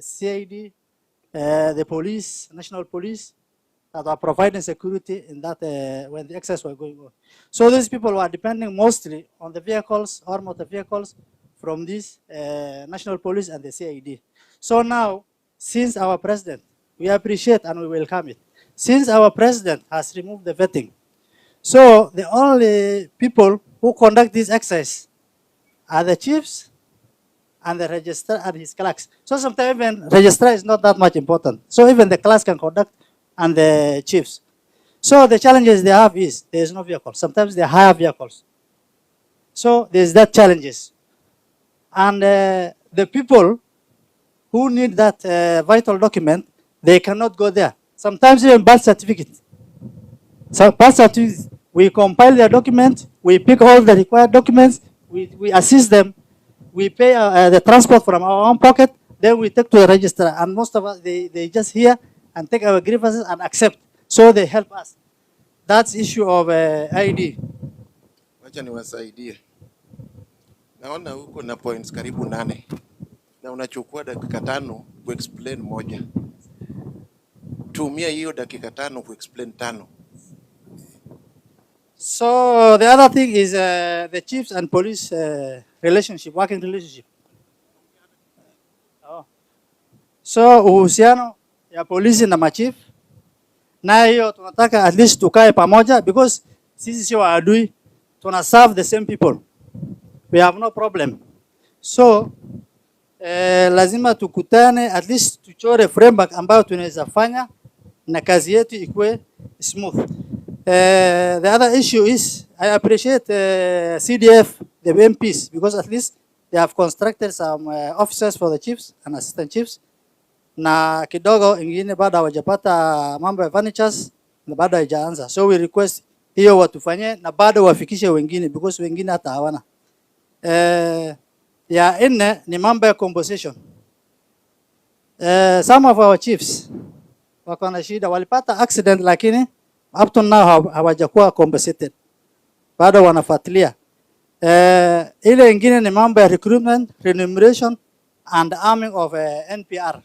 CID, the police, national police, that are providing security in that when the excess were going on. So these people were depending mostly on the vehicles or motor vehicles from this national police and the CID. So now, since our president, we appreciate and we welcome it. Since our president has removed the vetting, so the only people who conduct this exercise are the chiefs and the registrar and his clerks. So sometimes even registrar is not that much important. So even the clerks can conduct and the chiefs. So the challenges they have is there is no vehicle. Sometimes they hire vehicles. So there's that challenges. And the people who need that vital document, they cannot go there. Sometimes even birth certificate. So birth certificate, we compile their document, we pick all the required documents, we assist them, we pay the transport from our own pocket, then we take to the registrar. And most of us, they just hear and take our grievances and accept. So they help us. That's issue of ID. Wacha niwasaidie. Naona huko na points karibu 8. Na unachukua dakika 5 kuexplain moja. Tumia hiyo dakika 5 kuexplain 5. So the other thing is the chiefs and police relationship, working relationship. Oh. So uhusiano ya polisi na machief, na hiyo tunataka at least tukae pamoja because sisi sio adui, tuna serve the same people. We have no problem. So lazima tukutane at least tuchore framework ambayo tunaweza fanya na kazi yetu ikuwe smooth. The other issue is I appreciate CDF, the MPs, because at least they have constructed some officers for the chiefs and assistant chiefs. Na kidogo ingine bado hawajapata mambo ya furnitures na bado haijaanza. So we request hiyo watufanye na bado wafikishe wengine because wengine hata hawana. Ya nne ni mambo ya compensation. Some of our chiefs wako na shida, walipata accident lakini up to now hawajakuwa compensated. Bado wanafuatilia. Ile ingine ni mambo ya recruitment, remuneration and arming of NPR.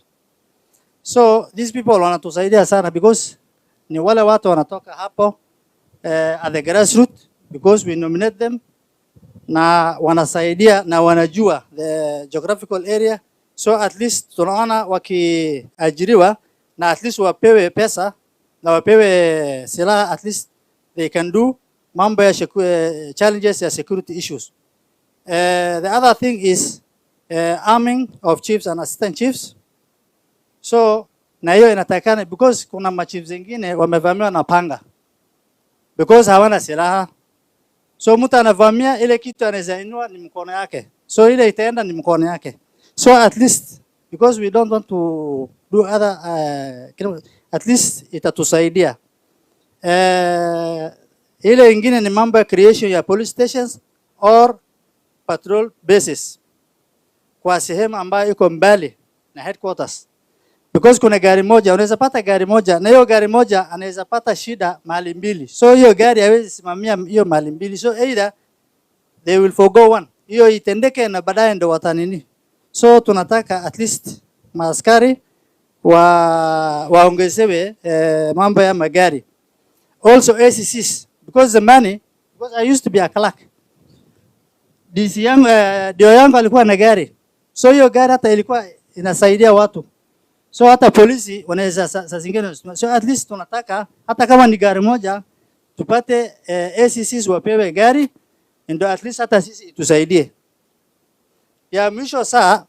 So these people wanatusaidia sana because ni wale watu wanatoka hapo at the grassroots because we nominate them na wanasaidia na wanajua the geographical area. So at least tunaona wakiajiriwa na at least wapewe pesa na wapewe silaha, at least they can do mambo ya challenges ya security issues. The other thing is arming of chiefs and assistant chiefs. So na hiyo inatakana because kuna machiefs zingine wamevamiwa na panga because hawana silaha. So mtu anavamia ile kitu anaweza inua ni mkono yake. So ile itaenda ni mkono yake. So at least because we don't want to do other at least itatusaidia. Ile ingine ni mambo ya creation ya police stations or patrol bases kwa sehemu ambayo iko mbali na headquarters. Because kuna gari moja, unaweza pata gari moja, na hiyo gari moja anaweza pata shida mahali mbili. So hiyo gari haiwezi simamia hiyo mahali mbili. So either they will forgo one. Hiyo itendeke na baadaye ndo watanini. So tunataka at least maaskari waongezewe mambo ya magari. Also ACCs, because the money, because I used to be a clerk. DC yangu, dio yangu alikuwa na gari. So hiyo gari hata ilikuwa inasaidia watu. So hata polisi wanaweza saa zingine. So at least tunataka hata kama ni gari moja tupate ACCs wapewe gari ndio at least hata sisi itusaidie. Ya mwisho saa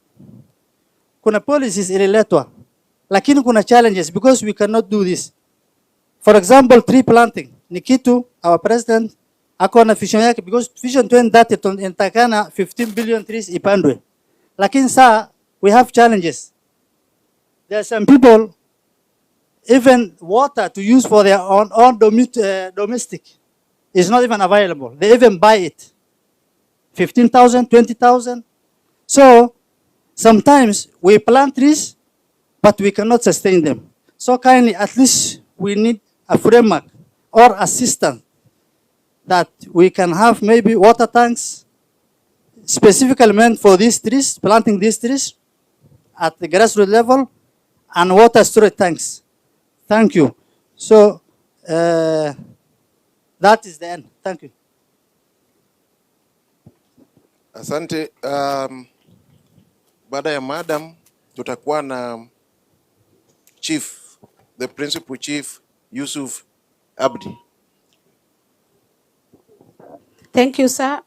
kuna policies ililetwa lakini kuna challenges because we cannot do this. For example, tree planting ni kitu our president ako na vision yake because vision 2030 inatakana 15 billion trees ipandwe. Lakini saa we have challenges. There are some people, even water to use for their own domestic is not even available. They even buy it. 15,000, 20,000. So sometimes we plant trees, but we cannot sustain them. So kindly, at least we need a framework or a system that we can have maybe water tanks specifically meant for these trees, planting these trees, at the grassroots level and water storage tanks. Thank you. So that is the end. Thank you. Asante. Baada ya madam tutakuwa na chief, the principal chief Yusuf Abdi. Thank you, sir.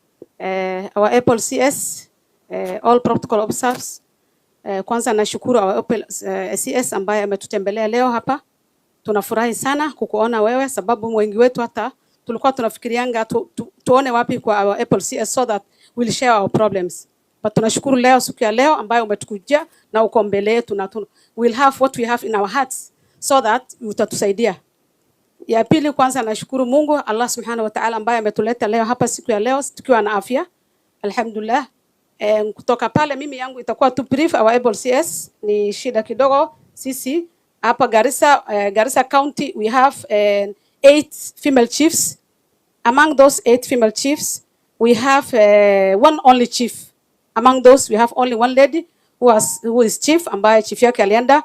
Our Apple CS, all protocol officers. Kwanza nashukuru our Apple CS ambaye ametutembelea leo hapa. Tunafurahi sana kukuona wewe, sababu wengi wetu hata tulikuwa tunafikirianga tuone wapi kwa our Apple CS so that we'll share our problems. But tunashukuru leo, siku ya leo ambaye umetukujia na uko mbele yetu na we'll have what we have in our hearts so that utatusaidia. Ya pili, kwanza nashukuru Mungu Allah Subhanahu wa Ta'ala ambaye ametuleta leo hapa siku ya leo tukiwa na afya. Alhamdulillah. Kutoka pale mimi yangu itakuwa tu brief. Our Able CS ni shida kidogo sisi hapa Garissa, Garissa County we have 8 female chiefs. Among those 8 female chiefs we have one only chief. Among those we have only one lady who is chief ambaye chief yake alienda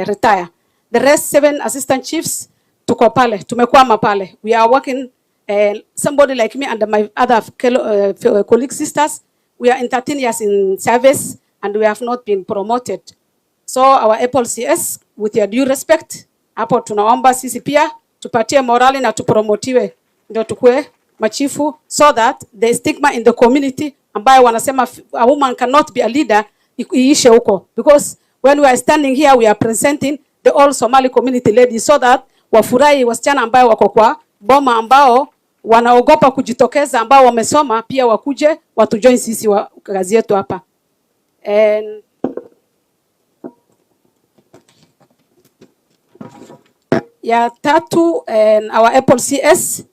retire. The rest 7 assistant chiefs tuko pale, tumekwama pale. We are working, somebody like me and my other colleague sisters, we are in 13 years in service and we have not been promoted. So our Apple CS, with your due respect, hapo tunaomba sisi pia tupatie morali na tupromotiwe ndio tukue machifu, so that the stigma in the community ambayo wanasema a woman cannot be a leader iishe huko, because when we are standing here we are presenting the all Somali community ladies so that wafurahi wasichana ambao wako kwa boma ambao wanaogopa kujitokeza ambao wamesoma pia wakuje watujoin sisi wa kazi yetu hapa. Ya tatu, our Apple CS,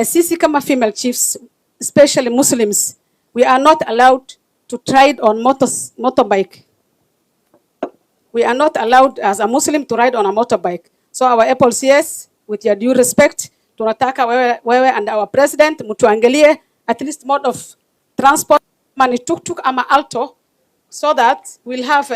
sisi kama female chiefs, especially Muslims, we are not allowed to ride on motorbike. We are not allowed as a Muslim to ride on a motorbike. So our Apple CS, with your due respect, tunataka wewe and our president mtuangalie at least mode of transport, mani tuk-tuk ama alto, so that we'll have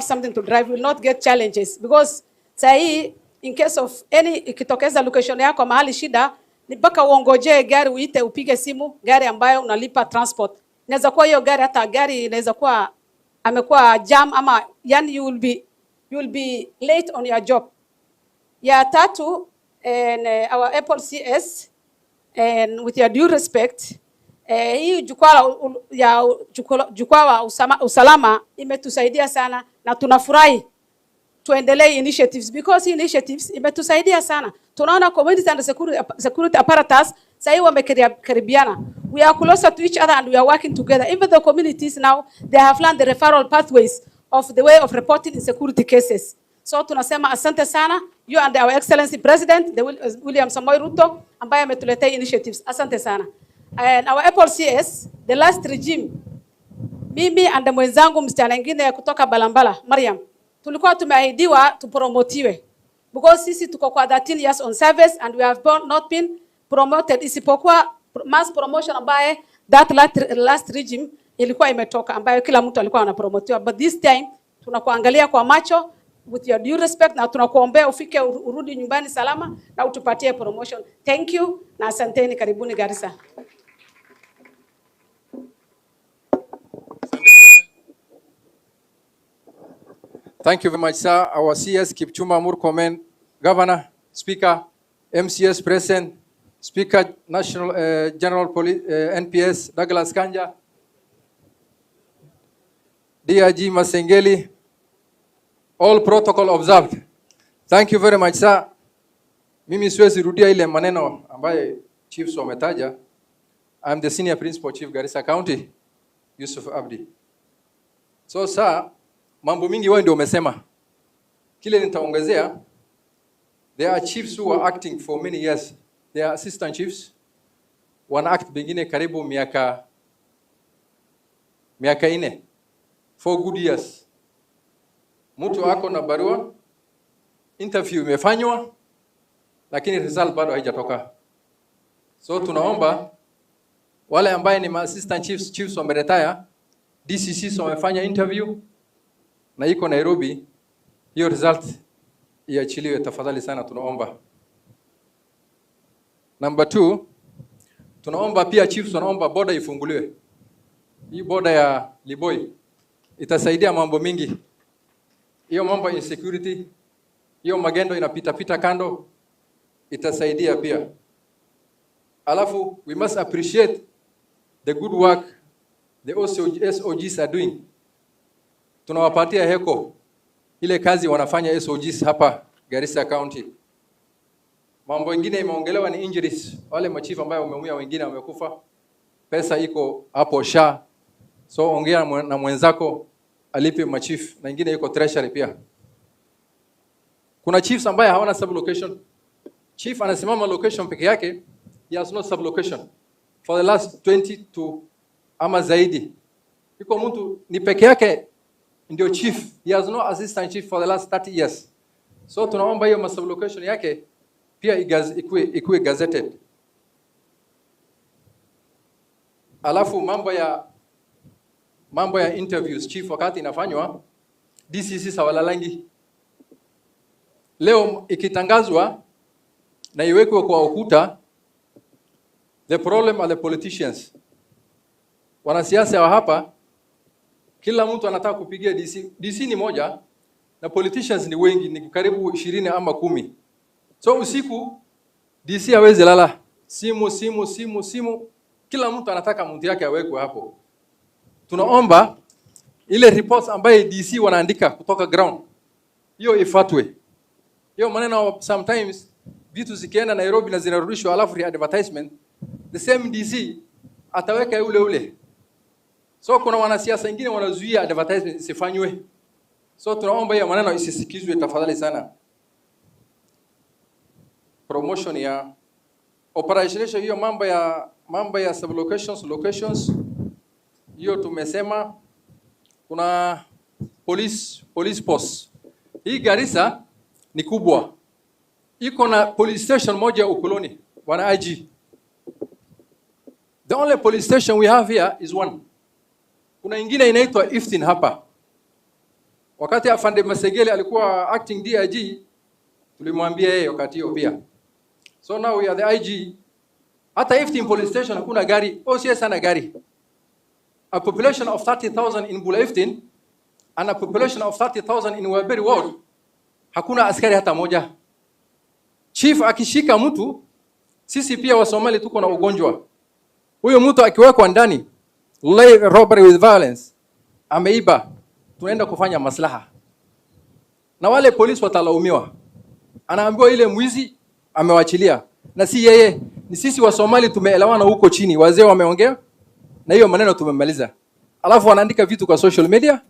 something to drive, we'll not get challenges. Because sahi, in case of any ikitokeza location yako mahali shida, ni mpaka uongoje gari uite upige simu, gari ambayo unalipa transport. Inaweza kuwa hiyo gari hata gari inaweza kuwa amekuwa jam ama yani you will be late on your job. Ya tatu, and our Apple CS, and with your due respect, hii jukwaa wa usalama imetusaidia sana na tunafurahi tuendelee initiatives, because initiatives imetusaidia sana. Tunaona community and security apparatus sasa wamekaribiana. We are closer to each other and we are working together. Even the communities now, they have learned the referral pathways of the way of reporting insecurity cases. So tunasema asante sana, you and our excellency president, the William Samoei Ruto, ambaye ametuletea initiatives. Asante sana. And our Apple CS, the last regime, mimi and mwenzangu msichana mwingine kutoka Balambala, Mariam, tulikuwa tumeahidiwa tupromotiwe. Because sisi tuko kwa 13 years on service and we have not been promoted. Isipokuwa mass promotion ambaye that last regime ilikuwa imetoka, ambayo kila mtu alikuwa anapromotiwa. But this time tunakuangalia kwa macho with your due respect na tunakuombea ufike urudi nyumbani salama na utupatie promotion. Thank you na asanteni, karibuni Garissa. Thank you very much, sir. Our CS Kipchumba Murkomen, Governor, Speaker, MCS President, Speaker, National General Police, NPS, Douglas Kanja, DIG Masengeli, all protocol observed. Thank you very much, sir. Mimi siwezi rudia ile maneno ambaye chiefs wametaja. I'm the Senior Principal Chief Garissa County, Yusuf Abdi. So, sir, mambo mingi wewe ndio umesema. Kile nitaongezea, there are chiefs who are acting for many years. They are assistant chiefs. Wana act bengine karibu miaka 4 for good years. Mtu ako na barua, interview imefanywa, lakini result bado haijatoka. So tunaomba wale ambaye ni assistant chiefs wameretire, DCC wamefanya interview na iko Nairobi, hiyo result iachiliwe tafadhali sana, tunaomba. Number 2, tunaomba pia chiefs, tunaomba border ifunguliwe. Hii border ya Liboi itasaidia mambo mingi. Hiyo mambo insecurity, hiyo magendo inapita kando, itasaidia pia. Alafu we must appreciate the good work the SOGs are doing. Tunawapatia heko ile kazi wanafanya SOGs hapa Garissa County. Mambo mengine imeongelewa ni injuries, wale machifu ambao wameumia, wengine wamekufa. Pesa iko hapo SHA. So ongea na mwenzako alipe machief, na wengine yuko treasury pia. Kuna chiefs ambaye hawana sub location. Chief anasimama location peke yake, he has no sub location for the last 20 to ama zaidi. Yuko mtu ni peke yake ndio chief, he has no assistant chief for the last 30 years. So tunaomba hiyo sub location yake pia ikuwe gazetted. Alafu mambo ya interviews chief wakati inafanywa, DCC sawalalangi. Leo ikitangazwa na iwekwe kwa ukuta, the problem are the politicians. Wanasiasa wa hapa, kila mtu anataka kupigia DC. DC ni moja na politicians ni wengi, ni karibu 20 ama 10. So usiku DC hawezi lala, simu, kila mtu anataka mtu yake awekwe hapo. Tunaomba ile reports ambaye DC wanaandika kutoka ground, hiyo ifuatwe. Hiyo maneno sometimes vitu zikienda Nairobi na zinarudishwa alafu re-advertisement, the same DC ataweka ule. So kuna wanasiasa wengine wanazuia advertisement isifanywe. So tunaomba hiyo maneno isisikizwe tafadhali sana. Promotion ya operation hiyo mambo ya sub locations hiyo tumesema. Kuna police post. Hii Garissa ni kubwa. Iko na police station moja ukoloni, wana IG. The only police station we have here is one. Kuna ingine inaitwa Iftin hapa. Wakati afande Masegeli alikuwa acting DIG, tulimwambia yeye wakati hiyo pia. So now we are the IG. Hata Iftin police station hakuna gari, OCS ana gari. A population of 30,000 in Bula Iftin and a population of 30,000 in Waberi Ward, hakuna askari hata moja. Chief akishika mtu, sisi pia wa Somali tuko na ugonjwa. Huyo mtu akiwekwa ndani, robbery with violence, ameiba, tunaenda kufanya maslaha. Na wale polisi watalaumiwa. Anaambiwa ile mwizi amewachilia. Na si yeye, ni sisi wa Somali tumeelewana huko chini. Wazee wameongea na hiyo maneno tumemaliza. Alafu wanaandika vitu kwa social media,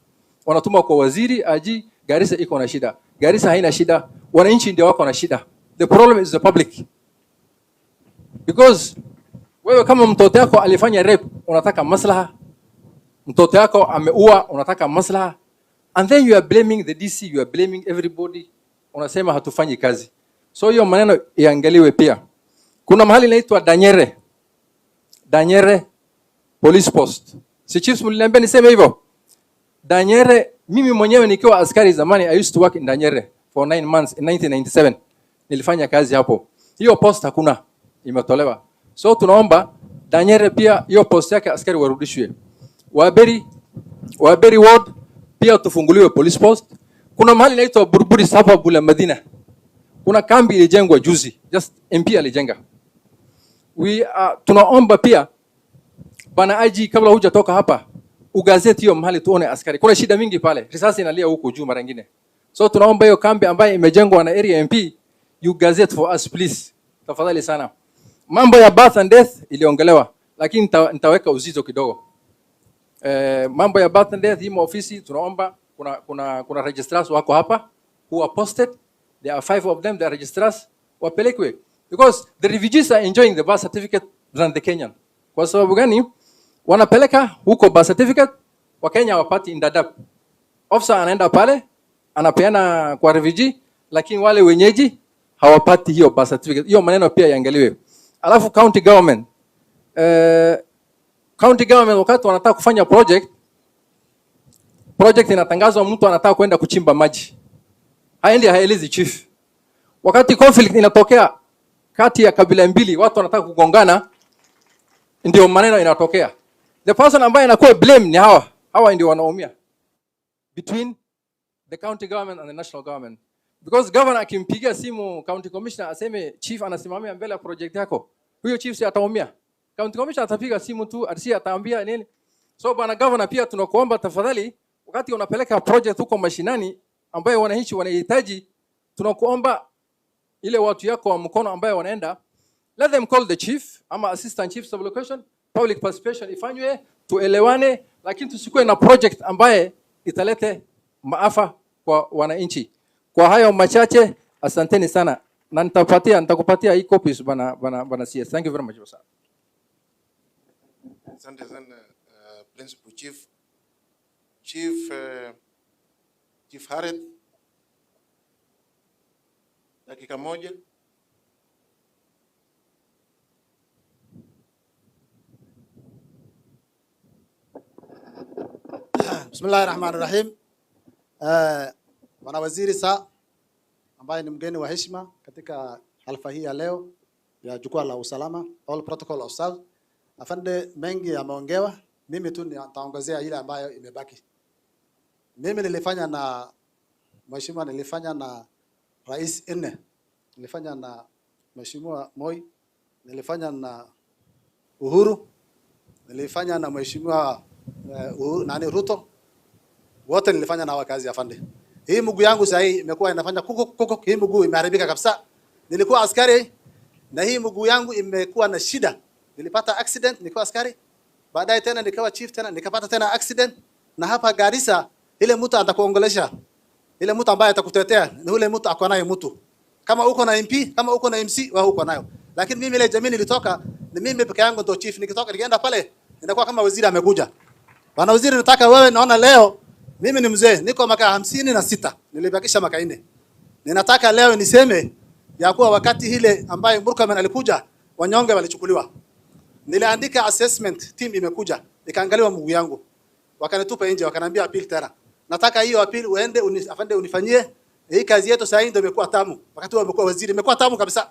wanatuma kwa waziri, aji, Garissa iko na shida. Garissa haina shida, wananchi ndio wako na shida. The problem is the public. Because wewe kama mtoto wako alifanya rape, unataka maslaha. Mtoto wako ameua, unataka maslaha. And then you are blaming the DC, you are blaming everybody. Unasema hatufanyi kazi. So hiyo maneno iangaliwe pia. Kuna mahali inaitwa Danyere police post. Si chiefs mliniambia niseme hivyo? Danyere, mimi mwenyewe nikiwa askari zamani, I used to work in Danyere for 9 months in 1997. Nilifanya kazi hapo. Hiyo post hakuna, imetolewa. So tunaomba Danyere pia hiyo post yake askari warudishwe. Waberi ward pia tufunguliwe police post. Kuna mahali inaitwa Burburi Saba Bula Madina. Kuna kambi ilijengwa juzi, just MP alijenga. Tunaomba pia bana IG kabla hujatoka hapa, ugazeti hiyo mahali tuone askari. Kuna shida mingi pale. Risasi inalia huko juu mara nyingine. So tunaomba hiyo kambi ambayo imejengwa na area MP, you gazette for us please. Tafadhali sana. Mambo ya birth and death iliongelewa, lakini nitaweka uzito kidogo. Mambo ya birth and death hii ofisi tunaomba kuna registrars wako hapa who are posted. There are 5 of them, they are registrars, wapelekwe. Because the refugees are enjoying the birth certificate than the Kenyan. Kwa sababu gani? Wanapeleka huko birth certificate, Wakenya wapati in Dadaab. Officer anaenda pale, anapeana kwa refugee, lakini wale wenyeji hawapati hiyo birth certificate. Hiyo maneno pia yaangaliwe. Alafu county government wakati wanataka kufanya project, project inatangazwa, mtu anataka kwenda kuchimba maji, haelezi chief. Wakati conflict inatokea kati ya kabila mbili, watu wanataka kugongana, ndio maneno inatokea. The person ambaye anakuwa blame ni hawa ndio wanaumia between the county government and the national government, because governor akimpigia simu county commissioner aseme chief anasimamia mbele ya project yako, huyo chief si ataumia. County commissioner atapiga simu tu, ataambia nini? So bana governor, pia tunakuomba tafadhali, wakati unapeleka project huko mashinani ambayo wananchi wanahitaji, tunakuomba ile watu yako wa mkono ambayo wanaenda, let them call the chief ama assistant chief sublocation, public participation ifanywe, tuelewane, lakini tusikue na project ambaye italete maafa kwa wananchi. Kwa hayo machache, asanteni sana, na nitakupatia hii copies bana CS. Thank you very much sir. Asante sana Principal Chief Harith, dakika moja. Bismillahirrahmanirrahim. Bwana Waziri Saa ambaye ni mgeni wa heshima katika halfa hii ya leo ya jukwaa la usalama, all protocol of South. Afande, mengi yameongewa, mimi tu nitaongezea ile ambayo imebaki. Mimi nilifanya na mheshimiwa, nilifanya na Rais Enne, nilifanya na Mheshimiwa Moi, nilifanya na Uhuru, nilifanya na Mheshimiwa Ruto, wote nilifanya na wakazi afande. Hii mguu yangu sasa hii imekuwa inafanya kuku, hii mguu imeharibika kabisa. Nilikuwa askari na hii mguu yangu imekuwa na shida. Nilipata accident nilikuwa askari, baadaye tena nikawa chief, tena nikapata tena accident. Na hapa Garissa, ile mtu atakuongelesha, ile mtu ambaye atakutetea ni ule mtu ako nayo mtu. Kama uko na MP, kama uko na MC, wao uko nayo. Lakini mimi ile jamii nilitoka, ni mimi peke yangu ndo chief. Nikitoka nikienda pale, ninakuwa kama waziri amekuja. Bwana waziri, nataka wewe, naona leo mimi ni mzee, niko miaka 56, nilibakisha miaka 4. Ninataka leo niseme ya kuwa wakati ile ambaye Murkomen alikuja, wanyonge walichukuliwa. Niliandika assessment, team imekuja, ikaangaliwa mguu yangu. Wakanitupa nje, wakaniambia appeal tena. Nataka hiyo appeal uende afande unifanyie. Hii kazi yetu sasa ndio imekuwa tamu. Wakati wewe umekuwa waziri, imekuwa tamu kabisa.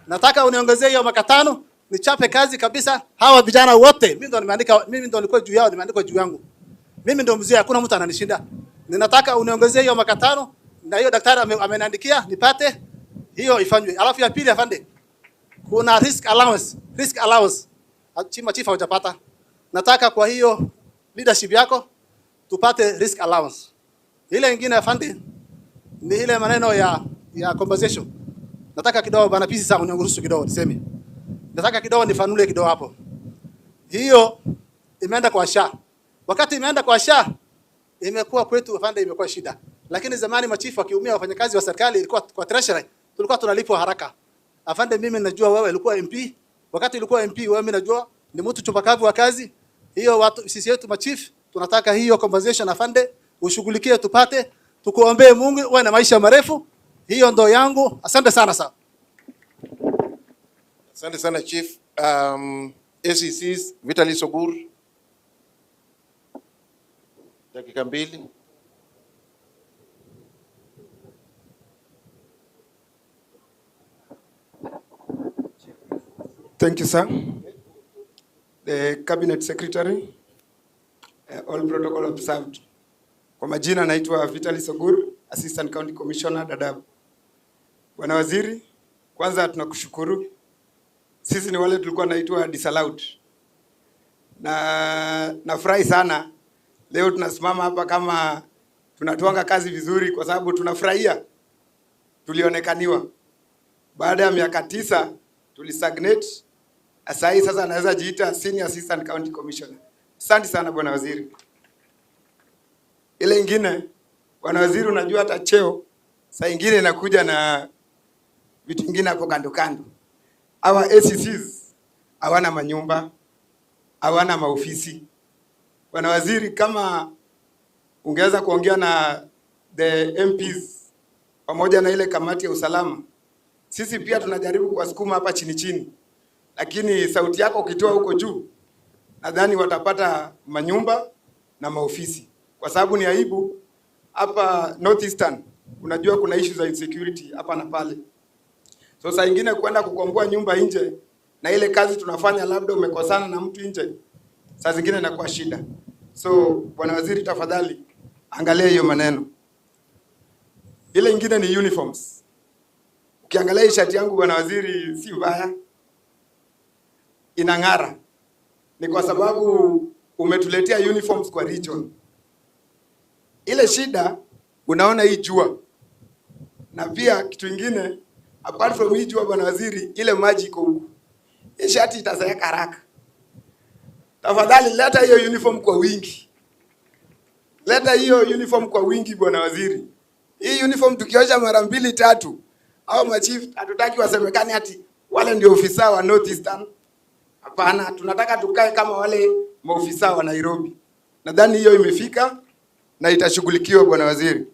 Nataka uniongezee hiyo miaka 5, nichape kazi kabisa. Hawa vijana wote, mimi ndo nimeandika, mimi ndo nilikuwa juu yao, nimeandika juu yangu. Mimi ndo mzee, hakuna mtu ananishinda. Ninataka uniongezee hiyo miaka 5 na hiyo daktari ameniandikia nipate hiyo ifanywe. Alafu ya pili afande, kuna risk allowance. Chima chief hujapata. Nataka kwa hiyo leadership yako tupate risk allowance. Ile nyingine afande ni ile maneno ya compensation. Nataka kidogo bana pisi sana uniongoruhusu kidogo niseme. Nataka kidogo nifanule kidogo hapo. Hiyo imeenda kwa SHA. Wakati imeenda kwa SHA, imekuwa kwetu afande, imekuwa shida. Lakini zamani machifu wakiumia, wafanyakazi wa serikali ilikuwa kwa treasury, tulikuwa tunalipwa haraka. Afande, mimi najua wewe ulikuwa MP. Wakati ulikuwa MP, wewe mimi najua ni mtu chupakavu wa kazi. Hiyo watu sisi yetu machifu tunataka hiyo compensation afande, ushughulikie tupate, tukuombee Mungu uwe na maisha marefu. Hiyo ndo yangu. Asante sana sana. Asante sana chief. ACCs Vitali Sogur, dakika 2. Thank you, sir. The Cabinet Secretary, all protocol observed. Kwa majina naitwa Vitali Sogur, Assistant County Commissioner Dadaab. Bwana Waziri, kwanza tunakushukuru. Sisi ni wale tulikuwa naitwa disallowed. Na nafurahi sana leo tunasimama hapa kama tunatuanga kazi vizuri, kwa sababu tunafurahia tulionekaniwa. Baada ya miaka 9 tulistagnate. Asai sasa anaweza jiita Senior Assistant County Commissioner. Asante sana Bwana Waziri. Ile ingine, Bwana Waziri, unajua hata cheo saa ingine inakuja na vitu vingine hapo kando kando. Our ACCs hawana manyumba, hawana maofisi. Bwana Waziri, kama ungeweza kuongea na the MPs pamoja na ile kamati ya usalama, sisi pia tunajaribu kuwasukuma hapa chini chini, lakini sauti yako ukitoa huko juu, nadhani watapata manyumba na maofisi. kwa sababu ni aibu hapa Northeastern. Unajua kuna issues za insecurity hapa na pale. So saa nyingine kwenda kukomboa nyumba nje na ile kazi tunafanya labda umekosana na mtu nje, saa zingine inakuwa shida. So bwana waziri, tafadhali angalia hiyo maneno. Ile nyingine ni uniforms. Ukiangalia hii shati yangu bwana waziri, si mbaya, inang'ara. Ni kwa sababu umetuletea uniforms kwa region. Ile shida unaona hii jua. Na pia kitu kingine, apart from hii jua bwana waziri, ile maji iko huko. Hii shati itazeeka haraka. Tafadhali leta hiyo uniform kwa wingi. Leta hiyo uniform kwa wingi bwana waziri. Hii uniform tukiosha mara 2 3 au machief hatutaki wasemekane ati wale ndio ofisa wa Northeastern. Hapana, tunataka tukae kama wale maofisa wa Nairobi. Nadhani hiyo imefika na itashughulikiwa bwana waziri.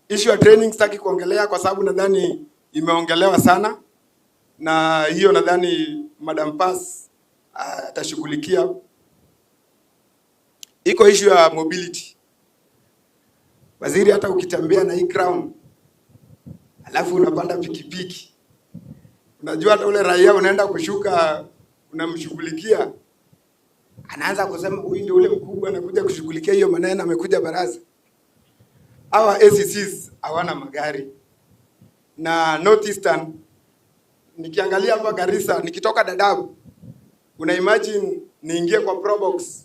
Issue ya training sitaki kuongelea kwa sababu nadhani imeongelewa sana, na hiyo nadhani Madam Pass atashughulikia. Iko issue ya mobility. Waziri, hata ukitembea na hii crown alafu unapanda pikipiki, unajua hata ule raia unaenda kushuka unamshughulikia, anaanza kusema huyu ndio ule mkubwa anakuja kushughulikia hiyo maneno, amekuja baraza. Hawa ACCs hawana magari. Na Northeastern, nikiangalia hapa Garissa, nikitoka Dadaab, una imagine niingie kwa Probox,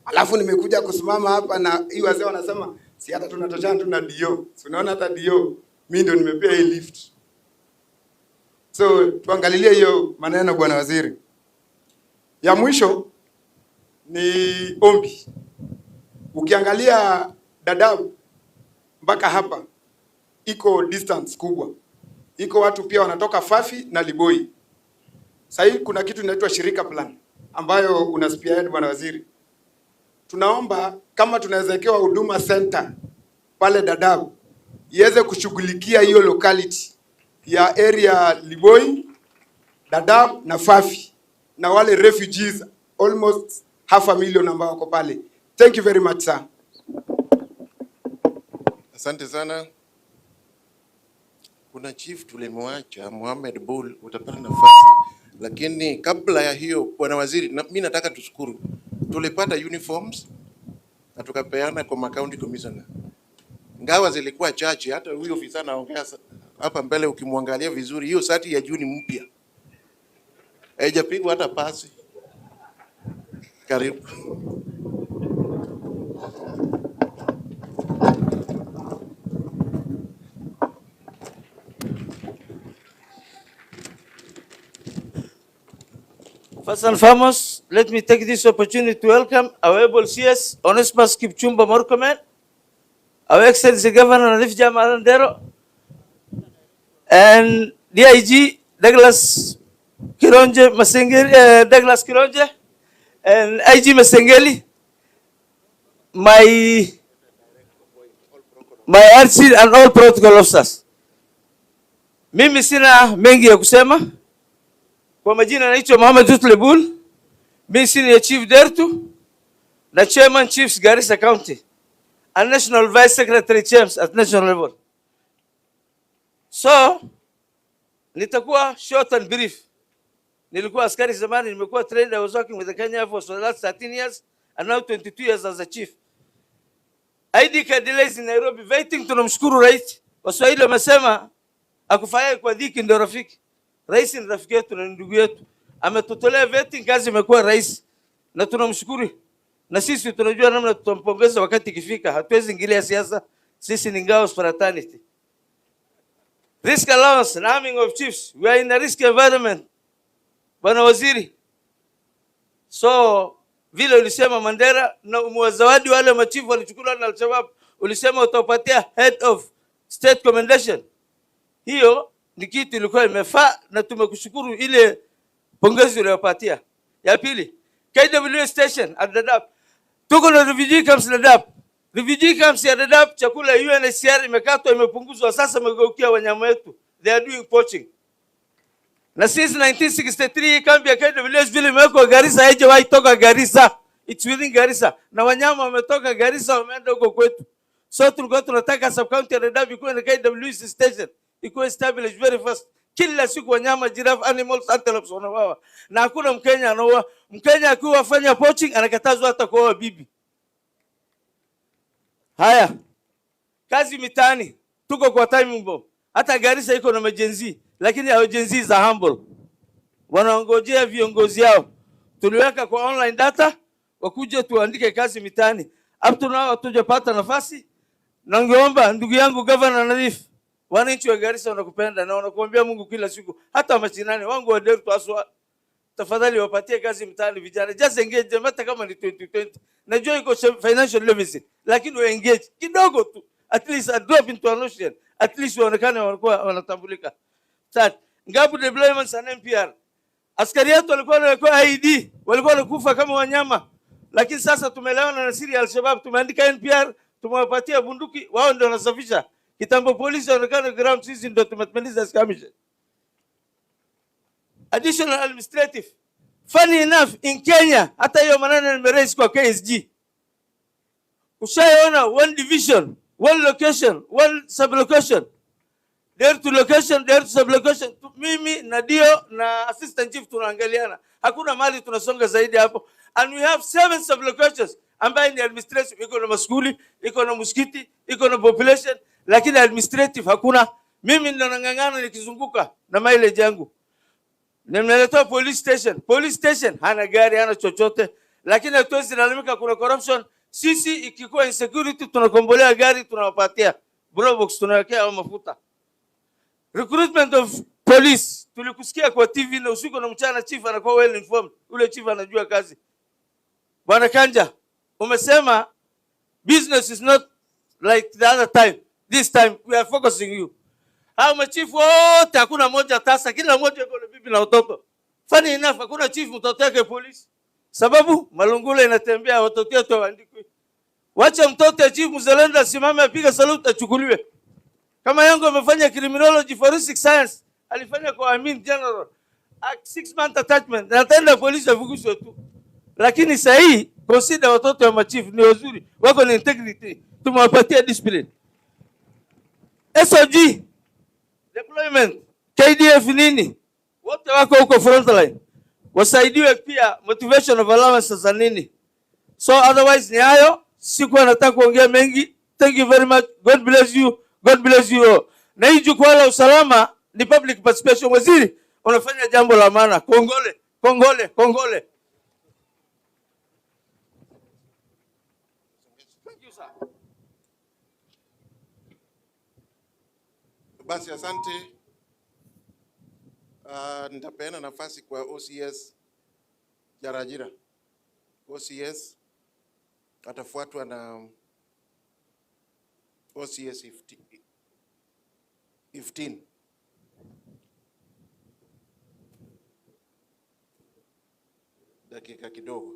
alafu nimekuja kusimama hapa na hii wazee wanasema si hata tunatoshana tuna dio. Si unaona hata dio mimi ndio nimepea hii lift. So tuangalilie hiyo maneno bwana waziri. Ya mwisho ni ombi. Ukiangalia Dadaab mpaka hapa iko distance kubwa. Iko watu pia wanatoka Fafi na Liboi. Sasa kuna kitu inaitwa shirika plan ambayo una spearhead bwana waziri. Tunaomba kama tunawezekewa huduma center pale Dadaab iweze kushughulikia hiyo locality ya area Liboi, Dadaab na Fafi na wale refugees almost 500,000 ambao wako pale. Thank you very much sir. Asante sana. Kuna chief tulimwacha Mohamed Bull, utapata nafasi. Lakini kabla ya hiyo bwana waziri, mimi nataka tushukuru. Tulipata uniforms na tukapeana kwa county commissioner. Ngawa zilikuwa chache, hata huyo ofisa anaongea hapa mbele ukimwangalia vizuri, hiyo sati ya Juni mpya haijapigwa hata pasi. Karibu. First and foremost, let me take this opportunity to welcome our able CS, Onesmus Kipchumba Murkomen, our Excellency Governor Nadif Jamal Andero, and DIG Douglas Kironje, and IG Masengeli, my RC and all protocol officers. Mimi sina mengi ya kusema. Kwa majina naitwa Mohamed Bull. Mimi ni Chief Dertu na Chairman Chiefs Garissa County and National Vice Secretary Chiefs at national level. So nitakuwa short and brief. Nilikuwa askari zamani, nimekuwa trained. I was working with the Kenya Air Force for the last 13 years and now 22 years as a chief. ID card delays in Nairobi waiting. Tunamshukuru rais. Waswahili wamesema akufaye kwa dhiki ndio rafiki. Rais ni rafiki yetu na ndugu yetu. Ametutolea vetting, kazi imekuwa rais. Na tunamshukuru. Na sisi tunajua namna tutampongeza wakati ikifika. Hatuwezi ingilia siasa. Sisi ni ngao fraternity. Risk allowance and arming of chiefs. We are in a risk environment. Bwana waziri. So vile ulisema Mandera na umewazawadi wale machifu walichukuliwa na Al-Shabaab, ulisema utapatia head of state commendation. Hiyo ni kitu ilikuwa imefaa na tumekushukuru ile pongezi uliyopatia. Ya pili, KW station at Dadaab. Tuko na refugee camps Dadaab. Refugee camps ya Dadaab, chakula UNHCR imekatwa, imepunguzwa, sasa imegeukia wanyama wetu. They are doing poaching. Na since 1963 kambi ya KW vile imewekwa Garissa, haijawahi toka Garissa. It's within Garissa. Na wanyama wametoka Garissa wameenda huko kwetu. So tulikuwa tunataka sub county ya Dadaab ikuwe na KWS station. Ikuwe established very fast. Kila siku wanyama, giraffe, animals, antelopes wanawawa. Na hakuna Mkenya anaoa. Mkenya akiwa afanya poaching anakatazwa hata kuoa bibi. Haya. Kazi mitaani. Tuko kwa timing bomb. Hata Garissa iko na majenzi, lakini hao jenzi za humble. Wanaongojea viongozi yao. Tuliweka kwa online data wakuje tuandike kazi mitaani. Up to now hatujapata nafasi. Na ningeomba ndugu yangu Governor Nadhif, wananchi wa Garissa wanakupenda na wanakuambia Mungu kila siku. Hata machinani wangu wa Delta Aswa, tafadhali wapatie kazi mtaani vijana. Just engage them hata kama ni 2020. Najua iko financial deficit, lakini we engage kidogo tu. At least a drop into an ocean. At least waonekane wanatambulika. Third, ngapu deployments and NPR. Askari wetu walikuwa wanawekewa ID, walikuwa wanakufa kama wanyama. Lakini sasa tumelewana na siri ya Al-Shabaab, tumeandika NPR, tumewapatia bunduki, wao ndio wanasafisha. Kitambo polisi wanaonekana ground, sisi ndio tumetumaliza skirmishes. Additional administrative. Funny enough, in Kenya, hata hiyo maneno nimeraise kwa KSG. Ushaona one division, one location, one sublocation. There to location, there to sublocation. Mimi na Dio na assistant chief tunaangaliana. Hakuna mali tunasonga zaidi hapo. And we have 7 sublocations. Ambaye ni administrative, iko na maskuli, iko na msikiti, iko na population, lakini administrative hakuna. Mimi ndo nangangana nikizunguka na mileage yangu. Nimeleta police station. Police station hana gari, hana chochote, lakini hatuwezi lalamika kuna corruption. Sisi ikikuwa insecurity tunakombolea gari, tunawapatia bro box, tunawekea au mafuta. Recruitment of police, tulikusikia kwa TV na usiku na mchana, chief anakuwa well informed. Ule chief anajua kazi. Bwana Kanja, umesema business is not like the other time. This time we are focusing you. Hao machifu wote hakuna moja tasa, kila mmoja yuko na bibi na watoto. Funny enough, hakuna chief mtoto yake polisi. Sababu malungula inatembea, watoto wetu waandikwe. Wacha mtoto ya chief mzalendo asimame apiga salute achukuliwe. Kama yangu amefanya criminology forensic science, alifanya kwa Amin General. 6-month attachment, na ataenda polisi afuguswe tu. Lakini sahi consider watoto wa machifu ni wazuri, wako na integrity, tumewapatia discipline. SOG deployment, KDF nini? Wote wako huko frontline. Wasaidiwe pia motivation of allowances za nini. So otherwise ni hayo, sikuwa nataka kuongea mengi. Thank you very much. God bless you. God bless you all. Na hii jukwaa la usalama ni public participation. Waziri, unafanya jambo la maana. Kongole, kongole, kongole. Thank you, sir. Basi asante. Nitapeana nafasi kwa OCS Jarajira. OCS atafuatwa na OCS 15. Dakika kidogo.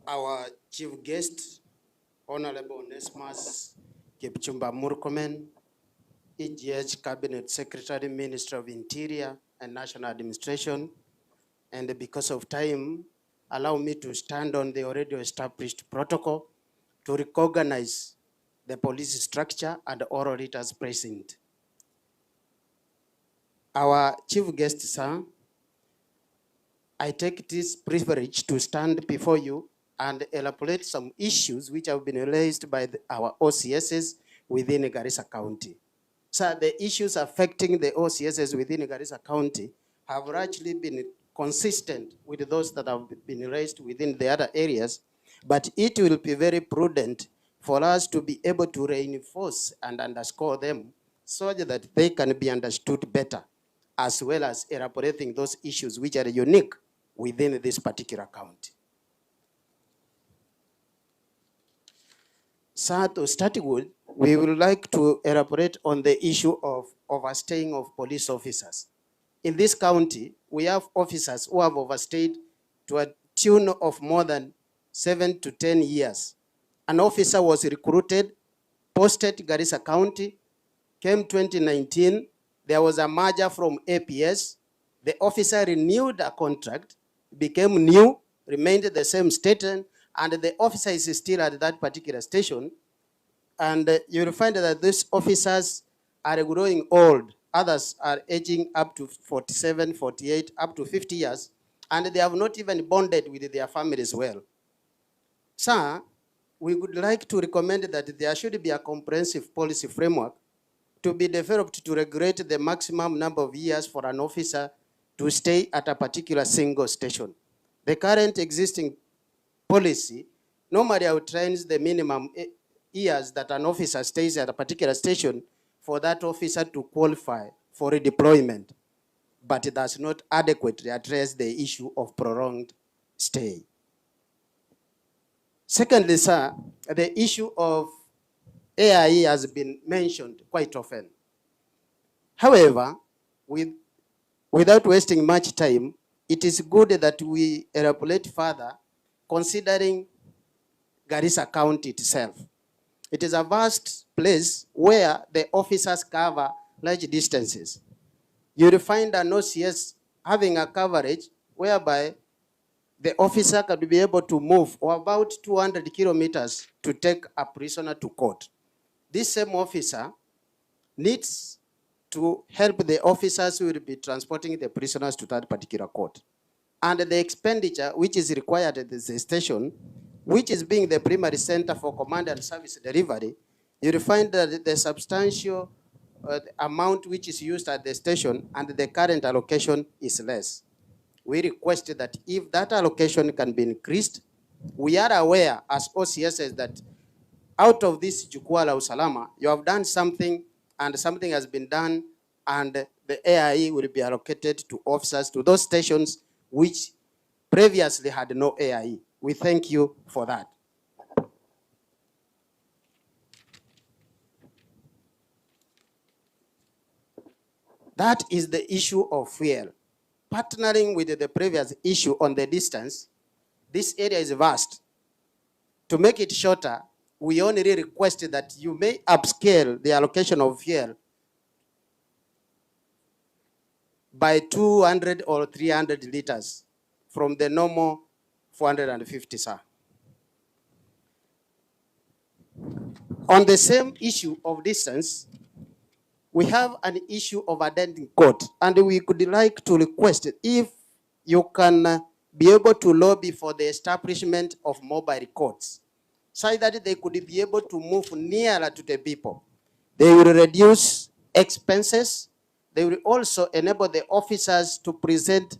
Our chief guest, Honorable Onesmus Kipchumba Murkomen, EGH Cabinet Secretary, Minister of Interior and National Administration. And because of time, allow me to stand on the already established protocol to recognize the police structure and all auditors present. Our chief guest, sir, I take this privilege to stand before you and elaborate some issues which have been raised by our OCSs within Garissa County. So the issues affecting the OCSs within Garissa County have largely been consistent with those that have been raised within the other areas, but it will be very prudent for us to be able to reinforce and underscore them so that they can be understood better, as well as elaborating those issues which are unique within this particular county. So to start with, we would like to elaborate on the issue of overstaying of police officers. In this county, we have officers who have overstayed to a tune of more than 7 to 10 years. An officer was recruited, posted Garissa County, came 2019, there was a merger from APS. The officer renewed a contract, became new, remained the same station, and the officer is still at that particular station. And you'll find that these officers are growing old. Others are aging up to 47, 48, up to 50 years, and they have not even bonded with their families well. Sir, we would like to recommend that there should be a comprehensive policy framework to be developed to regulate the maximum number of years for an officer to stay at a particular single station. The current existing policy normally outlines the minimum years that an officer stays at a particular station for that officer to qualify for redeployment, but it does not adequately address the issue of prolonged stay. Secondly, sir, the issue of AIE has been mentioned quite often. However, without wasting much time, it is good that we elaborate further considering Garissa County itself. It is a vast place where the officers cover large distances. You'll find an OCS having a coverage whereby the officer can be able to move for about 200 kilometers to take a prisoner to court. This same officer needs to help the officers who will be transporting the prisoners to that particular court. And the expenditure which is required at the station, which is being the primary center for command and service delivery, you'll find that the substantial amount which is used at the station and the current allocation is less. We request that if that allocation can be increased, we are aware as OCSs that out of this Jukwaa la Usalama, you have done something and something has been done, and the AIE will be allocated to officers to those stations which previously had no AIE. We thank you for that. That is the issue of fuel. Partnering with the previous issue on the distance, this area is vast. To make it shorter, we only request that you may upscale the allocation of fuel by 200 or 300 liters from the normal 450, sir. On the same issue of distance, we have an issue of attending court, and we could like to request if you can be able to lobby for the establishment of mobile courts, so that they could be able to move nearer to the people. They will reduce expenses. They will also enable the officers to present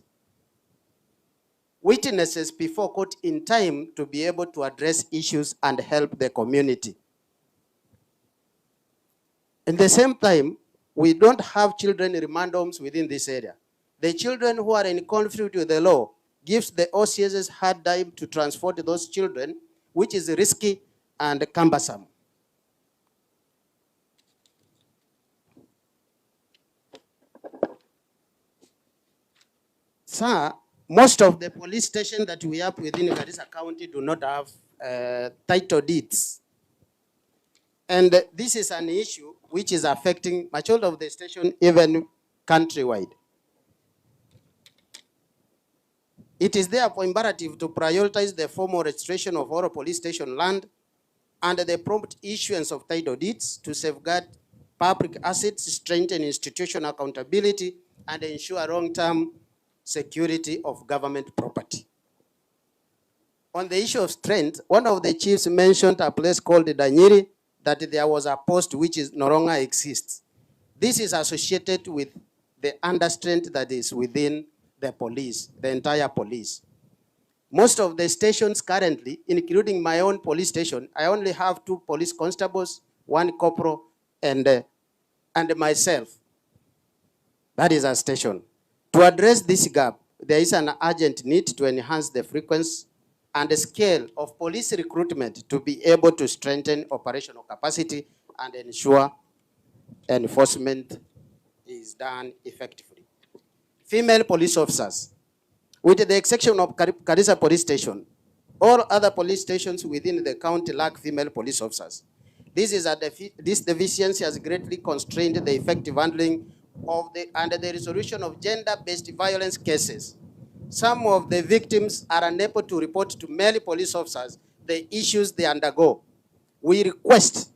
witnesses before court in time to be able to address issues and help the community. At the same time, we don't have children in remand homes within this area. The children who are in conflict with the law gives the OCSs hard time to transport those children, which is risky and cumbersome. Sir, most of the police stations that we have within Garissa County do not have title deeds. And this is an issue which is affecting much of the station, even countrywide. It is therefore imperative to prioritize the formal registration of all police station land and the prompt issuance of title deeds to safeguard public assets, strengthen institutional accountability, and ensure long-term security of government property. On the issue of strength, one of the chiefs mentioned a place called Danyiri, that there was a post which no longer exists. This is associated with the understrength that is within the police, the entire police. Most of the stations currently, including my own police station, I only have 2 police constables, 1 corporal, and myself. That is a station. To address this gap, there is an urgent need to enhance the frequency and the scale of police recruitment to be able to strengthen operational capacity and ensure enforcement is done effectively. Female police officers, with the exception of Garissa Police Station, all other police stations within the county lack female police officers. This deficiency has greatly constrained the effective handling of the resolution of gender-based violence cases. Some of the victims are unable to report to male police officers the issues they undergo. We request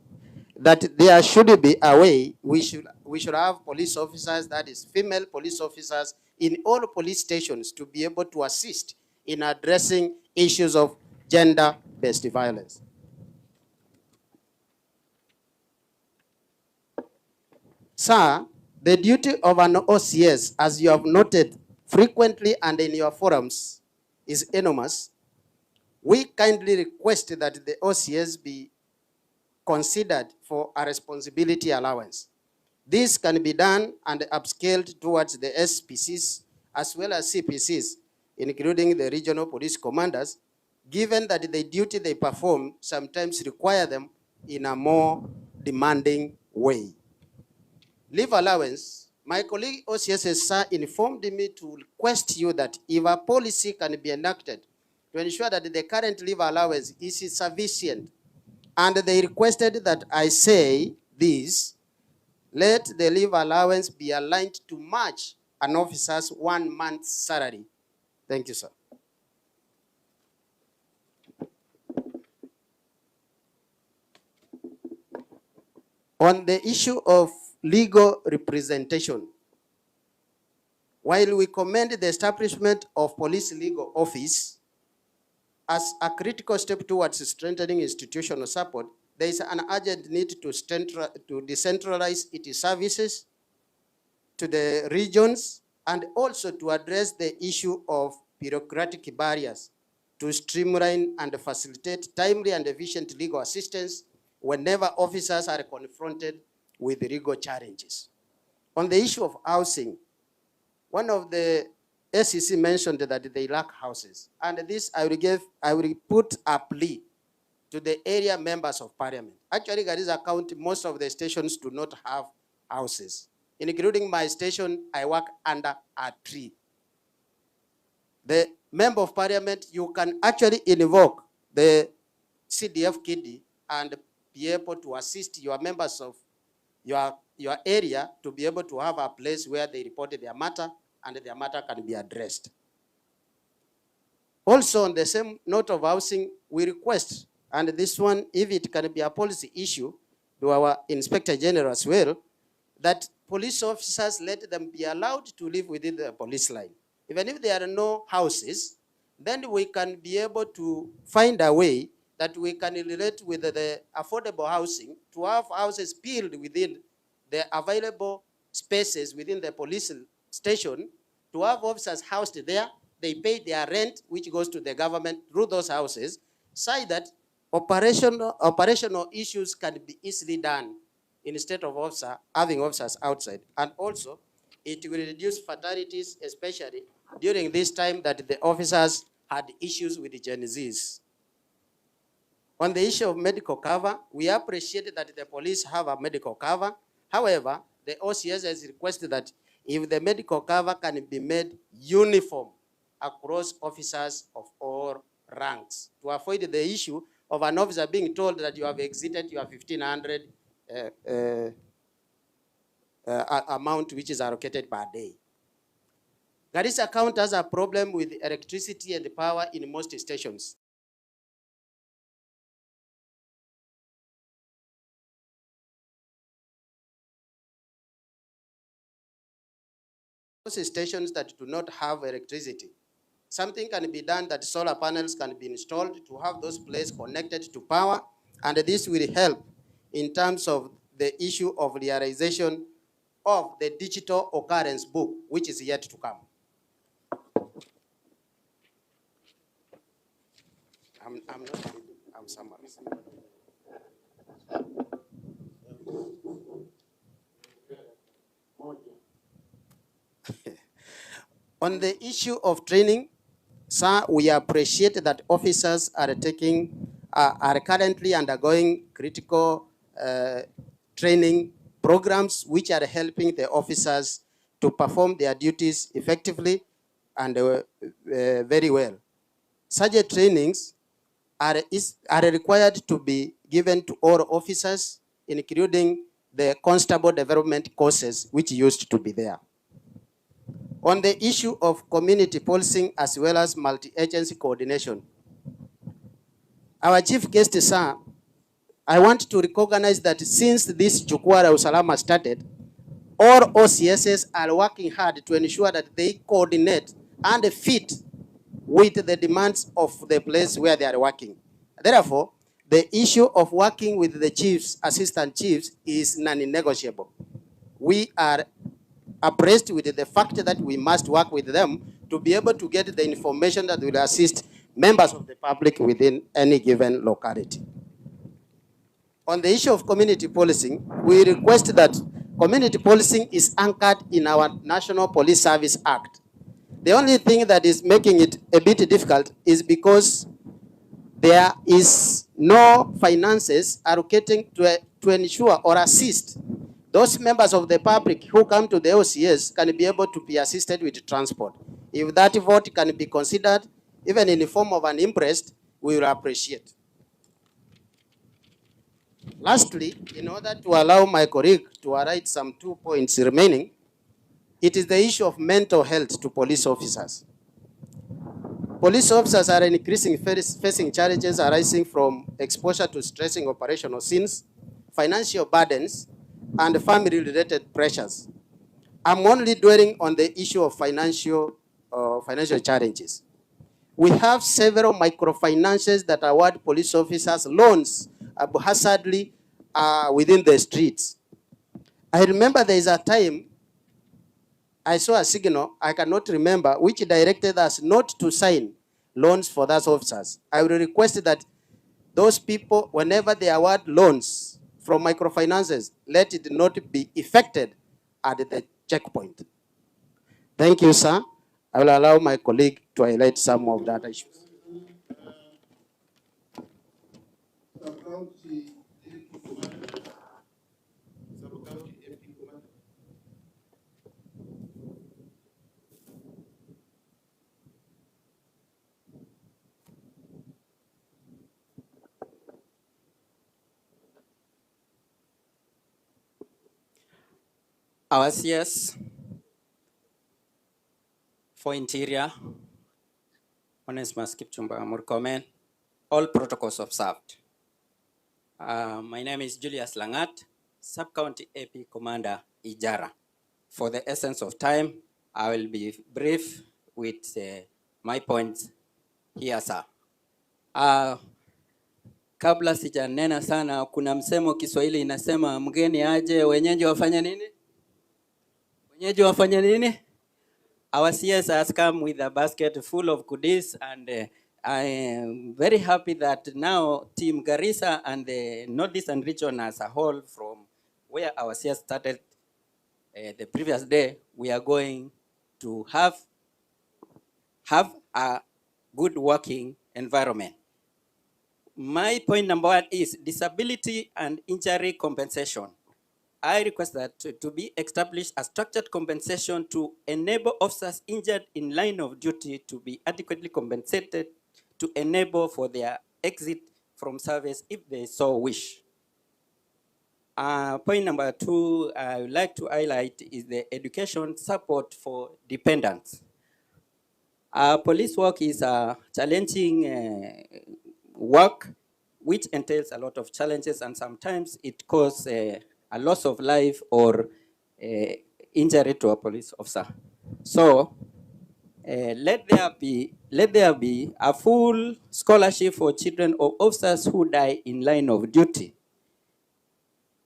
that there should be a way we should have police officers, that is female police officers, in all police stations to be able to assist in addressing issues of gender-based violence. Sir, the duty of an OCS, as you have noted frequently and in your forums, is enormous. We kindly request that the OCS be considered for a responsibility allowance. This can be done and upscaled towards the SPCs as well as CPCs, including the regional police commanders, given that the duty they perform sometimes require them in a more demanding way. Leave allowance, my colleague OCS sir informed me to request you that if a policy can be enacted to ensure that the current leave allowance is sufficient, and they requested that I say this, let the leave allowance be aligned to match an officer's 1 month's salary. Thank you, sir. On the issue of legal representation, while we commend the establishment of police legal office as a critical step towards strengthening institutional support, there is an urgent need to decentralize its services to the regions and also to address the issue of bureaucratic barriers to streamline and facilitate timely and efficient legal assistance whenever officers are confronted with legal challenges. On the issue of housing, one of the SEC mentioned that they lack houses, and this I will put a plea to the area members of parliament. Actually, Garissa County, most of the stations do not have houses. Including my station, I work under a tree. The member of parliament, you can actually invoke the CDF KIDI and be able to assist your members of your area to be able to have a place where they report their matter and their matter can be addressed. Also, on the same note of housing, we request, and this one, if it can be a policy issue, to our Inspector General as well, that police officers, let them be allowed to live within the police line. Even if there are no houses, then we can be able to find a way that we can relate with the affordable housing to have houses built within the available spaces within the police station, to have officers housed there. They pay their rent, which goes to the government through those houses, so that operational issues can be easily done instead of having officers outside. And also, it will reduce fatalities, especially during this time that the officers had issues with the Gen Zs. On the issue of medical cover, we appreciate that the police have a medical cover. However, the OCS has requested that if the medical cover can be made uniform across officers of all ranks, to avoid the issue of an officer being told that you have exited your 1,500 amount which is allocated per day. Garissa County has a problem with electricity and power in most stations. Those stations that do not have electricity, something can be done that solar panels can be installed to have those places connected to power, and this will help in terms of the issue of realization of the digital occurrence book, which is yet to come. I'm not reading, I'm summarizing. On the issue of training, sir, we appreciate that officers are currently undergoing critical training programs which are helping the officers to perform their duties effectively and very well. Such trainings are required to be given to all officers, including the constable development courses which used to be there. On the issue of community policing as well as multi-agency coordination, our chief guest, sir, I want to recognize that since this Jukwaa la Usalama started, all OCSs are working hard to ensure that they coordinate and fit with the demands of the place where they are working. Therefore, the issue of working with the chiefs, assistant chiefs, is non-negotiable. We are abreast with the fact that we must work with them to be able to get the information that will assist members of the public within any given locality. On the issue of community policing, we request that community policing is anchored in our National Police Service Act. The only thing that is making it a bit difficult is because there is no finances allocating to ensure or assist those members of the public who come to the OCS can be able to be assisted with transport. If that vote can be considered, even in the form of an imprest, we will appreciate. Lastly, in order to allow my colleague to highlight some 2 points remaining, it is the issue of mental health to police officers. Police officers are increasingly facing challenges arising from exposure to stressing operational scenes, financial burdens, and family-related pressures. I'm only dwelling on the issue of financial challenges. We have several microfinances that award police officers loans haphazardly within the streets. I remember there is a time I saw a signal, I cannot remember, which directed us not to sign loans for those officers. I will request that those people, whenever they award loans from microfinances, let it not be effected at the checkpoint. Thank you, sir. I will allow my colleague to highlight some of that issues. Our CS for Interior, Onesmus Kipchumba Murkomen, all protocols observed. My name is Julius Langat, Sub-County AP Commander, Ijara. For the essence of time, I will be brief with my points here, sir. Kabla sijanena sana, kuna msemo Kiswahili inasema mgeni aje wenyeji wafanya nini? Wenyeji wafanya nini? Our CS has come with a basket full of goodies, and I am very happy that now Team Garissa and the Northeastern region as a whole, from where our CS started the previous day, we are going to have a good working environment. My point number 1 is disability and injury compensation. I request that to be established a structured compensation to enable officers injured in line of duty to be adequately compensated to enable for their exit from service if they so wish. Point number 2 I would like to highlight is the education support for dependents. Police work is a challenging work which entails a lot of challenges, and sometimes it causes a loss of life or injury to a police officer. So let there be a full scholarship for children of officers who die in line of duty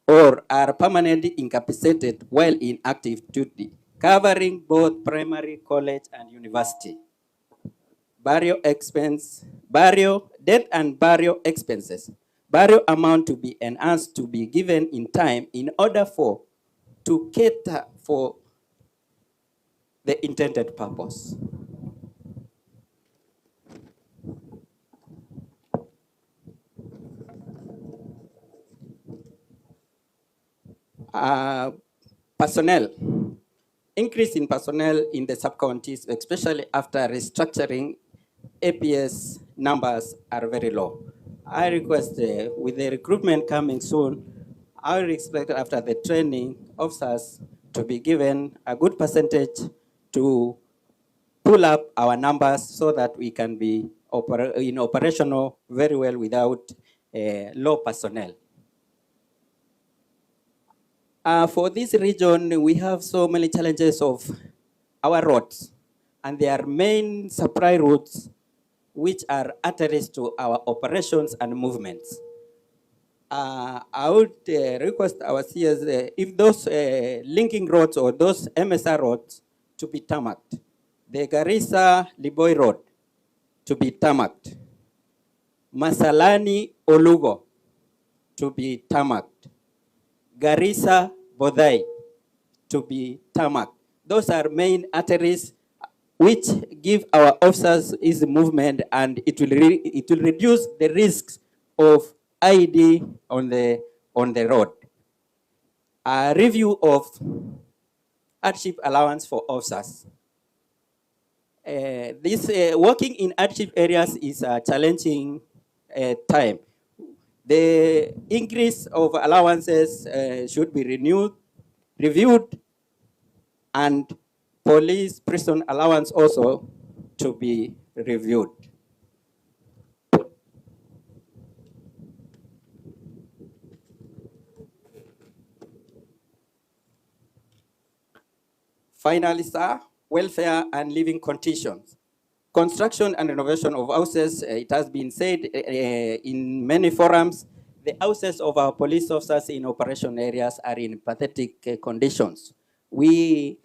or are permanently incapacitated while in active duty, covering both primary, college, and university. Death and burial expenses. Burial amount to be enhanced to be given in time in order to cater for the intended purpose. Personnel. Increase in personnel in the sub-counties, especially after restructuring, APS numbers are very low. I request with the recruitment coming soon, I would expect after the training, officers to be given a good percentage to pull up our numbers so that we can be operational very well without low personnel. For this region, we have so many challenges of our roads, and there are main supply routes which are arteries to our operations and movements. I would request our CS, if those linking roads or those MSR roads to be tarmacked. The Garissa Liboy Road to be tarmacked. Masalani Olugo to be tarmacked. Garissa Bodai to be tarmacked. Those are main arteries which give our officers easy movement, and it will reduce the risks of ID on the road. A review of hardship allowance for officers. This working in hardship areas is a challenging time. The increase of allowances should be reviewed, and police prison allowance also to be reviewed. Finally, sir, welfare and living conditions. Construction and renovation of houses, it has been said in many forums, the houses of our police officers in operation areas are in pathetic conditions. We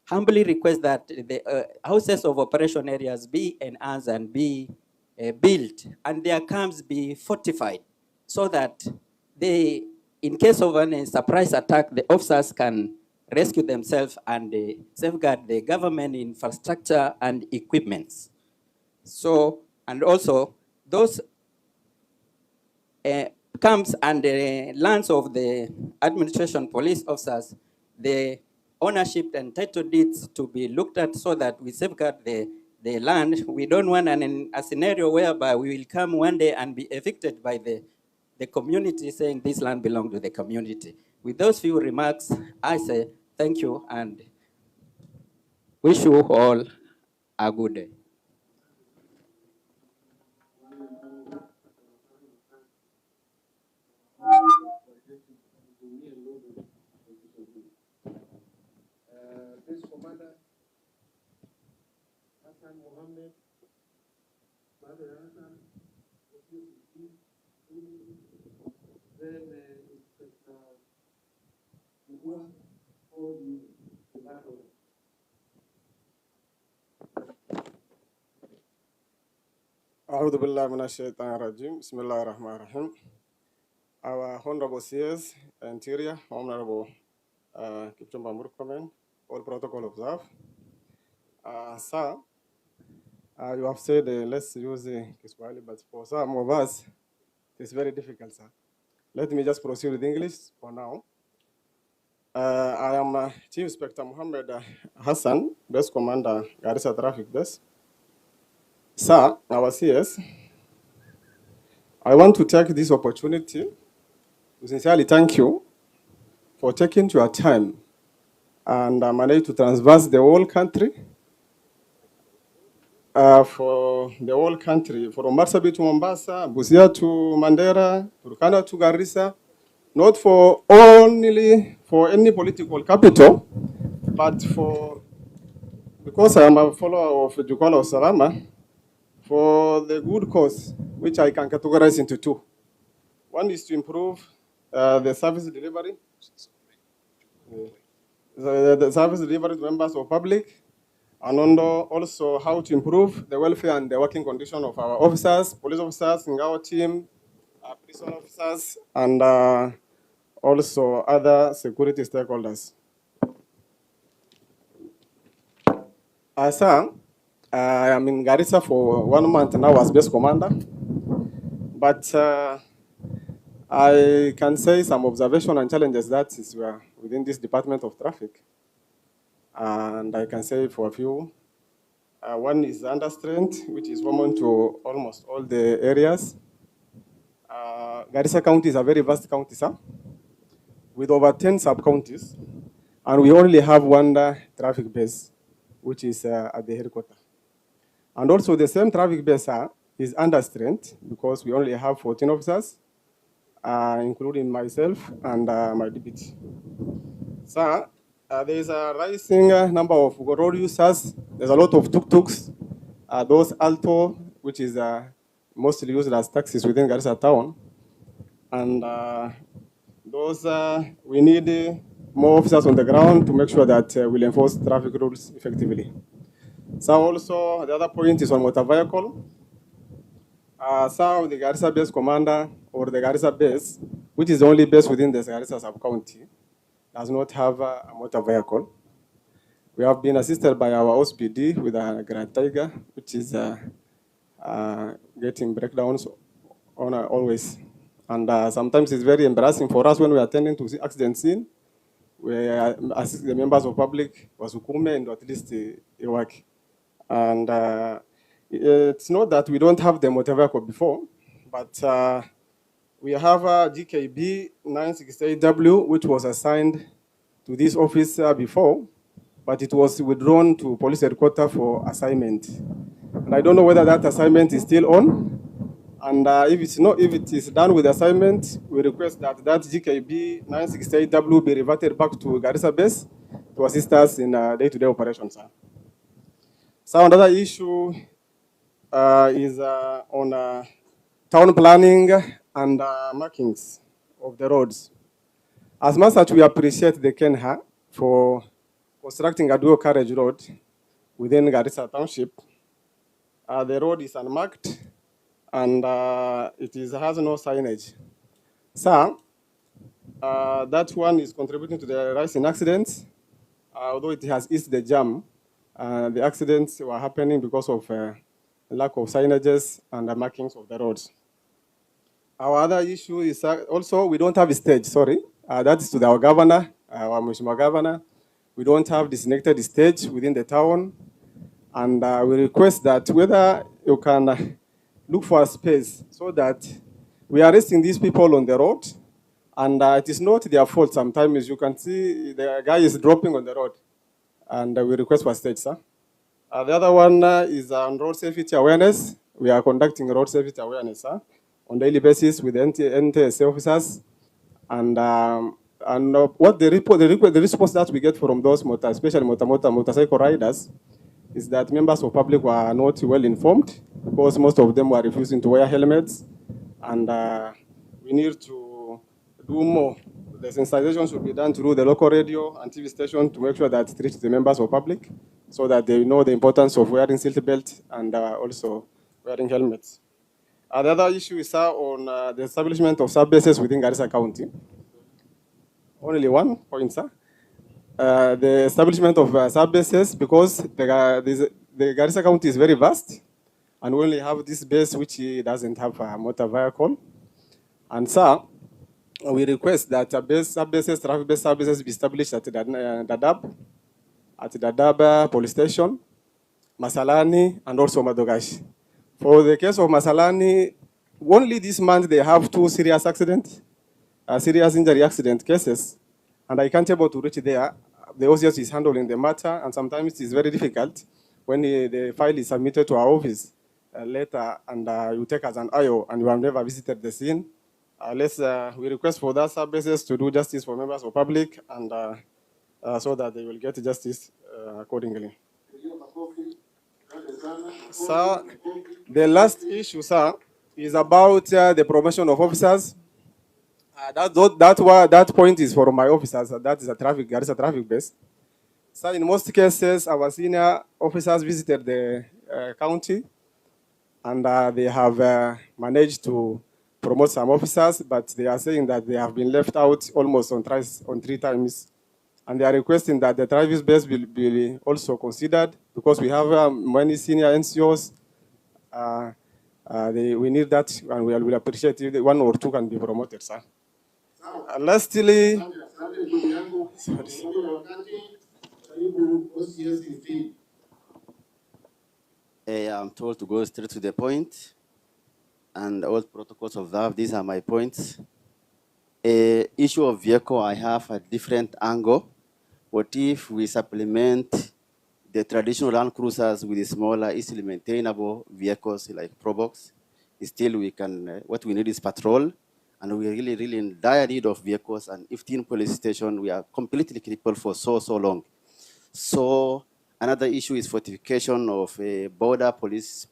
humbly request that the houses of operation areas be enhanced and be built, and their camps be fortified, so that they, in case of a surprise attack, the officers can rescue themselves and safeguard the government infrastructure and equipments. So, and also those camps and lands of the administration police officers, the ownership and title deeds to be looked at so that we safeguard the land. We don't want a scenario whereby we will come one day and be evicted by the community saying this land belongs to the community. With those few remarks, I say thank you and wish you all a good day. أعوذ بالله من الشيطان الرجيم. بسم الله الرحمن الرحيم. Our Honorable CS, Interior, Honorable Kipchumba Murkomen, all protocol observed. Sir, you have said let's use Kiswahili, but for some of us, it's very difficult, sir. Let me just proceed with English for now. I am Chief Inspector Mohammed Hassan, Base Commander, Garissa Traffic Desk. Sir, our CS, I want to take this opportunity to sincerely thank you for taking your time and managed to traverse the whole country, from Marsabit to Mombasa, Busia to Mandera, Turkana to Garissa, not for only for any political capital, but because I am a follower of Jukwaa Salama, for the good cause, which I can categorize into two. One is to improve the service delivery, the service delivery to members of public, and also how to improve the welfare and the working condition of our officers, police officers in our team, prison officers, and also other security stakeholders. Sir, I am in Garissa for 1 month now as base commander, but I can say some observation and challenges that is within this Department of Traffic. And I can say for a few. One is understrength, which is common to almost all the areas. Garissa County is a very vast county, sir. with over 10 sub-counties, and we only have one traffic base, which is at the headquarters. And also the same traffic base is under strength because we only have 14 officers, including myself and my deputy. So there is a rising number of road users. There's a lot of tuk-tuks, those Alto, which is mostly used as taxis within Garissa town. And those, we need more officers on the ground to make sure that we'll enforce traffic rules effectively. So also, the other point is on motor vehicle. So the Garissa base commander or the Garissa base, which is the only base within the Garissa sub-county, does not have a motor vehicle. We have been assisted by our OSPD with a Grand Tiger, which is getting breakdowns on always. And sometimes it's very embarrassing for us when we are attending to the accident scene. We assist the members of public, Murkomen, and at least they work. And it's not that we don't have the motor vehicle before, but we have a GKB 968W, which was assigned to this office before, but it was withdrawn to police headquarters for assignment. And I don't know whether that assignment is still on. And if it is done with assignment, we request that GKB 968W be reverted back to Garissa base to assist us in day-to-day operations. So another issue is on town planning and markings of the roads. As much as we appreciate the Kenya for constructing a dual carriage road within Garissa Township, the road is unmarked and it has no signage. So that one is contributing to the rise in accidents, although it has eased the jam. The accidents were happening because of lack of signages and the markings of the roads. Our other issue is also we don't have a stage, sorry. That is to our governor, our Mheshimiwa governor. We don't have designated stage within the town. And we request that whether you can look for a space so that we are arresting these people on the road. And it is not their fault sometimes. You can see the guy is dropping on the road. And we request for a stage, sir. The other one is on road safety awareness. We are conducting road safety awareness, sir, on daily basis with NTSA officers. And what the response that we get from those especially motorcycle riders, is that members of public were not well informed because most of them were refusing to wear helmets. And we need to do more. The sensitization should be done through the local radio and TV station to make sure that it reaches the members of public so that they know the importance of wearing seat belt and also wearing helmets. The other issue is on the establishment of sub-bases within Garissa County. Only one point, sir. The establishment of sub-bases, because the Garissa County is very vast, and we only have this base which doesn't have a motor vehicle. And so, we request that sub-bases, traffic-based sub-bases be established at Dadaab police station, Masalani, and also Madogashi. For the case of Masalani, only this month they have 2 serious accidents, serious injury accident cases, and I can't able to reach there. The OCS is handling the matter, and sometimes it is very difficult when the file is submitted to our office later, and you take as an IO, and you have never visited the scene. We request for that sub-bases to do justice for members of public, and so that they will get justice accordingly. So, the last issue, sir, is about the promotion of officers. That point is for my officers. That is a Garissa traffic base. So in most cases, our senior officers visited the county, and they have managed to promote some officers, but they are saying that they have been left out almost on 3 times. And they are requesting that the traffic base will be also considered because we have many senior NCOs. We need that, and we will appreciate if 1 or 2 can be promoted, sir. Lastly, I'm told to go straight to the point, and all protocols observed. These are my points. issue of vehicle, I have a different angle. What if we supplement the traditional Land Cruisers with the smaller, easily maintainable vehicles like Probox? Still, we can. What we need is patrol, and we are really, really in dire need of vehicles. And 15 police station, we are completely crippled for so long. So another issue is fortification of border police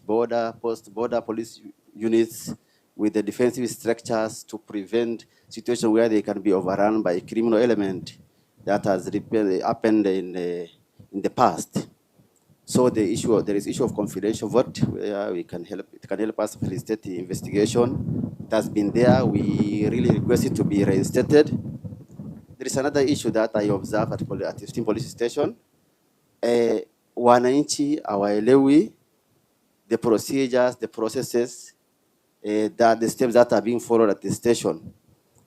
border police units with the defensive structures to prevent situations where they can be overrun by a criminal element that has happened in the past. So there is issue of confidential vote where it can help us facilitate the investigation. It has been there. We really request it to be reinstated. There is another issue that I observe at 15 police station. Wananchi hawaelewi the procedures, the processes, that the steps that are being followed at the station.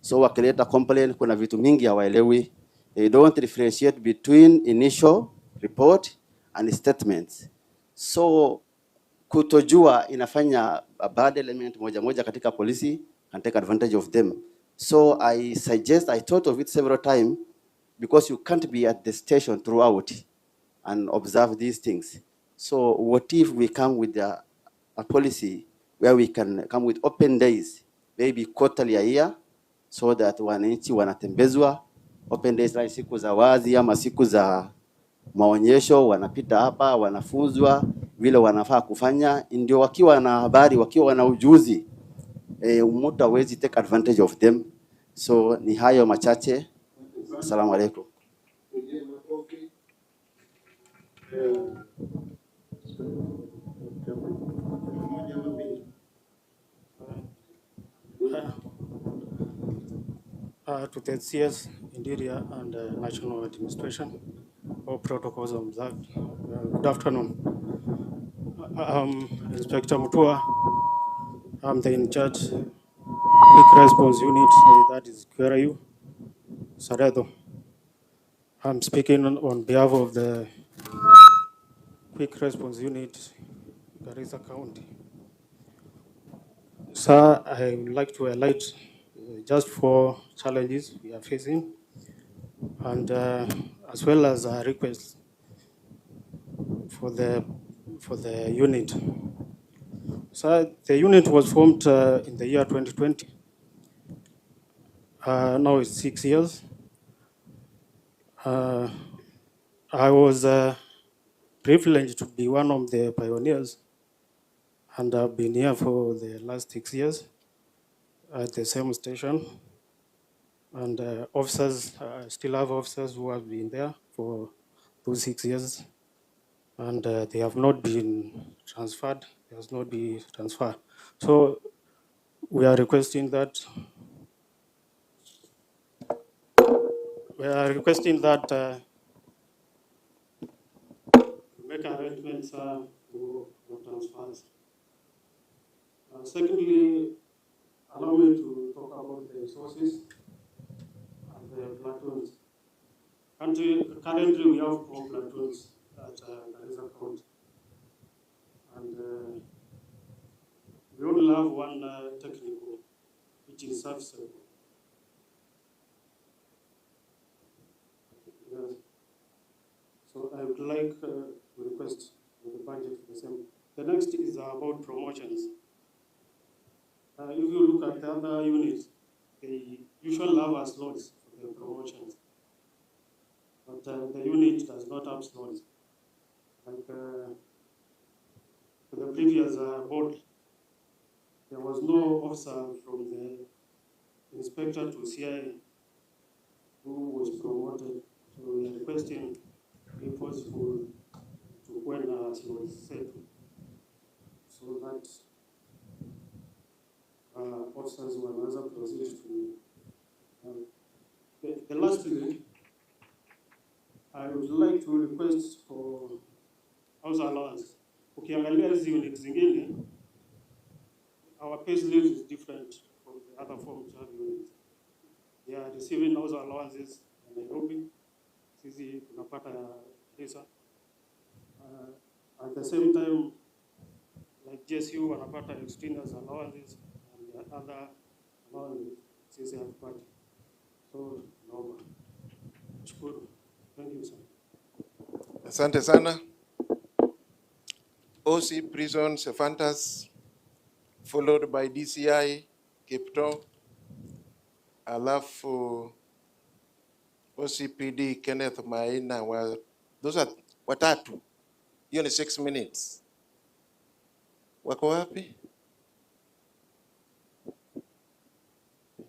So wakileta complaint, kuna vitu mingi hawaelewi. They don't differentiate between initial report and statements. So kutojua inafanya a bad element moja katika polisi and take advantage of them. So I thought of it several times, because you can't be at the station throughout and observe these things. So what if we come with a policy where we can come with open days, maybe quarterly a year, so that wananchi wanatembezwa open days, like siku za wazi ama siku za maonyesho, wanapita hapa, wanafunzwa vile wanafaa kufanya, ndio wakiwa na habari, wakiwa na ujuzi, mtu hawezi take advantage of them. So ni hayo machache. Asalamu alaykum. To the CS, Interior and National Administration, all protocols observed. Good afternoon. Inspector Mutua. I'm the in charge quick response unit, that is QRU, Saredo. I'm speaking on behalf of the quick response unit, Garissa County. Sir, I would like to highlight just 4 challenges we are facing, and as well as a request for the unit. So the unit was formed in the year 2020. Now it's 6 years. I was privileged to be one of the pioneers, and I've been here for the last 6 years at the same station. And officers, still have officers who have been there for those 6 years, and they have not been transferred. There has not been transfer. So we are requesting that. Make arrangements for transfers. Secondly, allow me to talk about the resources and the platoons. Currently, we have 4 platoons at Garissa County, and we only have 1 technical, which is serviceable. Yes. So I would like to request the budget the same. The next is about promotions. If you look at the other units, they usually have a slots for the promotions, but the unit does not have slots. Like for the previous board, there was no officer from the inspector to CIA who was promoted. So we are requesting, if possible, to when slots set, so that officers wanaweza proceed to. The last thing, I would like to request for house allowance. Ukiangalia hizi units zingine, our pay slip is different from the other forms of units. They are receiving house allowances in Nairobi, sisi tunapata Garissa. At the same time, like GSU wanapata extraneous allowances and the other allowances. sisi hatupati. So naomba. Shukuru. Thank you sir. Asante sana. OC Prison Sephantas, followed by DCI Kipto, alafu OCPD Kenneth Maina. Those are watatu. Hiyo ni 6 minutes. Wako wapi?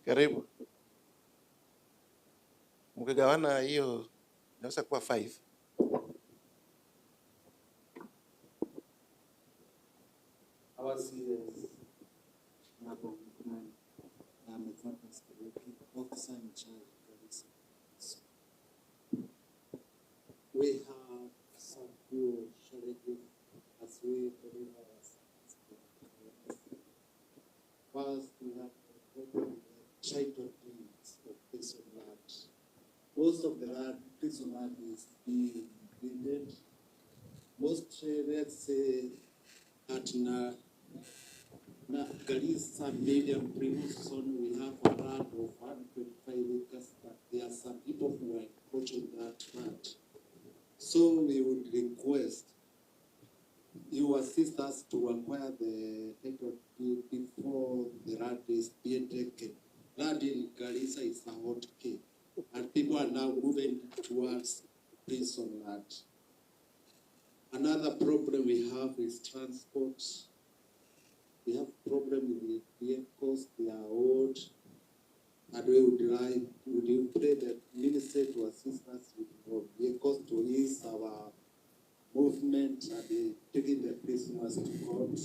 Karibu. Mkigawana hiyo inaweza kuwa 5. Our CS Murkomen, I'm a fantastic officer in charge of Garissa. We have some few challenges as we deliver our service. First, we have the problem with title deeds of prison land. Most of the land, prison land is being deeded. Most, let's say, at Garissa medium prison, we have a land of 125 acres, but there are some people who are approaching that land. So we would request you assist us to acquire the title deed before the land is being taken. Land in Garissa is a hot cake, and people are now moving towards prison land. Another problem we have is transport. We have problem with the vehicles, they are old, and we would pray that ministry to assist us with vehicles to ease our movement and taking the prisoners to court.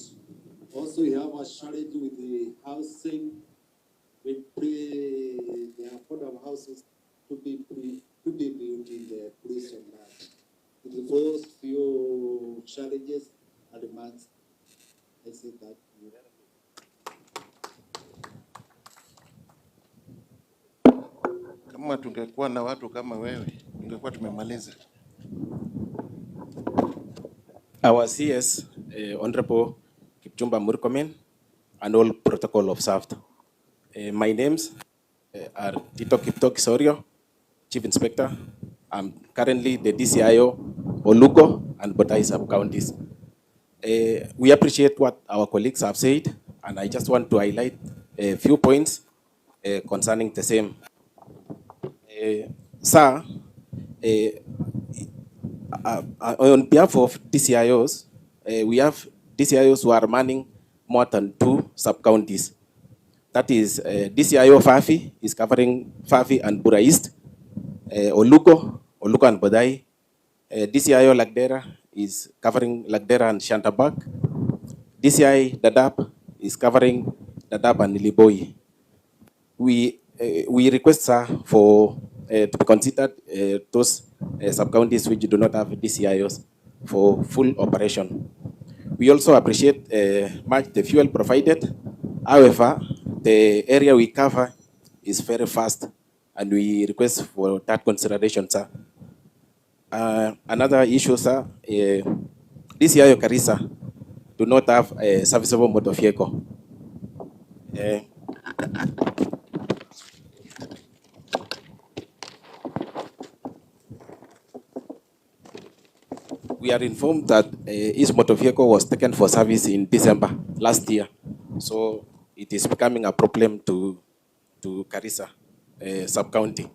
Also, we have a challenge with the housing. We pray the affordable houses to be built in the prison land. With those few challenges and demands, I say that. Kama tungekuwa na watu kama wewe, tungekuwa tumemaliza. Our CS, Honorable Kipchumba Murkomen, and all protocol observed. My names are Tito Kipto Kisorio, Chief Inspector. I'm currently the DCIO, Olugo and Botai sub-counties. We appreciate what our colleagues have said, and I just want to highlight a few points concerning the same. Sir, on behalf of DCIOs, we have DCIOs who are manning more than 2 sub-counties. That is DCIO Fafi is covering Fafi and Bura East, Olugo and Bodai. DCIO Lagdera is covering Lagdera and Shantabak. DCI Dadaab is covering Dadaab and Liboi. We request, sir, for to be considered those sub-counties which do not have DCIOs for full operation. We also appreciate much the fuel provided. However, the area we cover is very fast, and we request for that consideration, sir. Another issue, sir, DCIO Garissa do not have a serviceable motor vehicle. We are informed that his motor vehicle was taken for service in December last year. So it is becoming a problem to Garissa sub-county.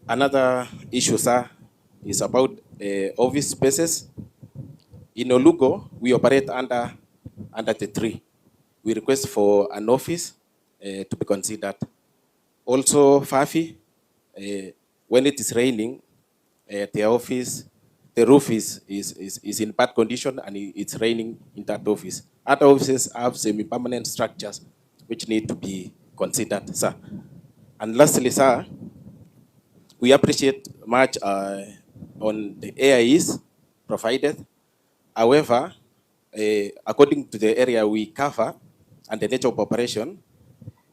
Another issue, sir, is about office spaces. In Olugo, we operate under the tree. We request for an office to be considered. Also, Fafi, when it is raining, the office, the roof is in bad condition and it's raining in that office. Other offices have semi-permanent structures which need to be considered, sir. And lastly, sir, we appreciate much on the AIEs provided. However, according to the area we cover and the nature of operation,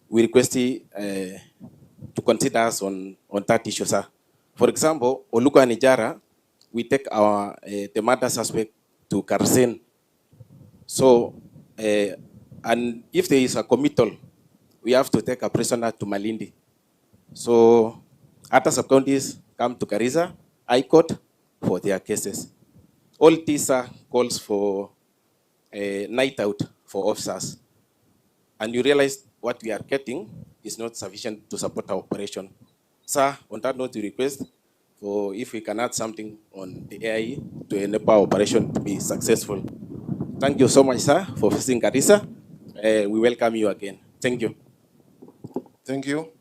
we request to consider us on that issue, sir. For example, Olugo and Ijara, we take our the murder suspect to Karsen. So, and if there is a committal we have to take a prisoner to Malindi. So other sub-counties come to Garissa, High Court for their cases. All these calls for a night out for officers. And you realize what we are getting is not sufficient to support our operation. Sir, on that note, we request for if we can add something on the AI to enable our operation to be successful. Thank you so much, sir, for visiting Garissa. We welcome you again. Thank you. Thank you.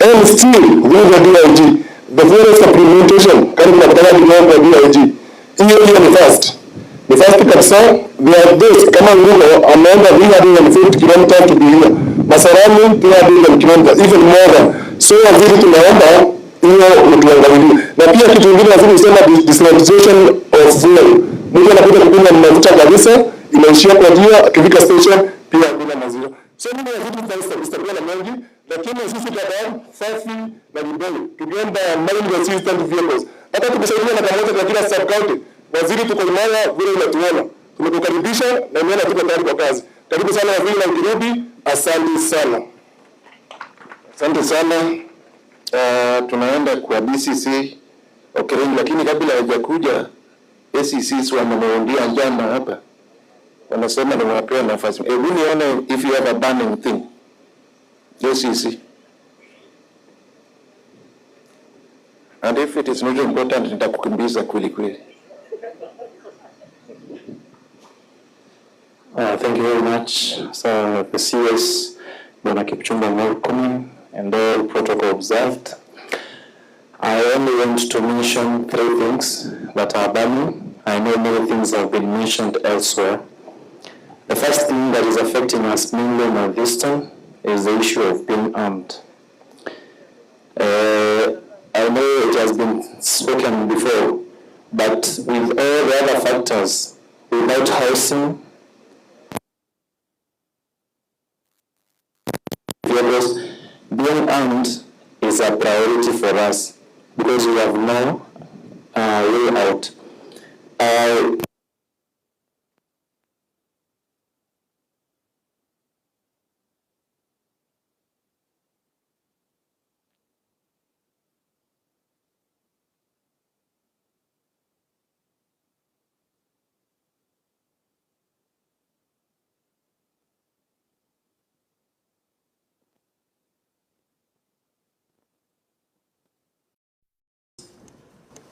And still, with the DIG, the forest supplementation, karibu napatana kidogo kwa DIG. Hiyo ni first. The first kabisa, we are this, kama Ruto ameenda 350 kilometers to be here. Masarani 300 kilometers, even more than. So waziri tunaomba hiyo utuangalilie. Na pia kitu kingine waziri usema decentralization of fuel. Mtu anakuja kupima mafuta Garissa, inaishia kwa njia, akifika station pia hakuna maziwa. So mimi waziri tutakuwa na mengi, lakini sisi tutakuwa safi na vidole. Tukiomba mining assistant vehicles. Hata tukisaidia na pamoja kwa kila sub county. Waziri tuko imara vile unatuona. Tumekukaribisha na umeona tuko tayari kwa kazi. Karibu sana waziri na ukirudi, asante sana. Asante sana. Tunaenda kwa DCC Okerengi, lakini kabla hajakuja ACCs wanamuundia jana hapa. Wanasema ni wapewa nafasi. Hebu nione if you have a burning thing. ACC. And if it is not important, nitakukimbiza kweli kweli. Thank you very much, Sir the CS, Murkomen, and all protocol observed. I only want to mention 3 things that are burning. I know many things have been mentioned elsewhere. The first thing that is affecting us mainly in Northeastern is the issue of being armed. I know it has been spoken before, but with all the other factors, without housing, being armed is a priority for us because we have no way out.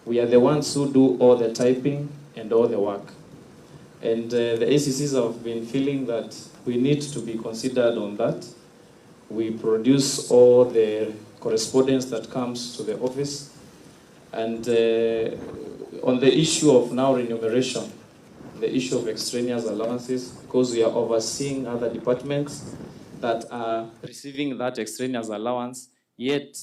We are the ones who do all the typing and all the work. And the ACCs have been feeling that we need to be considered on that. We produce all the correspondence that comes to the office. And on the issue of now remuneration, the issue of extraneous allowances, because we are overseeing other departments that are receiving that extraneous allowance, yet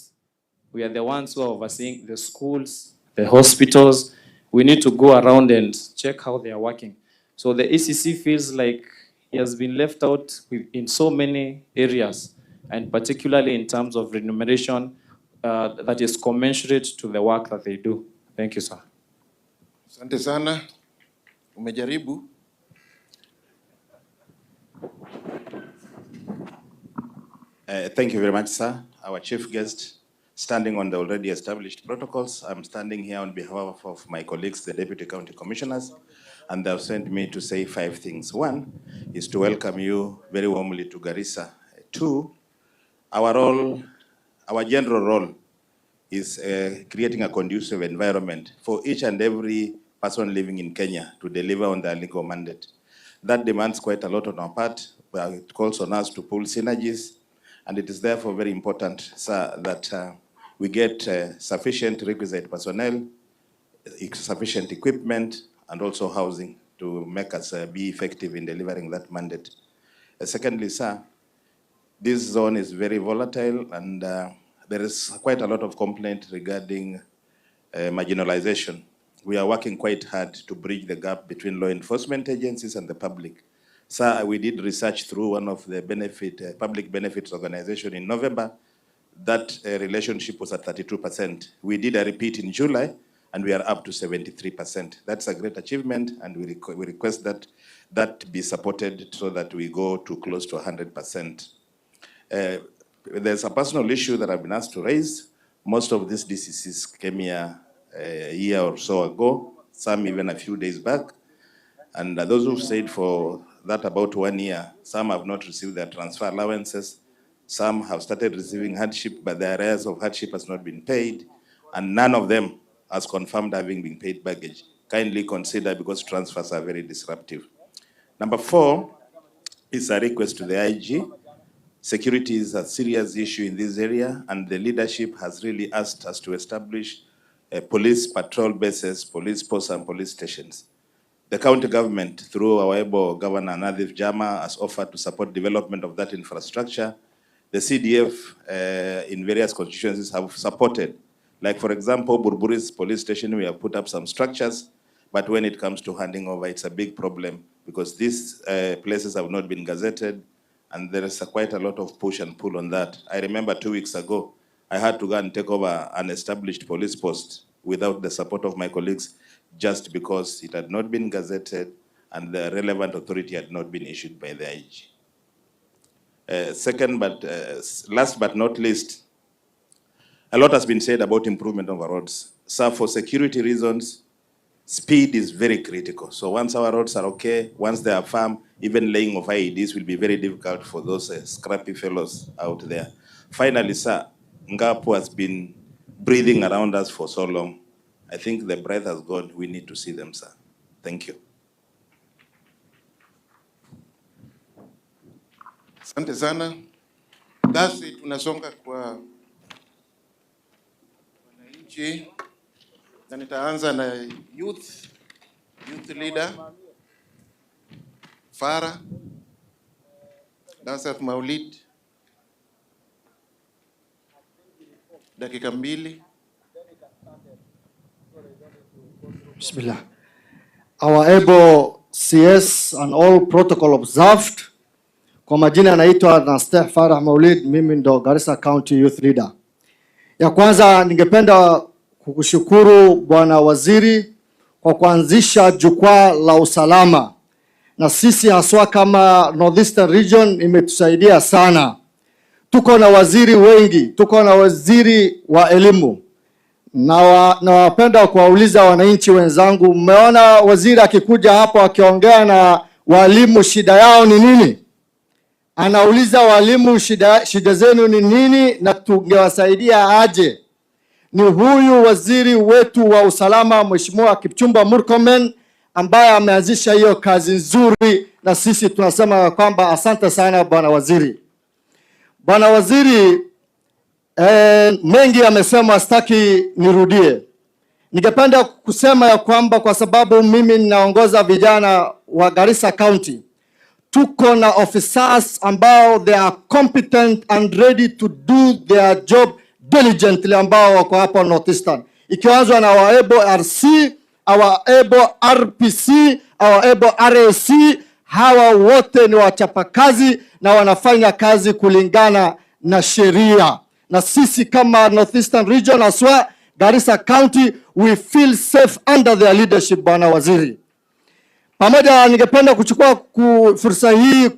we are the ones who are overseeing the schools, the hospitals. We need to go around and check how they are working. So the ACC feels like he has been left out in so many areas, and particularly in terms of remuneration that is commensurate to the work that they do. Thank you, sir. Asante sana. Umejaribu. Thank you very much, sir. Our chief guest, standing on the already established protocols, I'm standing here on behalf of my colleagues, the deputy county commissioners, and they've sent me to say 5 things. 1 is to welcome you very warmly to Garissa. 2, our general role is creating a conducive environment for each and every person living in Kenya to deliver on their legal mandate. That demands quite a lot on our part, but it calls on us to pull synergies, and it is therefore very important, sir, that we get sufficient requisite personnel, sufficient equipment, and also housing to make us be effective in delivering that mandate. Secondly, sir, this zone is very volatile, and there is quite a lot of complaint regarding marginalization. We are working quite hard to bridge the gap between law enforcement agencies and the public. Sir, we did research through one of the public benefits organization in November. That relationship was at 32%. We did a repeat in July, and we are up to 73%. That's a great achievement, and we request that that be supported so that we go to close to 100%. There's a personal issue that I've been asked to raise. Most of these DCCs came here a year or so ago, some even a few days back. And those who've stayed for that about 1 year, some have not received their transfer allowances. Some have started receiving hardship, but the arrears of hardship has not been paid. And none of them has confirmed having been paid baggage. Kindly consider, because transfers are very disruptive. Number 4 is a request to the IG. Security is a serious issue in this area, and the leadership has really asked us to establish police patrol bases, police posts, and police stations. The county government, through our able governor Nadif Jama, has offered to support development of that infrastructure. The CDF in various constituencies have supported. Like, for example, Burburi's police station, we have put up some structures, but when it comes to handing over, it's a big problem because these places have not been gazetted, and there is quite a lot of push and pull on that. I remember 2 weeks ago, I had to go and take over an established police post without the support of my colleagues, just because it had not been gazetted and the relevant authority had not been issued by the IG. Last but not least, a lot has been said about improvement of our roads. So for security reasons, speed is very critical. So once our roads are okay, once they are firm, even laying of IEDs will be very difficult for those scrappy fellows out there. Finally, sir, Ngapu has been breathing around us for so long. I think the breath has gone. We need to see them, sir. Thank you. Asante sana. Basi tunasonga kwa wananchi, na nitaanza na youth leader Farah Dasat Maulid, dakika 2. Bismillah. Our able CS and all protocol observed. Kwa majina anaitwa Nasteh Farah Maulid, mimi ndo Garissa County Youth Leader. Ya kwanza ningependa kukushukuru Bwana Waziri kwa kuanzisha jukwaa la usalama. Na sisi haswa kama Northeastern Region imetusaidia sana. Tuko na waziri wengi, tuko na waziri wa elimu. Na wapenda kuwauliza wananchi wenzangu, mmeona waziri akikuja hapo akiongea na walimu shida yao ni nini? Anauliza walimu shida zenu ni nini na tungewasaidia aje? Ni huyu waziri wetu wa usalama Mheshimiwa Kipchumba Murkomen ambaye ameanzisha hiyo kazi nzuri, na sisi tunasema kwamba asante sana bwana waziri. Bwana waziri, mengi amesema, sitaki nirudie. Ningependa kusema ya kwamba kwa sababu mimi ninaongoza vijana wa Garissa County, tuko na officers ambao they are competent and ready to do their job diligently, ambao wako hapa Northeastern, ikianzwa na our able RC, our able RPC, our able RAC. Hawa wote ni wachapakazi na wanafanya kazi kulingana na sheria, na sisi kama Northeastern Region aswa Garissa County, we feel safe under their leadership, bwana waziri. Pamoja, ningependa kuchukua fursa hii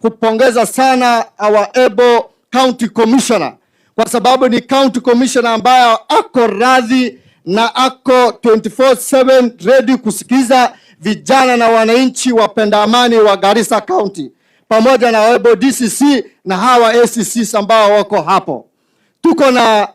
kupongeza sana our able county commissioner, kwa sababu ni county commissioner ambaye ako radhi na ako 24/7 ready kusikiza vijana na wananchi wapenda amani wa Garissa County, pamoja na able DCC na hawa ACCs ambao wako hapo. Tuko na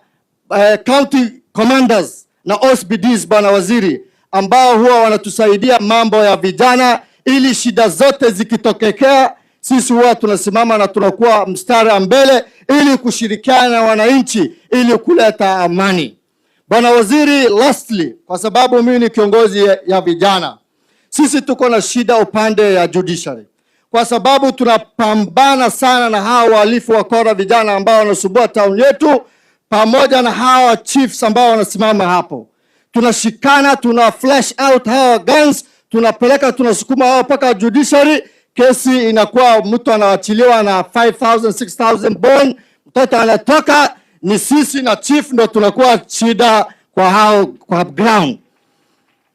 county commanders na OSBDs, bwana waziri, ambao huwa wanatusaidia mambo ya vijana, ili shida zote zikitokea sisi huwa tunasimama na tunakuwa mstari mbele ili kushirikiana na wananchi ili kuleta amani. Bwana waziri, lastly, kwa sababu mimi ni kiongozi ya vijana, sisi tuko na shida upande ya judiciary, kwa sababu tunapambana sana na hawa wahalifu wakora vijana ambao wanasumbua town yetu, pamoja na hawa chiefs ambao wanasimama hapo. Tunashikana, tuna flash out hawa guns, tunapeleka, tunasukuma hao paka judiciary. Kesi inakuwa mtu anawachiliwa na 5,000 6,000 bond, mtoto anatoka, ni sisi na chief ndo tunakuwa shida kwa hao kwa ground.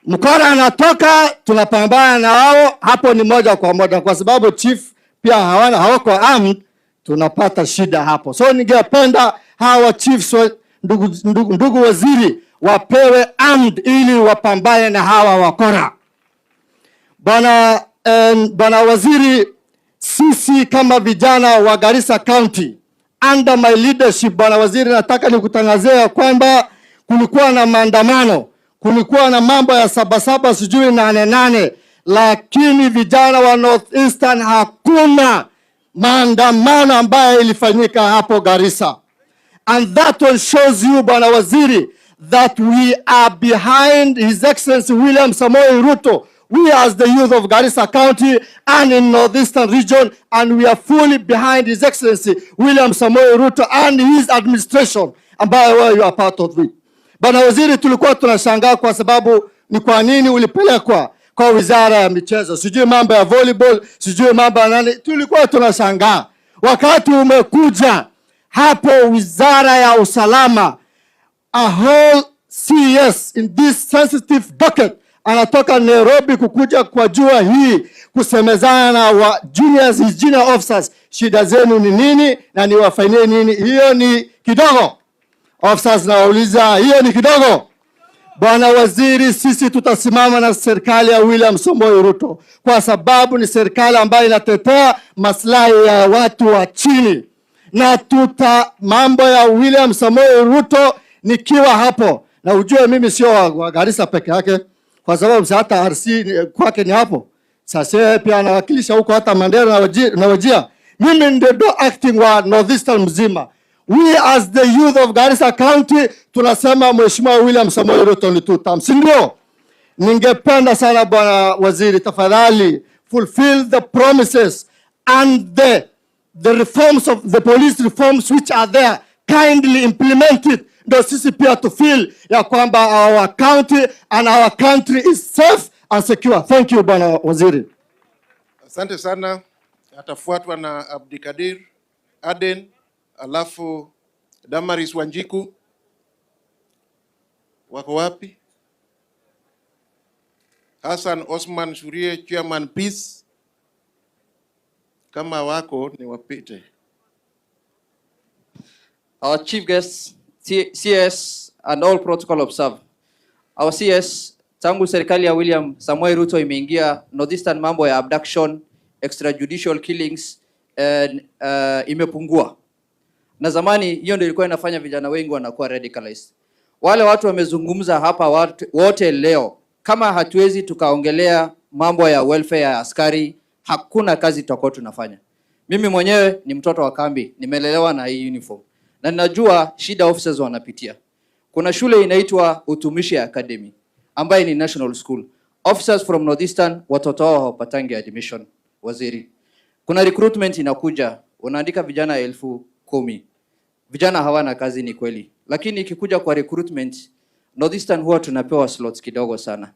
Mkora anatoka, tunapambana na hao, hapo ni moja kwa moja, kwa sababu chief pia hawako armed, tunapata shida hapo. So ningependa hawa chiefs, ndugu waziri, wapewe armed ili wapambane na hawa wakora. Bwana waziri, sisi kama vijana wa Garissa County under my leadership, bwana waziri, nataka nikutangazia kwamba kulikuwa na maandamano, kulikuwa na mambo ya 77 sijui 88, lakini vijana wa Northeastern hakuna maandamano ambayo ilifanyika hapo Garissa. And that one shows you, bwana waziri, that we are behind His Excellency William Samoei Ruto. We as the youth of Garissa County and in Northeastern Region, and we are fully behind His Excellency William Samoei Ruto and his administration, ambayo you are part of it. Bwana waziri, tulikuwa tunashangaa kwa sababu ni kwa nini ulipelekwa kwa wizara ya michezo, sijui mambo ya volleyball, sijui mambo ya nani, tulikuwa tunashangaa. Wakati umekuja hapo wizara ya usalama, a whole CS in this sensitive docket anatoka Nairobi kukuja kwa jua hii kusemezana na wa juniors, his junior officers, shida zenu ni nini na niwafanyie nini. Hiyo ni kidogo? Officers nauliza, hiyo ni kidogo? Bwana waziri, sisi tutasimama na serikali ya William Samoei Ruto, kwa sababu ni serikali ambayo inatetea maslahi ya watu wa chini, na mambo ya William Samoei Ruto nikiwa hapo. Na ujue mimi sio wa Garissa peke yake, kwa sababu hata RC kwake ni hapo. Sasa pia anawakilisha huko hata Mandera na Wajia. Mimi ndio acting wa Northeastern mzima. We as the youth of Garissa County tunasema Mheshimiwa William Samoei Ruto ni tutam. Sindio? Ningependa sana bwana waziri, tafadhali fulfill the promises and the reforms of the police reforms which are there, kindly implement it. Ndio sisi pia to feel ya kwamba our county and our country is safe and secure. Thank you bwana waziri. Asante sana. Atafuatwa na Abdikadir Aden, alafu Damaris Wanjiku. Wako wapi? Hassan Osman Shurie, Chairman Peace. Kama wako ni wapite. Our chief guests, CS and all protocol observed. Our CS, tangu serikali ya William Samoei Ruto imeingia, Northeastern mambo ya abduction, extrajudicial killings imepungua. Na zamani hiyo ndio ilikuwa inafanya vijana wengi wanakuwa radicalized. Wale watu wamezungumza hapa wote leo kama hatuwezi tukaongelea mambo ya welfare ya askari, hakuna kazi tutakuwa tunafanya. Mimi mwenyewe ni mtoto wa kambi, nimelelewa na hii uniform. Na ninajua shida officers wanapitia. Kuna shule inaitwa Utumishi Academy, ambaye ni national school. Officers from Northeastern watoto wao hawapatangi admission, waziri. Kuna recruitment inakuja, unaandika vijana 10,000. Vijana hawana kazi, ni kweli. Lakini ikikuja kwa recruitment, Northeastern huwa tunapewa slots kidogo sana.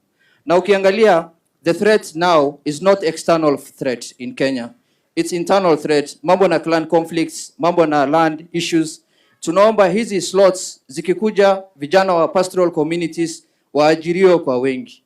Na ukiangalia, the threat now is not external threat in Kenya. It's internal threat, mambo na clan conflicts, mambo na land issues. Tunaomba hizi slots zikikuja, vijana wa pastoral communities waajiriwe kwa wengi.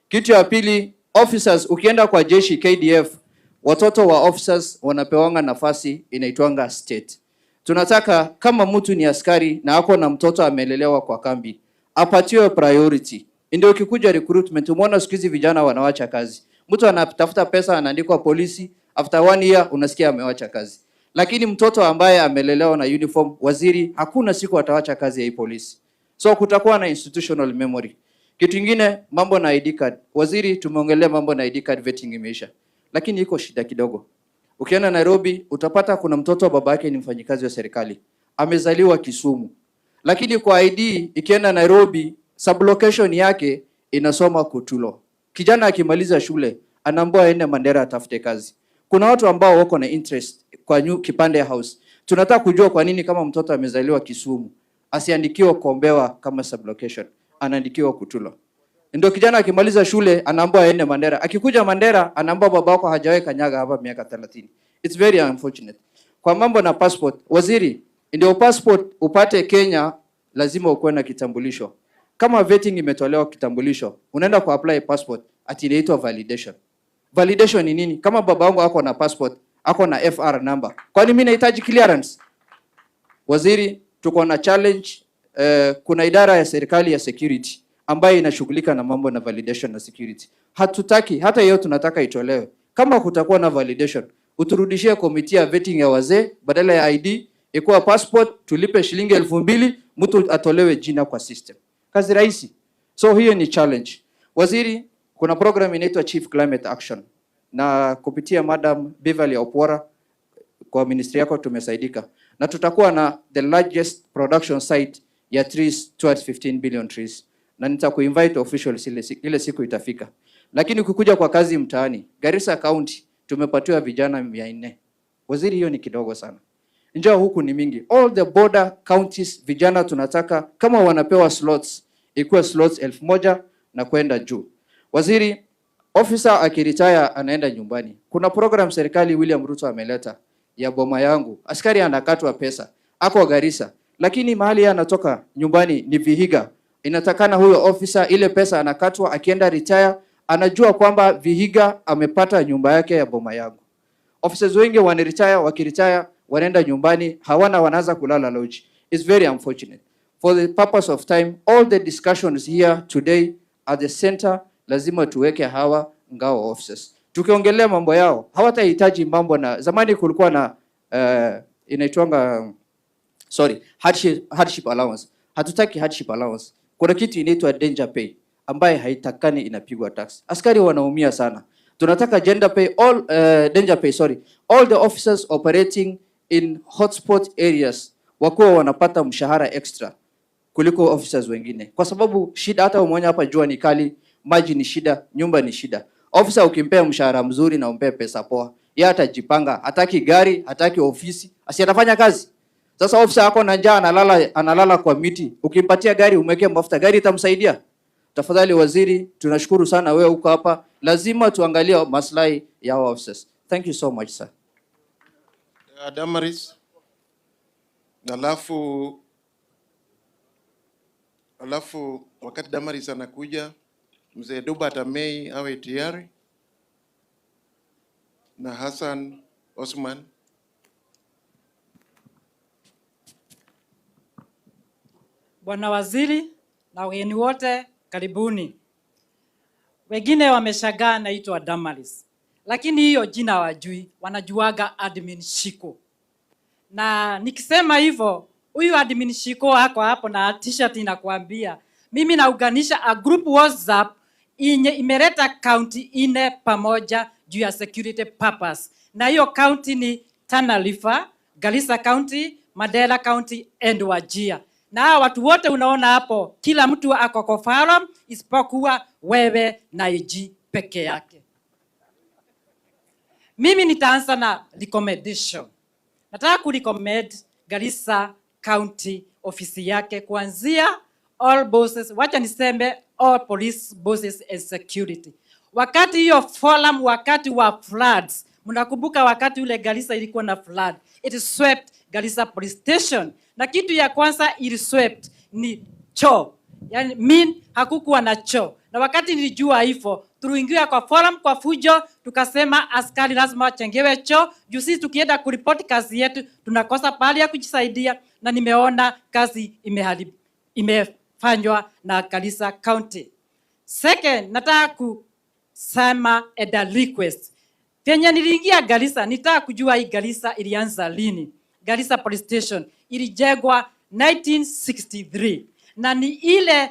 Kitu ya pili, officers, ukienda kwa jeshi KDF, watoto wa officers wanapewanga nafasi inaitwanga state. Tunataka kama mtu ni askari na ako na mtoto amelelewa kwa kambi, apatiwe priority. Ndio ukikuja recruitment, umeona siku hizi vijana wanawacha kazi. Mtu anatafuta pesa, anaandikwa polisi, after 1 year unasikia amewacha kazi. Lakini mtoto ambaye amelelewa na uniform, waziri, hakuna siku atawacha kazi ya hii polisi. So kutakuwa na institutional memory. Kitu kingine, mambo na ID card. Waziri, tumeongelea mambo na ID card vetting imeisha. Lakini iko shida kidogo. Ukienda Nairobi, utapata kuna mtoto baba yake ni mfanyikazi wa serikali. Amezaliwa Kisumu. Lakini kwa ID, ikienda Nairobi, sublocation yake inasoma Kutulo. Kijana akimaliza shule, anaambiwa aende Mandera atafute kazi. Kuna watu ambao wako na interest kwa Kipande House. Tunataka kujua kwa nini kama mtoto amezaliwa Kisumu, asiandikiwe Kombewa kama sublocation, anaandikiwa Kutulo. Ndio kijana akimaliza shule anaambiwa aende Mandera. Akikuja Mandera anaambiwa baba yako hajawahi kanyaga hapa miaka 30. It's very unfortunate. Kwa mambo na passport, waziri, ndio passport upate Kenya lazima ukuwe na kitambulisho. Kama vetting imetolewa kitambulisho, unaenda ku apply passport, ati inaitwa validation. Validation ni nini? Kama baba yangu ako na passport, ako na FR number, kwani mimi nahitaji clearance? Waziri, tuko na challenge. Kuna idara ya serikali ya security ambayo inashughulika na mambo na validation na security. Hatutaki hata hiyo, tunataka itolewe. Kama kutakuwa na validation, uturudishie komiti ya vetting ya wazee, badala ya ID ikuwa passport, tulipe shilingi 2,000, mtu atolewe jina kwa system. Kazi rahisi. So hiyo ni challenge. Waziri, kuna program inaitwa Chief Climate Action. Na kupitia Madam Beverly Opora kwa ministry yako tumesaidika. Na tutakuwa na the largest production site ya trees towards 15 billion trees. Na nitakuinvite officials ile siku itafika. Lakini ukikuja kwa kazi mtaani, Garissa County tumepatiwa vijana 400. Waziri, hiyo ni kidogo sana. Njoo huku ni mingi. All the border counties vijana tunataka kama wanapewa slots, ikuwe slots 1,000 na kwenda juu. Waziri, officer akiretire anaenda nyumbani. Kuna program serikali William Ruto ameleta ya boma yangu. Askari anakatwa pesa. Ako Garissa. Lakini mahali anatoka nyumbani ni Vihiga. Inatakana huyo officer ile pesa anakatwa, akienda retire anajua kwamba Vihiga amepata nyumba yake ya boma yangu. Officers wengi wanaretire, wakiretire wanaenda nyumbani, hawana wanaanza kulala lodge. It's very unfortunate. For the purpose of time, all the discussions here today at the center, lazima tuweke hawa ngao officers. Tukiongelea mambo yao, hawatahitaji mambo na zamani kulikuwa na inaitwanga hardship allowance. Hatutaki hardship allowance. Kuna kitu inaitwa danger pay ambaye haitakani inapigwa tax. Askari wanaumia sana. Tunataka danger pay, all the officers operating in hotspot areas wakuwa wanapata mshahara extra kuliko officers wengine. Kwa sababu shida, hata umeona hapa jua ni kali, maji ni shida, nyumba ni shida. Officer ukimpea mshahara mzuri na umpe pesa poa, yeye atajipanga, hataki gari, hataki ofisi, asiyatafanya kazi. Sasa officer yako na njaa analala kwa miti, ukimpatia gari umwekee mafuta, gari itamsaidia? Tafadhali waziri, tunashukuru sana wewe uko hapa. Lazima tuangalie maslahi ya officers. Thank you so much, sir. Damaris. Alafu wakati Damaris anakuja, mzee Duba Tamei awe tayari na Hassan Osman. Bwana waziri na wageni wote, karibuni. Wengine wameshagaa naitwa Damaris, lakini hiyo jina wajui, wanajuaga admin Shiko. Na nikisema hivyo, huyu admin Shiko hako hapo na t-shirt inakuambia, mimi naunganisha a group WhatsApp imeleta county ine pamoja juu ya security purpose. Na hiyo county ni Tana River, Garissa County, Mandera County and Wajir. Na watu wote unaona hapo, kila mtu ako kwa forum isipokuwa wewe na IG peke yake. Mimi nitaanza na recommendation. Nataka kurecommend Garissa County ofisi yake kuanzia all bosses, wacha niseme all police bosses and security. Wakati hiyo forum, wakati wa floods, mnakumbuka wakati ule Garissa ilikuwa na flood, it swept Garissa police station. Na kitu ya kwanza ili swept ni choo. Yani hakukuwa na choo. Na wakati nilijua hivyo, tuliingia kwa forum kwa fujo, tukasema askari lazima wachengewe choo. Juu sisi tukienda kuripoti kazi yetu, tunakosa pahali ya kujisaidia, na nimeona kazi imefanywa na Garissa County. Second, nataka kusema a request. Kenya niliingia Garissa, nitaka kujua hii Garissa ilianza lini. Garissa Police Station ilijengwa 1963 na ni ile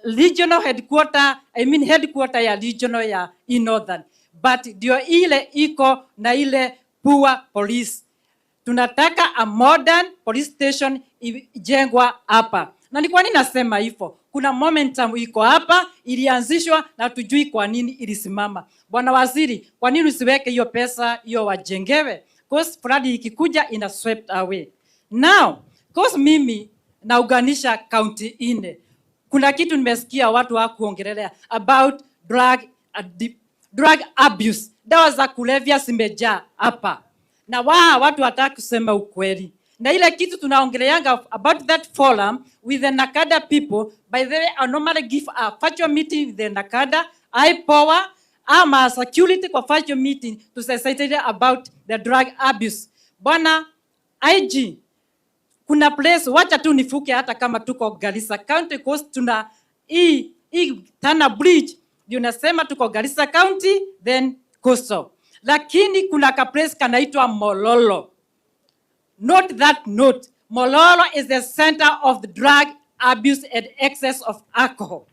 regional headquarter, headquarter ya regional ya Northern, but ndio ile iko na ile poor police. Tunataka a modern police station ijengwa hapa. Na ni kwa nini nasema hivyo? Kuna momentum iko hapa, ilianzishwa na tujui kwa nini ilisimama. Bwana Waziri, kwa nini usiweke hiyo pesa hiyo wajengewe? Because flood ikikuja ina swept away. Now, because mimi nauganisha county ine, kuna kitu nimesikia watu hawakuongelea about drug abuse. Dawa za kulevya zimejaa hapa. Na watu wataka kusema ukweli. Na ile kitu tunaongeleanga about that forum with the Nakada people, by the way, I normally give a virtual meeting with the Nakada, I-Power, ama security kwa virtual meeting to say about the drug abuse. Bwana IG, kuna place, wacha tu nifuke hata kama tuko Garissa County, because tuna Tana Bridge, ndio nasema tuko Garissa County, then Coastal. Lakini kuna ka place kanaitwa Mololo. Note that note. Mololo is the center of the drug abuse and excess of alcohol.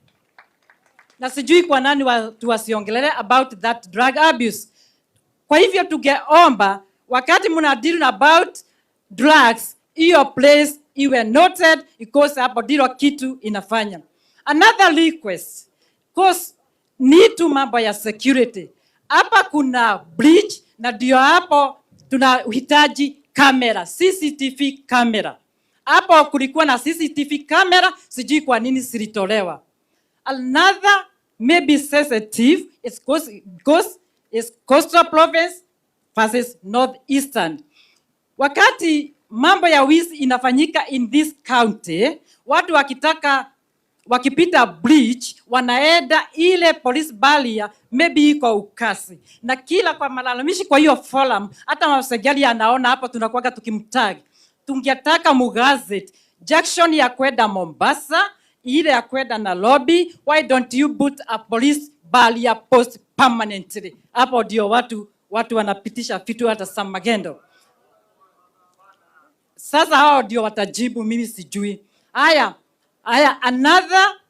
Na sijui kwa nani tuwasiongelele about that drug abuse. Kwa hivyo tungeomba wakati mnadeal about drugs, hiyo place iwe noted because hapo ndilo kitu inafanya. Another request, because ni tu mambo ya security. Hapa kuna bridge na ndio hapo tunahitaji kamera, CCTV kamera. Hapo kulikuwa na CCTV kamera, sijui kwa nini silitolewa. Another maybe sensitive is Coastal Province versus Northeastern. Wakati mambo ya wizi inafanyika in this county, watu wakipita bridge wanaenda ile police barrier maybe iko ukasi. Na kila kwa malalamishi kwa hiyo forum, hata msajali anaona hapo tunakuwa tukimtag. Tungetaka mugazet junction ya kwenda Mombasa, ile ya kwenda Nairobi, why don't you put a police barrier post permanently? Hapo ndio watu wanapitisha vitu hata San Magendo. Sasa hao ndio watajibu, mimi sijui. Haya, another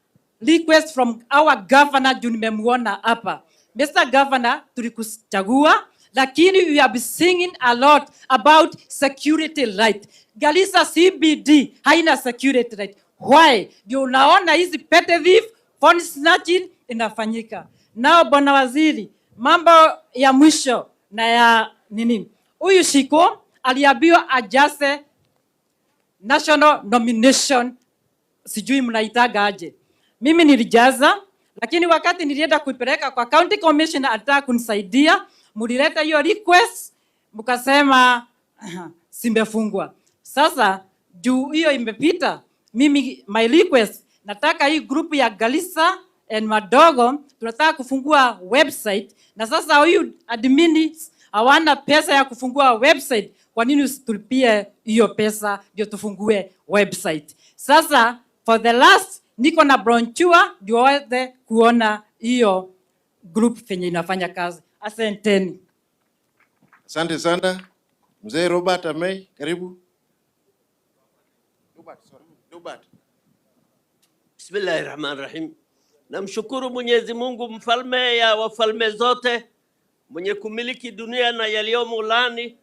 request from our governor, juu nimemuona hapa. Mr. Governor, tulikuchagua, lakini we have been singing a lot about security right. Garissa CBD haina security right. Why? Ndio unaona hizi petty thief, phone snatching inafanyika. Nao Bwana Waziri, mambo ya mwisho na ya nini? Huyu Shiko aliambiwa ajase national nomination, sijui mnaitaga aje. Mimi nilijaza, lakini wakati nilienda kuipeleka kwa county commissioner ataka kunisaidia, mulileta hiyo request, mkasema simefungwa. Sasa juu hiyo imepita, mimi my request, nataka hii group ya Garissa and Madogo tunataka kufungua website, na sasa huyu admins hawana pesa ya kufungua website. Kwa nini usitulipie hiyo pesa ndio tufungue website? Sasa for the last niko na brochure ndio waweze kuona hiyo group fenye inafanya kazi. Asanteni. Asante sana. Mzee Robert Amei, karibu. Robert. Bismillahirrahmanirrahim. Namshukuru Mwenyezi Mungu, mfalme ya wafalme zote, mwenye kumiliki dunia na yaliyomo ndani,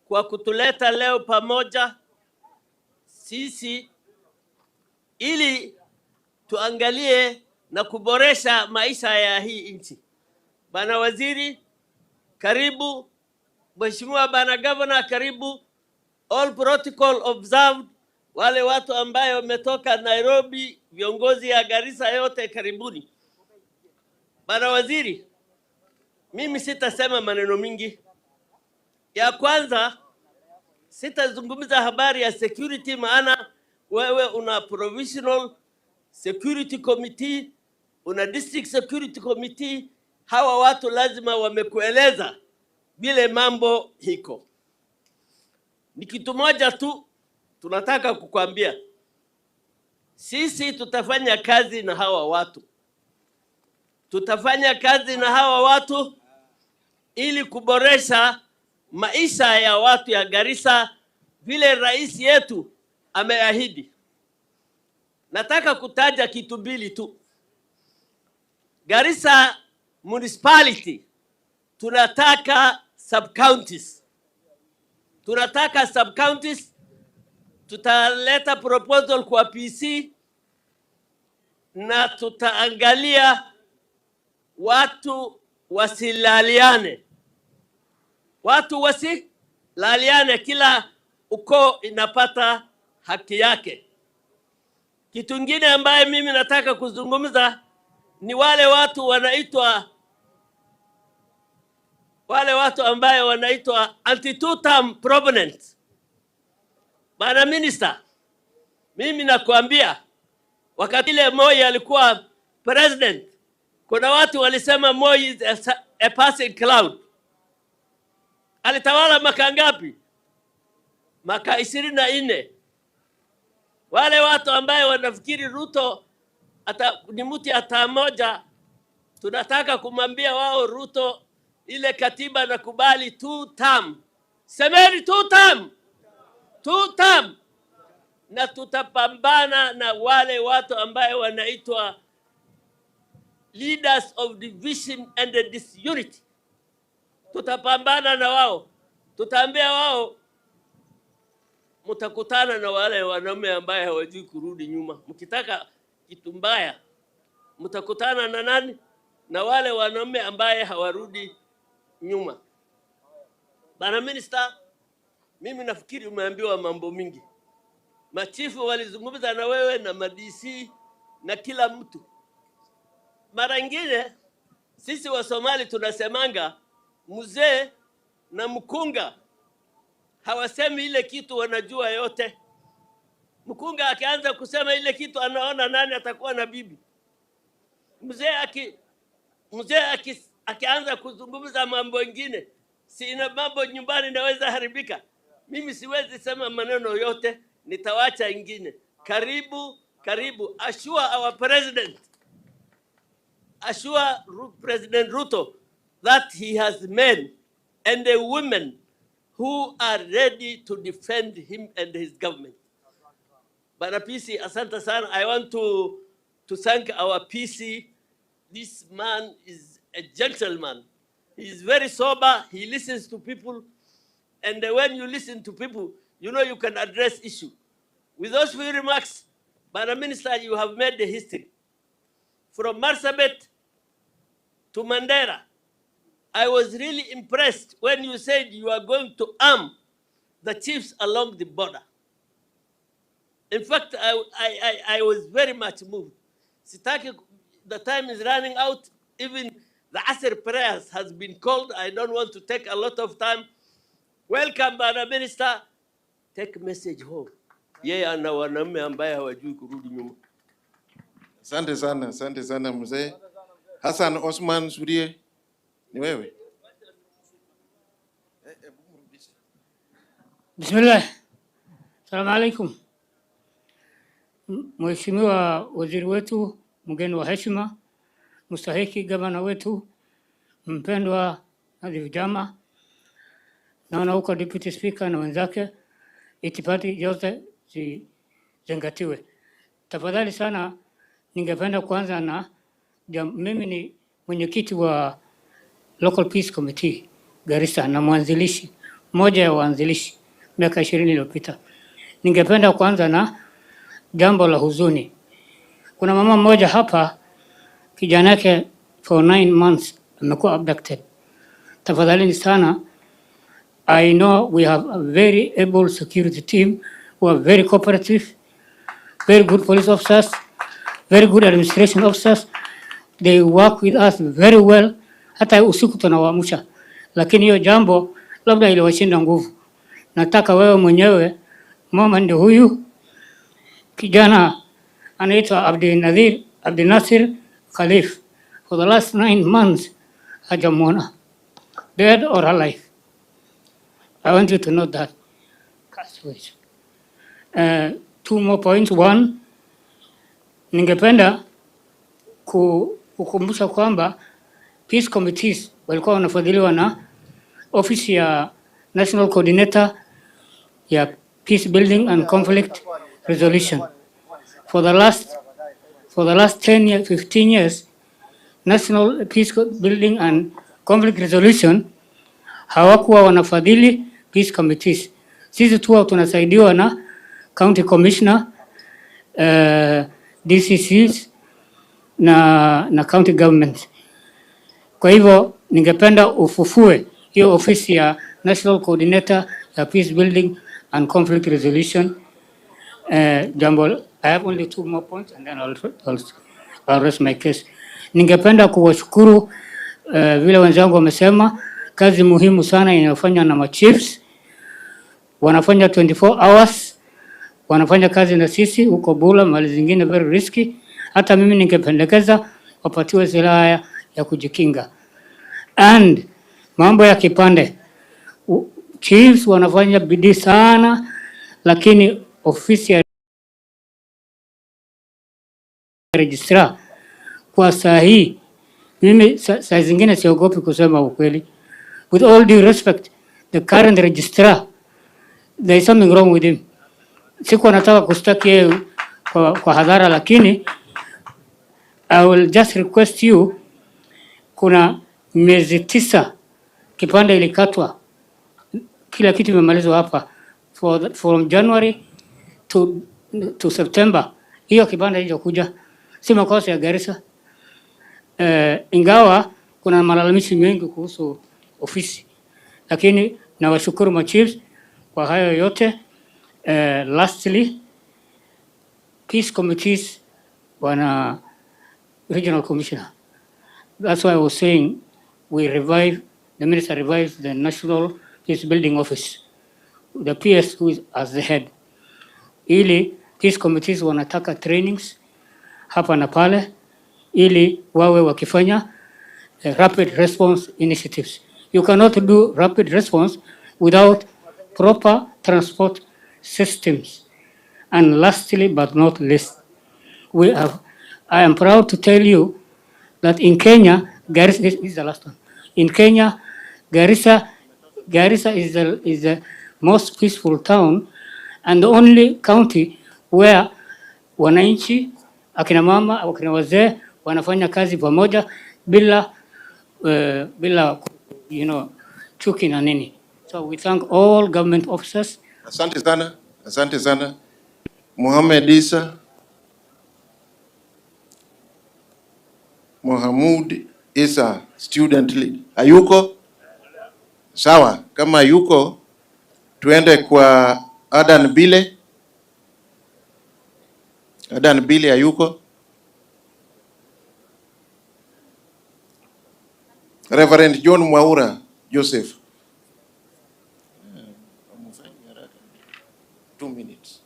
kwa kutuleta leo pamoja sisi ili tuangalie na kuboresha maisha ya hii nchi. Bana waziri, karibu. Mheshimiwa bana governor, karibu. All protocol observed. Wale watu ambayo wametoka Nairobi, viongozi ya Garissa yote, karibuni. Bana waziri, mimi sitasema maneno mingi. Ya kwanza, sitazungumza habari ya security, maana wewe una provisional security committee, una district security committee. Hawa watu lazima wamekueleza vile mambo hiko. Ni kitu moja tu tunataka kukwambia. Sisi tutafanya kazi na hawa watu. Tutafanya kazi na hawa watu ili kuboresha maisha ya watu ya Garissa vile rais yetu ameahidi. Nataka kutaja kitu mbili tu. Garissa municipality tunataka sub-counties. Tunataka sub-counties. Tutaleta proposal kwa PC na tutaangalia watu wasilaliane. Watu wasilaliane, kila ukoo inapata haki yake. Kitu kingine ambaye mimi nataka kuzungumza ni wale watu wanaitwa anti-two-term proponent. Bana minister, mimi nakuambia wakati ile Moi alikuwa president, kuna watu walisema Moi is a passing cloud. Alitawala maka ngapi? Maka 24. Wale watu ambaye wanafikiri Ruto ni mtu ata moja, tunataka kumwambia wao Ruto ile katiba nakubali 2 term. Semeni 2 term. 2 term. Na tutapambana na wale watu ambaye wanaitwa leaders of division and disunity. Tutapambana na wao. Tutaambia wao mtakutana na wale wanaume ambaye hawajui kurudi nyuma. Mkitaka kitu mbaya, mtakutana na nani? Na wale wanaume ambaye hawarudi nyuma. Bana minister, mimi nafikiri umeambiwa mambo mingi. Machifu walizungumza na wewe na ma-DC na kila mtu. Mara nyingine sisi wa Somali tunasemanga mzee na mkunga hawasemi ile kitu wanajua yote. Mkunga akianza kusema ile kitu anaona nani atakuwa na bibi. Mzee akianza kuzungumza mambo mengine, si ina mambo nyumbani naweza haribika. Mimi siwezi sema maneno yote, nitawacha ingine. Karibu. Assure our president, assure President Ruto that he has men and the women who are ready to defend him and his government. Bana PC, asante sana. I want to thank our PC. This man is a gentleman. He is very sober. He listens to people. And when you listen to people, you know you can address issue. With those few remarks, Bana Minister, you have made the history. From Marsabit to Mandera, I was really impressed when you said you are going to arm the chiefs along the border. In fact, I was very much moved. Sitaki, the time is running out. Even the Asr prayers has been called. I don't want to take a lot of time. Welcome, Bana Minister. Take message home. Yeye ana wanaume ambaye hawajui kurudi nyuma. Asante sana mzee. Hassan Osman Surie, ni wewe? Bismillah. Assalamu alaikum. Mheshimiwa waziri wetu, mgeni wa heshima, mstahiki gavana wetu, mpendwa Nadhif Jama, naona huko deputy speaker na wenzake, itifaki yote zingatiwe. Tafadhali sana, ningependa kuanza na Mimi ni mwenyekiti wa Local Peace Committee Garissa na mwanzilishi, mmoja ya waanzilishi miaka 20 iliyopita. Ningependa kuanza na jambo la huzuni. Kuna mama mmoja hapa, kijana yake for 9 months amekuwa abducted. Tafadhalini sana, I know we have a very able security team who are very cooperative, very good police officers, very good administration officers. They work with us very well. Hata usiku tunawaamsha. Lakini hiyo jambo labda iliwashinda nguvu. Nataka wewe mwenyewe, mama ndio huyu, kijana anaitwa Abdinasir Khalif. For the last 9 months, hajamuona, dead or alive. I want you to know that. Two more points. One, ningependa kukumbusha kwamba peace committees walikuwa wanafadhiliwa na ofisi ya National Coordinator ya Peace Building and Conflict Resolution. For the last 10 years, 15 years, National Peace Building and Conflict Resolution hawakuwa wanafadhili peace committees. Sisi tu tunasaidiwa na county commissioner, DCCs na county government. Kwa hivyo ningependa ufufue hiyo ofisi ya National Coordinator ya Peace Building and Conflict Resolution. Jambo, I have only 2 more points and then I'll rest my case. Ningependa kuwashukuru vile wenzangu wamesema, kazi muhimu sana inayofanywa na machiefs. Wanafanya 24 hours, wanafanya kazi na sisi huko Bula, mali zingine very risky. Hata mimi ningependekeza wapatiwe silaha ya kujikinga. And mambo ya kipande, chiefs wanafanya bidii sana, lakini ofisi ya registrar kwa sahihi, mimi saa zingine siogopi kusema ukweli. With all due respect, the current registrar, there is something wrong with him. Siku nataka kustaki yeye kwa hadhara, lakini I will just request you, kuna miezi 9 kipande ilikatwa, kila kitu imemalizwa hapa from January to September. Hiyo kipande hiyo kuja, si makosa ya Garissa. Ingawa kuna malalamishi mengi kuhusu ofisi, lakini nawashukuru machiefs kwa hayo yote. Lastly, peace committees wana regional commissioner. That's why I was saying the minister revives the National Peace Building Office, the PS who is as the head. Ili peace committees wanataka trainings hapa na pale, ili wawe wakifanya rapid response initiatives. You cannot do rapid response without proper transport systems. And lastly but not least, I am proud to tell you that in Kenya, Garissa, this is the last one. In Kenya, Garissa is the most peaceful town and the only county where wananchi, akina mama, akina wazee wanafanya kazi pamoja bila chuki na nini. So we thank all government officers. Asante sana. Mohamed Isa, Mohamud Isa, student lead. Ayuko? Sawa, kama yuko tuende kwa Adan Bile. Adan Bile ayuko? Reverend John Mwaura Joseph. 2 minutes.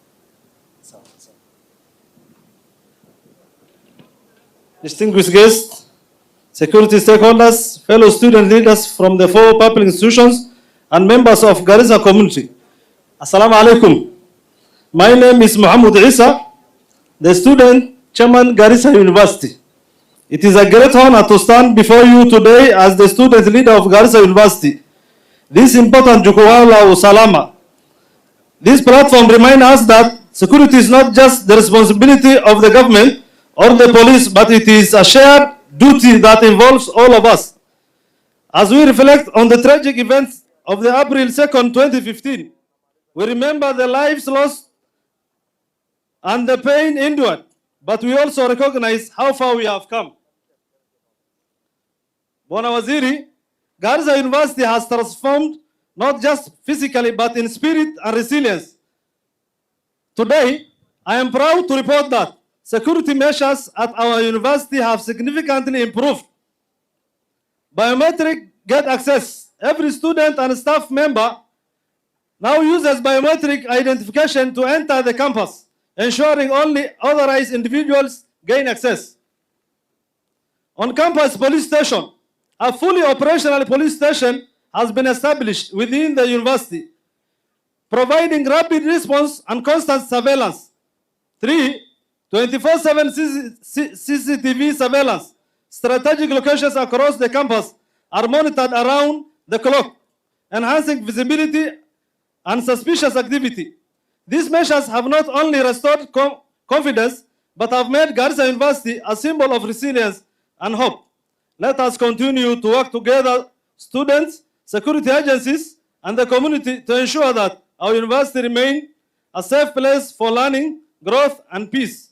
Distinguished guests, security stakeholders, fellow student leaders from the 4 public institutions, and members of Garissa community. Assalamu alaikum. My name is Mohammed Isa, the student chairman Garissa University. It is a great honor to stand before you today as the student leader of Garissa University. This important jukwaa la usalama. This platform reminds us that security is not just the responsibility of the government or the police, but it is a shared duty that involves all of us. As we reflect on the tragic events of the April 2nd, 2015, we remember the lives lost and the pain endured, but we also recognize how far we have come. Bwana Waziri, Garissa University has transformed not just physically but in spirit and resilience. Today, I am proud to report that security measures at our university have significantly improved. Biometric gate access. Every student and staff member now uses biometric identification to enter the campus, ensuring only authorized individuals gain access. On campus police station, a fully operational police station has been established within the university, providing rapid response and constant surveillance. 3, 24/7 CCTV surveillance. Strategic locations across the campus are monitored around the clock, enhancing visibility and suspicious activity. These measures have not only restored confidence, but have made Garissa University a symbol of resilience and hope. Let us continue to work together, students, security agencies, and the community, to ensure that our university remain a safe place for learning, growth, and peace.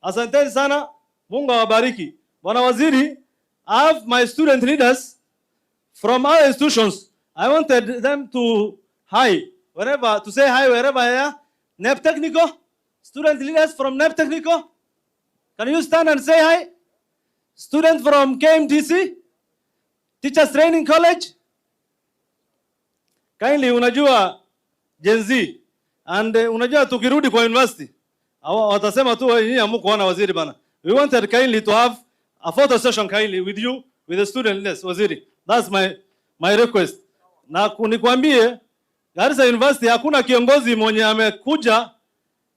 Asanteni sana, Mungu awabariki. Bwana Waziri, I have my student leaders from our institutions. I wanted them to say hi wherever I am. NEP Technical, student leaders from NEP Technical, can you stand and say hi? Student from KMTC, Teachers Training College. Kindly, unajua Gen Z, and unajua tukirudi kwa university, watasema tu nyinyi hamkuona waziri bana. We wanted kindly to have a photo session kindly with you, with the student leaders, waziri. That's my request. Na nikwambie, Garissa University hakuna kiongozi mwenye amekuja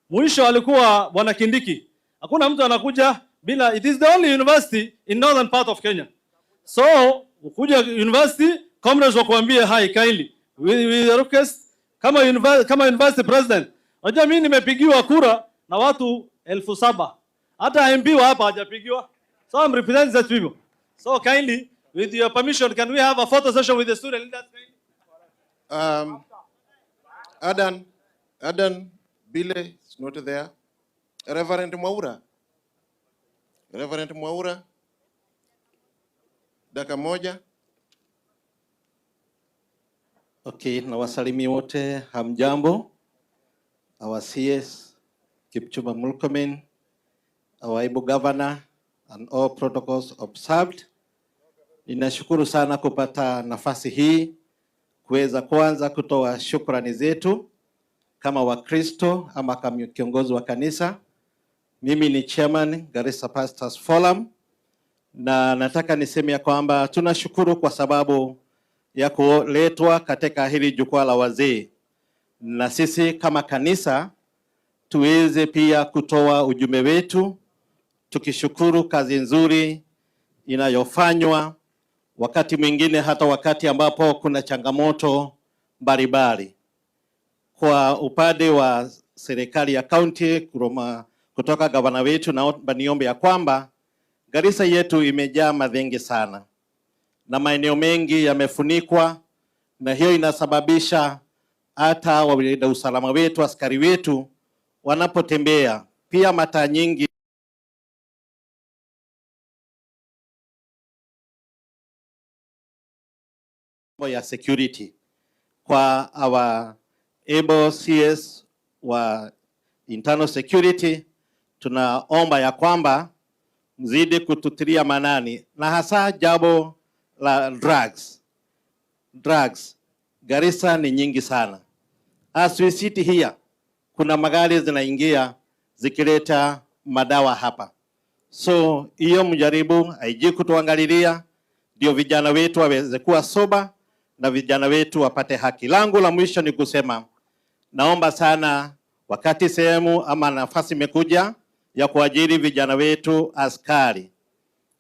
mwisho alikuwa Bwana Kindiki. Hakuna mtu anakuja bila. It is the only university in northern part of Kenya. So, ukuja university, comrades wakuambie hi kindly. We request kama university president. Unajua mimi nimepigiwa kura na watu 7,000. Hata MP wa hapa hajapigiwa. So I'm representing that people. So kindly, with your permission, can we have a photo session with the student leaders? Adan Bile is not there. Reverend Mwaura, dakika moja. Okay, na wasalimia wote, hamjambo. Our CS, Kipchumba Murkomen, our Able Governor, and all protocols observed. Ninashukuru sana kupata nafasi hii kuweza kwanza kutoa shukrani zetu kama Wakristo ama kama kiongozi wa kanisa. Mimi ni chairman Garissa Pastors Forum, na nataka niseme ya kwamba tunashukuru kwa sababu ya kuletwa katika hili jukwaa la wazee, na sisi kama kanisa tuweze pia kutoa ujumbe wetu tukishukuru kazi nzuri inayofanywa, wakati mwingine hata wakati ambapo kuna changamoto mbalimbali. Kwa upande wa serikali ya county kutoka gavana wetu, naomba niombe ya kwamba Garissa yetu imejaa madhenge sana na maeneo mengi yamefunikwa, na hiyo inasababisha hata walinda usalama wetu, askari wetu wanapotembea, pia mataa nyingi ya security. Kwa our able CS wa internal security, tunaomba ya kwamba mzidi kututilia manani, na hasa jambo la drugs. Garissa ni nyingi sana. As we sit here, kuna magari zinaingia zikileta madawa hapa. So hiyo mjaribu haiji kutuangalilia, ndio vijana wetu waweze kuwa soba na vijana wetu wapate haki. Langu la mwisho ni kusema, naomba sana wakati sehemu ama nafasi imekuja ya kuajiri vijana wetu askari,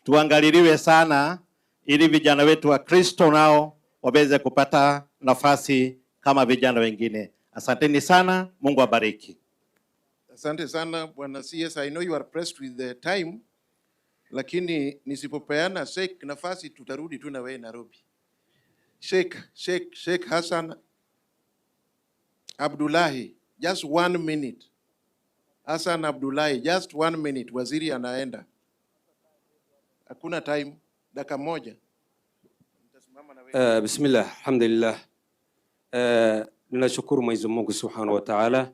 tuangaliliwe sana ili vijana wetu wa Kristo nao waweze kupata nafasi kama vijana wengine. Asanteni sana, Mungu abariki. Asante sana Bwana CS. I know you are pressed with the time. lakini nisipopeana Sheikh nafasi tutarudi tu na wewe Nairobi. Sheikh Hassan Abdullahi, just 1 minute. Hassan Abdullahi, just 1 minute. Waziri anaenda. Hakuna time, dakika moja. Bismillah, alhamdulillah. Ninashukuru Mwenyezi Mungu Subhanahu wa Ta'ala.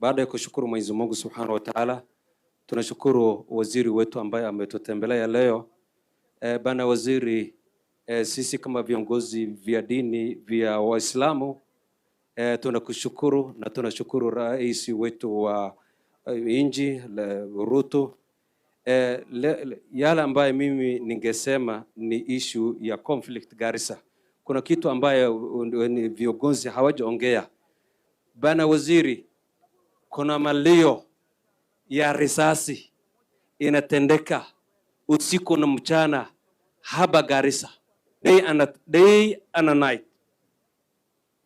Baada ya kushukuru Mwenyezi Mungu Subhanahu wa Ta'ala, tunashukuru waziri wetu ambaye ametutembelea leo. Bana waziri, sisi kama viongozi vya dini vya Waislamu tunakushukuru na tunashukuru rais wetu wa inji Ruto. Yale ambaye mimi ningesema ni issue ya conflict Garissa. Kuna kitu ambaye viongozi hawajaongea. Bana waziri, kuna malio ya risasi inatendeka usiku na mchana hapa Garissa, day and night,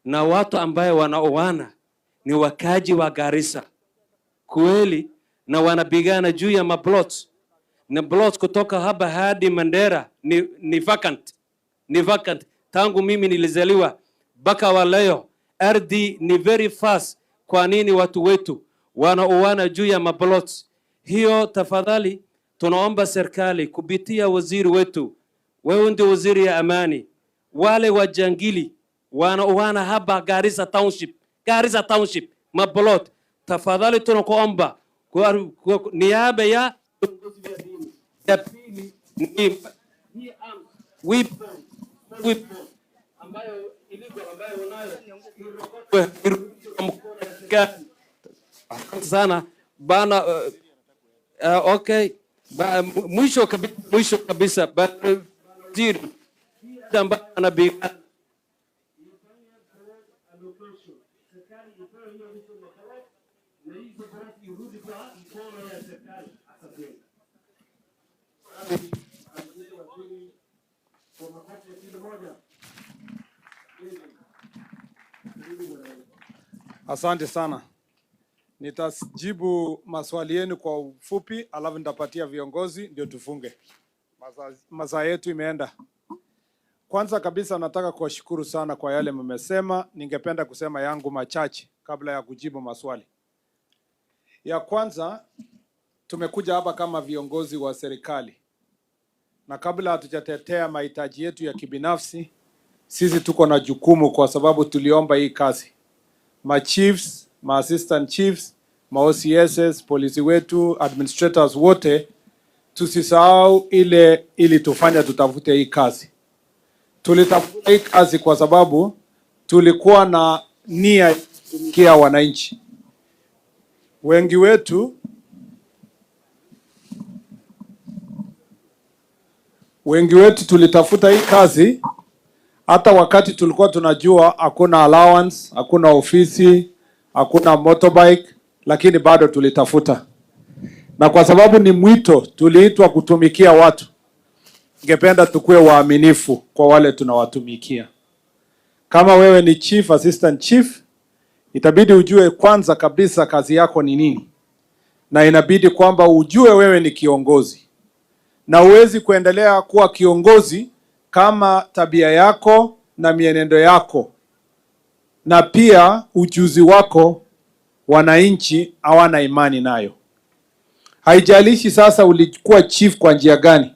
na watu ambaye wanaoana ni wakaji wa Garissa kweli, na wanapigana juu ya maplots, na plots kutoka hapa hadi Mandera ni vacant. Tangu mimi nilizaliwa baka wa leo ardhi ni very fast. Kwa nini watu wetu wanaoana juu ya maplots? Hiyo tafadhali tunaomba serikali kupitia waziri wetu, wewe ndio waziri ya amani, wale wajangili wanaoana hapa Garissa Township maplot, tafadhali tunakuomba kwa niaba ya ya pili ni ambayo ilikuwa ambayo unayo sana bana. Okay, mwisho kabisa bana waziri ambaye anabiga Asante sana. Nitajibu maswali yenu kwa ufupi, alafu nitapatia viongozi ndio tufunge. Masaa yetu imeenda. Kwanza kabisa nataka kuwashukuru sana kwa yale mmesema. Ningependa kusema yangu machache kabla ya kujibu maswali. Ya kwanza, tumekuja hapa kama viongozi wa serikali. Na kabla hatujatetea mahitaji yetu ya kibinafsi, sisi tuko na jukumu kwa sababu tuliomba hii kazi. Ma chiefs, ma assistant chiefs, ma OCSs, polisi wetu, administrators wote, tusisahau ile ili tufanya tutafute hii kazi. Tulitafuta hii kazi kwa sababu tulikuwa na nia ya wananchi. Wengi wetu tulitafuta hii kazi hata wakati tulikuwa tunajua hakuna allowance, hakuna ofisi, hakuna motorbike, lakini bado tulitafuta. Na kwa sababu ni mwito, tuliitwa kutumikia watu. Ningependa tukue waaminifu kwa wale tunawatumikia. Kama wewe ni chief, assistant chief, itabidi ujue kwanza kabisa kazi yako ni nini. Na inabidi kwamba ujue wewe ni kiongozi. Na huwezi kuendelea kuwa kiongozi kama tabia yako na mienendo yako na pia ujuzi wako wananchi hawana imani nayo. Haijalishi sasa ulikuwa chief kwa njia gani.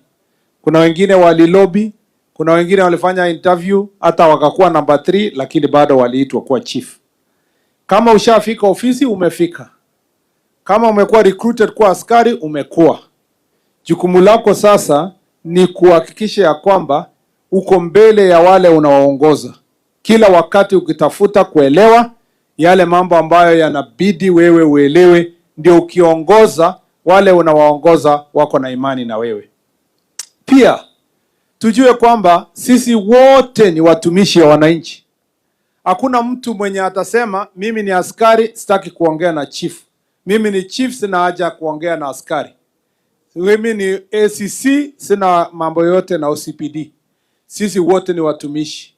Kuna wengine walilobi, kuna wengine walifanya interview hata wakakuwa number 3 lakini bado waliitwa kuwa chief. Kama ushafika ofisi umefika. Kama umekuwa recruited kuwa askari umekuwa. Jukumu lako sasa ni kuhakikisha ya kwamba uko mbele ya wale unawaongoza. Kila wakati ukitafuta kuelewa yale mambo ambayo yanabidi wewe uelewe, ndio ukiongoza wale unawaongoza wako na imani na wewe. Pia tujue kwamba sisi wote ni watumishi wa wananchi. Hakuna mtu mwenye atasema mimi ni askari sitaki kuongea na chief. Mimi ni chief sina haja kuongea na askari. Mimi ni ACC sina mambo yote na OCPD. Sisi wote ni watumishi.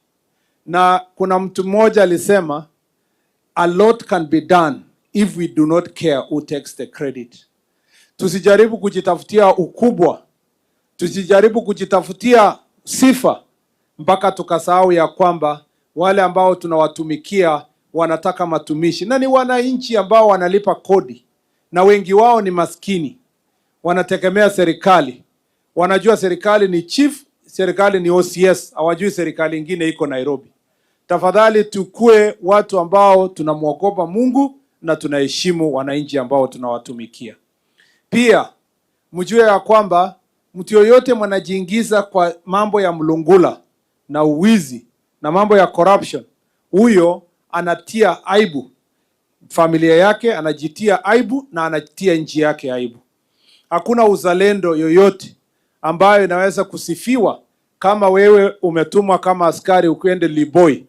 Na kuna mtu mmoja alisema a lot can be done if we do not care who takes the credit. Tusijaribu kujitafutia ukubwa Tusijaribu kujitafutia sifa mpaka tukasahau ya kwamba wale ambao tunawatumikia wanataka matumishi, na ni wananchi ambao wanalipa kodi, na wengi wao ni maskini, wanategemea serikali. Wanajua serikali ni chief, serikali ni OCS, hawajui serikali ingine iko Nairobi. Tafadhali tukue watu ambao tunamwogopa Mungu na tunaheshimu wananchi ambao tunawatumikia. Pia mjue ya kwamba mtu yoyote mwanajiingiza kwa mambo ya mlungula na uwizi na mambo ya corruption, huyo anatia aibu familia yake, anajitia aibu na anatia nchi yake aibu. Hakuna uzalendo yoyote ambayo inaweza kusifiwa kama wewe umetumwa kama askari ukwende Liboi,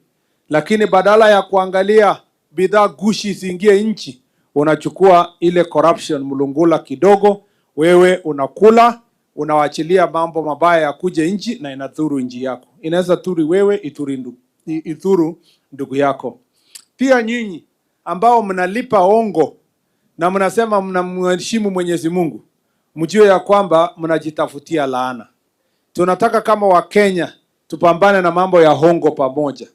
lakini badala ya kuangalia bidhaa gushi ziingie nchi, unachukua ile corruption mlungula kidogo, wewe unakula, unawachilia mambo mabaya ya kuje nchi na inadhuru nchi yako. Inaweza dhuru wewe, idhuru ndugu yako. Pia nyinyi ambao mnalipa ongo na mnasema mnamheshimu Mwenyezi Mungu, mjue ya kwamba mnajitafutia laana. Tunataka kama Wakenya tupambane na mambo ya hongo pamoja.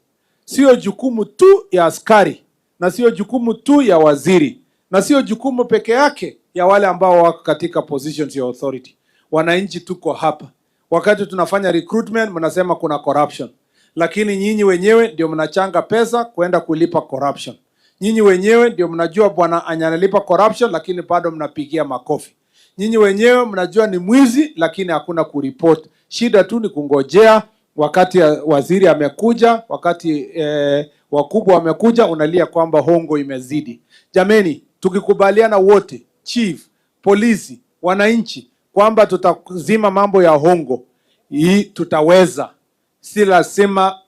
Sio jukumu tu ya askari, na sio jukumu tu ya waziri, na sio jukumu peke yake ya wale ambao wako katika positions ya authority. Wananchi tuko hapa. Wakati tunafanya recruitment mnasema kuna corruption, lakini nyinyi wenyewe ndio mnachanga pesa kwenda kulipa corruption. Nyinyi wenyewe ndio mnajua bwana analipa corruption, lakini bado mnapigia makofi. Nyinyi wenyewe mnajua ni mwizi, lakini hakuna kuripoti. Shida tu ni kungojea wakati waziri amekuja, wakati wakubwa wamekuja, unalia kwamba hongo imezidi. Jameni, tukikubaliana wote, chief, polisi, wananchi, kwamba tutazima mambo ya hongo, hii tutaweza. Si lazima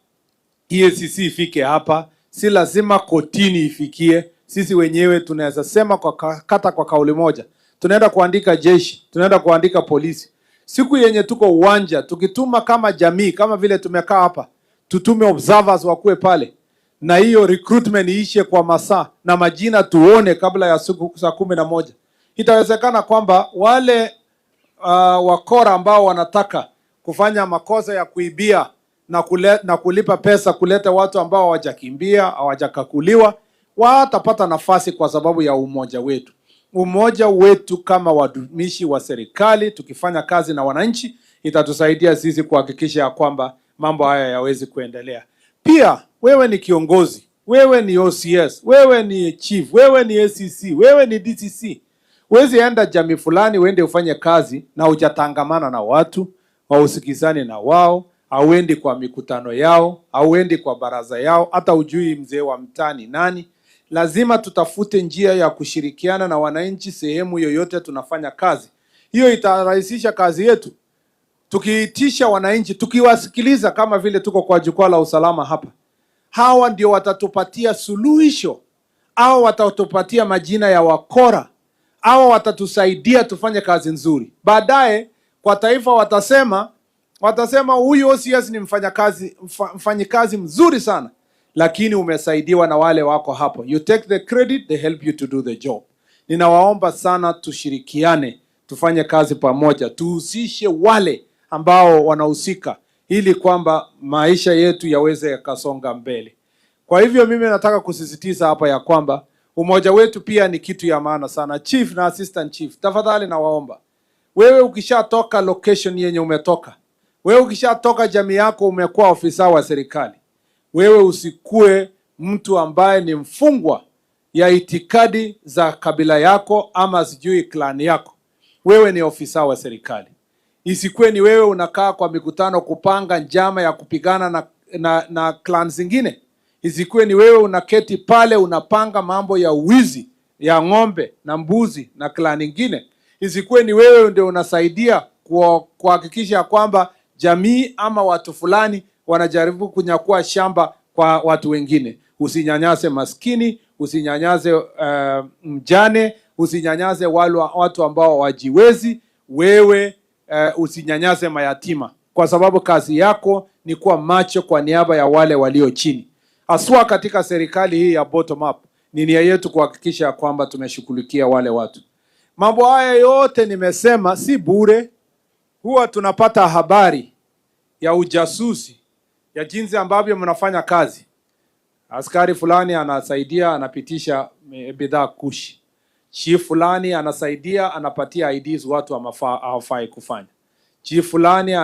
EACC ifike hapa, si lazima kotini ifikie. Sisi wenyewe tunaweza sema kwa kauli moja. Tunaenda kuandika jeshi, tunaenda kuandika polisi. Siku yenye tuko uwanja, tukituma kama jamii, kama vile tumekaa hapa, tutume observers wakue pale, na hiyo recruitment iishe kwa masaa na majina tuone kabla ya siku saa 11. Itawezekana kwamba wale wakora ambao wanataka kufanya makosa ya kuibia na kulipa pesa kuleta watu ambao hawajakimbia, hawajakakuliwa, watapata nafasi kwa sababu ya umoja wetu. Umoja wetu kama watumishi wa serikali, tukifanya kazi na wananchi, itatusaidia sisi kuhakikisha ya kwamba mambo haya yawezi kuendelea. Pia wewe ni kiongozi, wewe ni OCS, wewe ni chief, wewe ni ACC, wewe ni DCC. Wezi enda jamii fulani uende ufanye kazi na hujatangamana na watu, hausikizani na wao, hauendi kwa mikutano yao, hauendi kwa baraza yao, hata ujui mzee wa mtani nani. Lazima tutafute njia ya kushirikiana na wananchi sehemu yoyote tunafanya kazi. Hiyo itarahisisha kazi yetu. Tukiitisha wananchi, tukiwasikiliza kama vile tuko kwa jukwaa la usalama hapa, hawa ndio watatupatia suluhisho, au watatupatia majina ya wakora, au watatusaidia tufanye kazi nzuri. Baadaye kwa taifa watasema huyu OCS ni mfanyikazi mzuri sana, lakini umesaidiwa na wale wako hapo. You take the credit, they help you to do the job. Ninawaomba sana tushirikiane, tufanye kazi pamoja, tuhusishe wale ambao wanahusika, ili kwamba maisha yetu yaweze yakasonga mbele. Kwa hivyo mimi nataka kusisitiza hapa ya kwamba umoja wetu pia ni kitu ya maana sana. Chief na assistant chief, tafadhali nawaomba, wewe ukishatoka location yenye umetoka, wewe ukishatoka jamii yako, umekuwa ofisa wa serikali, wewe usikue mtu ambaye ni mfungwa ya itikadi za kabila yako ama sijui clan yako. Wewe ni ofisa wa serikali. Isikue ni wewe unakaa kwa mikutano kupanga njama ya kupigana na clan zingine. Isikue ni wewe unaketi pale unapanga mambo ya uwizi ya ng'ombe na mbuzi na clan nyingine. Isikue ni wewe ndio unasaidia kuhakikisha kwamba jamii ama watu fulani wanajaribu kunyakua shamba kwa watu wengine. Usinyanyase maskini, usinyanyase mjane, usinyanyase watu ambao wajiwezi. Wewe usinyanyase mayatima, kwa sababu kazi yako ni kuwa macho kwa niaba ya wale walio chini. Aswa katika serikali hii ya bottom up, ni nia yetu kuhakikisha kwamba tumeshughulikia wale watu. Mambo haya yote nimesema si bure. huwa tunapata habari ya ujasusi ya jinsi ambavyo mnafanya kazi. Askari fulani anasaidia anapitisha bidhaa kushi. Chief fulani anasaidia anapatia IDs watu hawafai kufanya. Chief fulani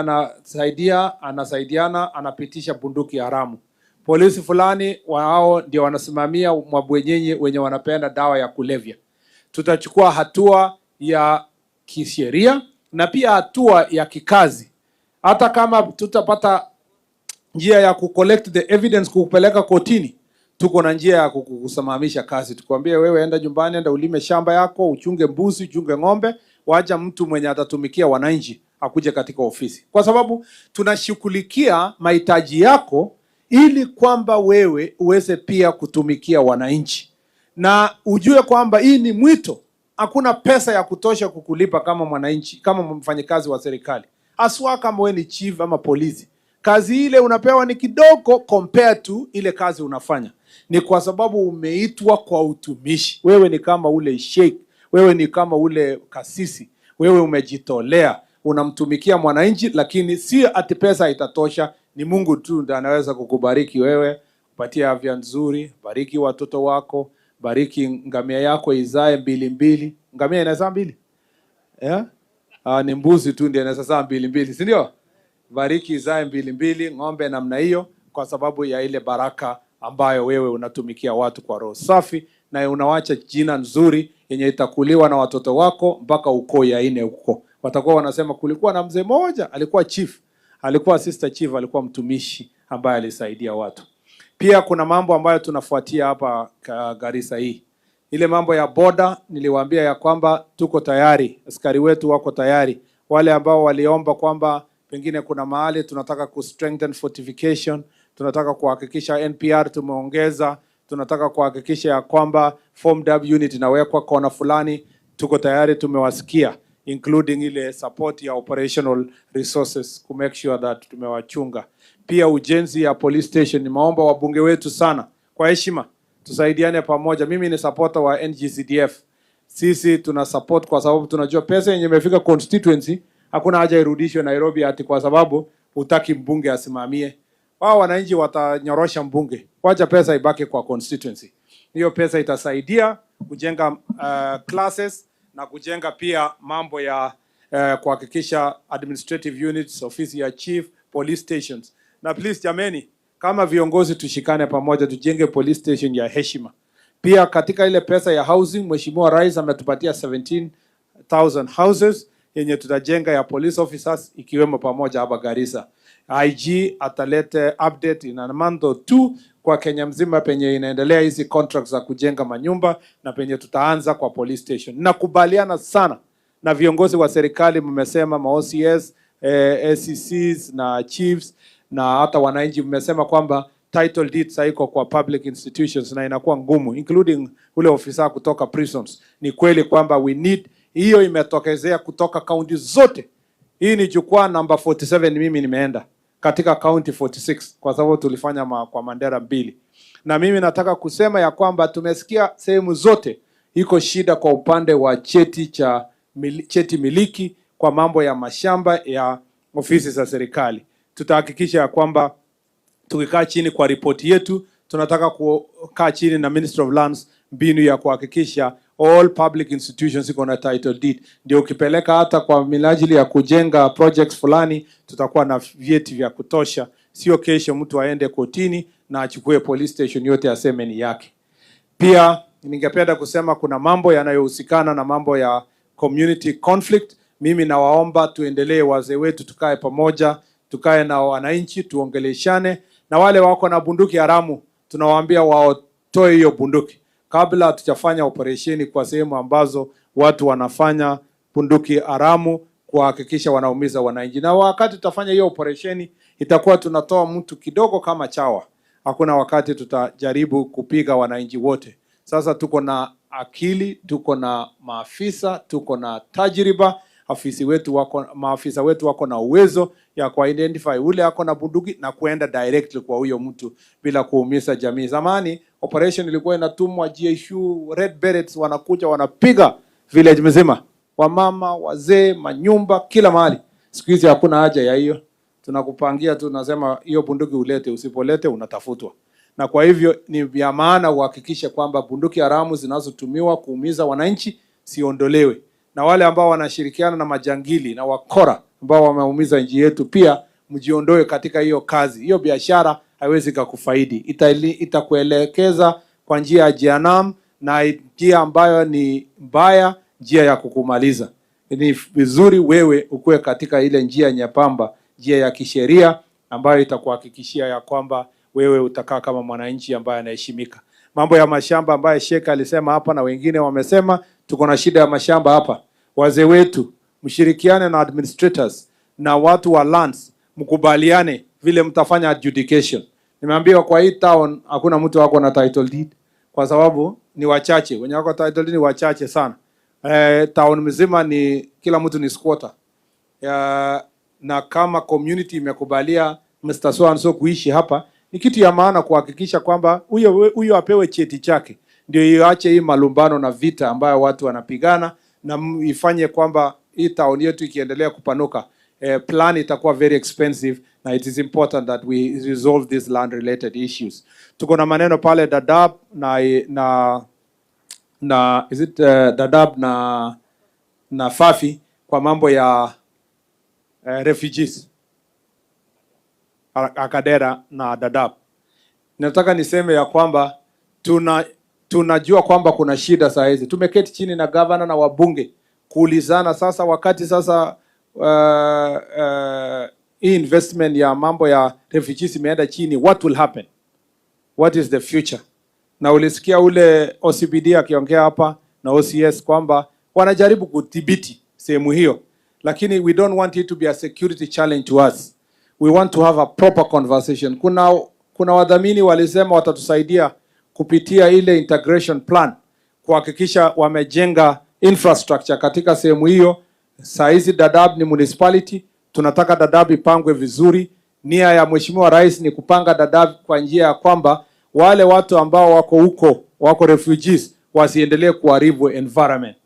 anasaidiana anapitisha bunduki haramu. Polisi fulani wao ndio wanasimamia mabwenyenye wenye wanapenda dawa ya kulevya. Tutachukua hatua ya kisheria na pia hatua ya kikazi. Hata kama tutapata njia ya kucollect the evidence kupeleka kotini, tuko na njia ya kukusimamisha kazi. Tukwambie wewe enda nyumbani, enda ulime shamba yako, uchunge mbuzi, uchunge ng'ombe, wacha mtu mwenye atatumikia wananchi akuje katika ofisi. Kwa sababu tunashughulikia mahitaji yako ili kwamba wewe uweze pia kutumikia wananchi. Na ujue kwamba hii ni mwito. Hakuna pesa ya kutosha kukulipa kama mwananchi, kama mfanyikazi wa serikali. Aswa kama wewe ni chief ama polisi. Kazi ile unapewa ni kidogo compare to ile kazi unafanya. Ni kwa sababu umeitwa kwa utumishi. Wewe ni kama ule sheikh, wewe ni kama ule kasisi, wewe umejitolea, unamtumikia mwananchi, lakini si ati pesa itatosha. Ni Mungu tu ndiye anaweza kukubariki wewe, kupatia afya nzuri, bariki watoto wako, bariki ngamia yako izae 2. Ngamia inazaa 2? Yeah? Ni mbuzi tu ndiye anazaa 2, si ndio? Bariki izae 2, ng'ombe namna hiyo, kwa sababu ya ile baraka ambayo wewe unatumikia watu kwa roho safi, na unawacha jina nzuri yenye itakuliwa na watoto wako mpaka ukoo ya 4 huko. Watakuwa wanasema kulikuwa na mzee mmoja alikuwa chief, alikuwa sister chief, alikuwa mtumishi ambaye alisaidia watu. Pia kuna mambo ambayo tunafuatia hapa Garissa hii. Ile mambo ya border niliwaambia ya kwamba tuko tayari, askari wetu wako tayari. Wale ambao waliomba kwamba pengine kuna mahali tunataka ku strengthen fortification, tunataka kuhakikisha NPR tumeongeza, tunataka kuhakikisha ya kwamba form W unit inawekwa kona fulani, tuko tayari, tumewasikia, including ile support ya operational resources to make sure that tumewachunga. Pia ujenzi ya police station, nimeomba wabunge wetu sana kwa heshima tusaidiane pamoja. Mimi ni supporter wa NGCDF. Sisi tuna support kwa sababu tunajua pesa yenye imefika constituency hakuna haja irudishwe Nairobi ati kwa sababu hutaki mbunge asimamie. Wao wananchi watanyorosha mbunge. Wacha pesa ibaki kwa constituency. Hiyo pesa itasaidia kujenga classes na kujenga pia mambo ya kuhakikisha administrative units, ofisi ya chief, police stations. Na please jameni, kama viongozi tushikane pamoja tujenge police station ya heshima. Pia katika ile pesa ya housing, Mheshimiwa Rais ametupatia 17,000 houses yenye tutajenga ya police officers ikiwemo pamoja hapa Garissa. IG atalete update in a month or 2 kwa Kenya mzima penye inaendelea hizi contracts za kujenga manyumba na penye tutaanza kwa police station. Nakubaliana sana na viongozi wa serikali, mmesema ma OCS, SCCs na chiefs na hata wananchi mmesema kwamba title deeds haiko kwa public institutions na inakuwa ngumu, including ule ofisa kutoka prisons. Ni kweli kwamba we need hiyo, imetokezea kutoka county zote. Hii ni jukwaa number 47 mimi nimeenda katika county 46 kwa sababu tulifanya kwa Mandera 2. Na mimi nataka kusema ya kwamba tumesikia sehemu zote iko shida kwa upande wa cheti miliki kwa mambo ya mashamba ya ofisi za serikali. Tutahakikisha ya kwamba tukikaa chini kwa ripoti yetu, tunataka kukaa chini na Minister of Lands mbinu ya kuhakikisha all public institutions iko na title deed. Ndio ukipeleka hata kwa minajili ya kujenga projects fulani, tutakuwa na vyeti vya kutosha. Sio kesho mtu aende kotini na achukue police station yote aseme ni yake. Pia ningependa kusema kuna mambo yanayohusikana na mambo ya community conflict. Mimi nawaomba tuendelee, wazee wetu tukae pamoja, tukae na wananchi tuongeleshane, na wale wako na bunduki haramu tunawaambia waotoe hiyo bunduki kabla hatujafanya operesheni kwa sehemu ambazo watu wanafanya bunduki haramu kuhakikisha wanaumiza wananchi. Na wakati tutafanya hiyo operesheni itakuwa tunatoa mtu kidogo kama chawa. Hakuna wakati tutajaribu kupiga wananchi wote. Sasa tuko na akili, tuko na maafisa, tuko na tajriba. Maafisa wetu wako na uwezo ya ku-identify ule ako na bunduki na kuenda directly kwa huyo mtu bila kuumiza jamii. Zamani operation ilikuwa inatumwa GSU, Red Berets wanakuja wanapiga village mzima, wamama, wazee, manyumba, kila mahali. Siku hizi hakuna haja ya hiyo. Tunakupangia tu, nasema hiyo bunduki ulete, usipolete unatafutwa. Na kwa hivyo ni ya maana uhakikishe kwamba bunduki haramu zinazotumiwa kuumiza wananchi siondolewe, na wale ambao wanashirikiana na majangili na wakora ambao wameumiza nchi yetu pia mjiondoe katika hiyo kazi. Hiyo biashara haiwezi kukufaidi, itakuelekeza kwa njia ya jehanamu, na njia ambayo ni mbaya, njia ya kukumaliza. Ni vizuri wewe ukue katika ile njia nyepamba, njia ya kisheria ambayo itakuhakikishia ya kwamba wewe utakaa kama mwananchi ambaye anaheshimika. Mambo ya mashamba ambaye Sheikh alisema hapa na wengine wamesema, tuko na shida ya mashamba hapa. Wazee wetu mshirikiane na administrators na watu wa lands, mkubaliane vile mtafanya adjudication. Nimeambiwa kwa hii town hakuna mtu wako na title deed, kwa sababu ni wachache wenye wako title deed, ni wachache sana. Town mzima ni kila mtu ni squatter. Na kama community imekubalia Mr. So and so kuishi hapa, ni kitu ya maana kuhakikisha kwamba huyo apewe cheti chake, ndio iache hii malumbano na vita ambayo watu wanapigana, na ifanye kwamba hii town yetu ikiendelea kupanuka, plan itakuwa very expensive, na it is important that we resolve these land related issues. Tuko na maneno pale Dadaab na is it Dadaab na Fafi kwa mambo ya refugees, Akadera na Dadaab. Nataka niseme ya kwamba tunajua kwamba kuna shida saa hizi. Tumeketi chini na governor na wabunge kuulizana sasa, wakati sasa hii investment ya mambo ya refugees imeenda chini, what will happen? What is the future? Na ulisikia ule OCBD akiongea hapa na OCS kwamba wanajaribu kudhibiti sehemu hiyo, lakini we don't want it to be a security challenge to us. We want to have a proper conversation. Kuna wadhamini walisema watatusaidia kupitia ile integration plan kuhakikisha wamejenga infrastructure katika sehemu hiyo. Saa hizi Dadaab ni municipality, tunataka Dadaab ipangwe vizuri. Nia ya Mheshimiwa Rais ni kupanga Dadaab kwa njia ya kwamba wale watu ambao wako huko, wako refugees, wasiendelee kuharibu environment.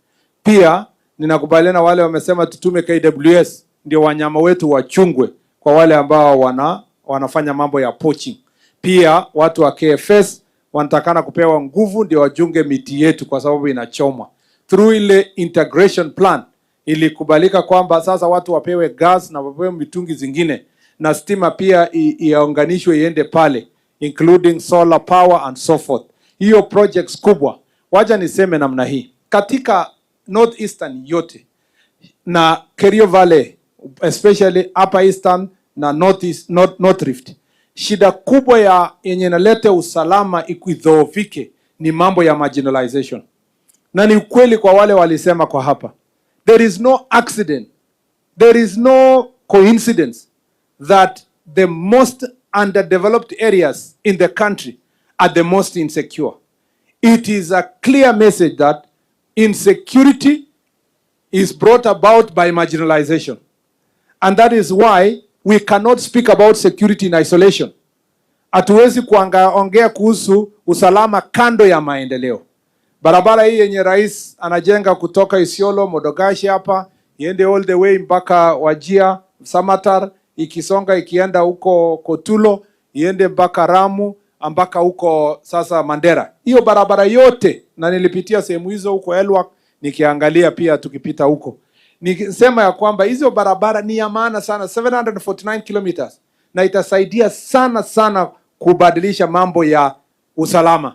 Pia ninakubaliana wale wamesema tutume KWS ndio wanyama wetu wachungwe kwa wale ambao wanafanya mambo ya poaching. Pia watu wa KFS wanatakana kupewa nguvu ndio wajunge miti yetu kwa sababu inachomwa. Through ile integration plan ilikubalika kwamba sasa watu wapewe gas na wapewe mitungi zingine, na stima pia iunganishwe iende pale, including solar power and so forth. Hiyo projects kubwa. Wacha niseme namna hii, katika northeastern yote na Kerio Valley, especially upper eastern na northeast, north rift, shida kubwa ya yenye inaleta usalama ikidhoofike ni mambo ya marginalization. Na ni ukweli kwa wale walisema kwa hapa, there is no accident, there is no coincidence that the most underdeveloped areas in the country are the most insecure. It is a clear message that insecurity is brought about by marginalization. And that is why we cannot speak about security in isolation. Hatuwezi kuongea kuhusu usalama kando ya maendeleo. Barabara hii yenye rais anajenga kutoka Isiolo, Modogashi hapa, iende all the way mpaka Wajia, Samatar, ikisonga ikienda huko Kotulo, iende mpaka Ramu, mpaka huko sasa Mandera. Hiyo barabara yote, na nilipitia sehemu hizo huko Elwak, nikiangalia pia tukipita huko. Nikisema ya kwamba hizo barabara ni ya maana sana, 749 kilometers, na itasaidia sana sana kubadilisha mambo ya usalama.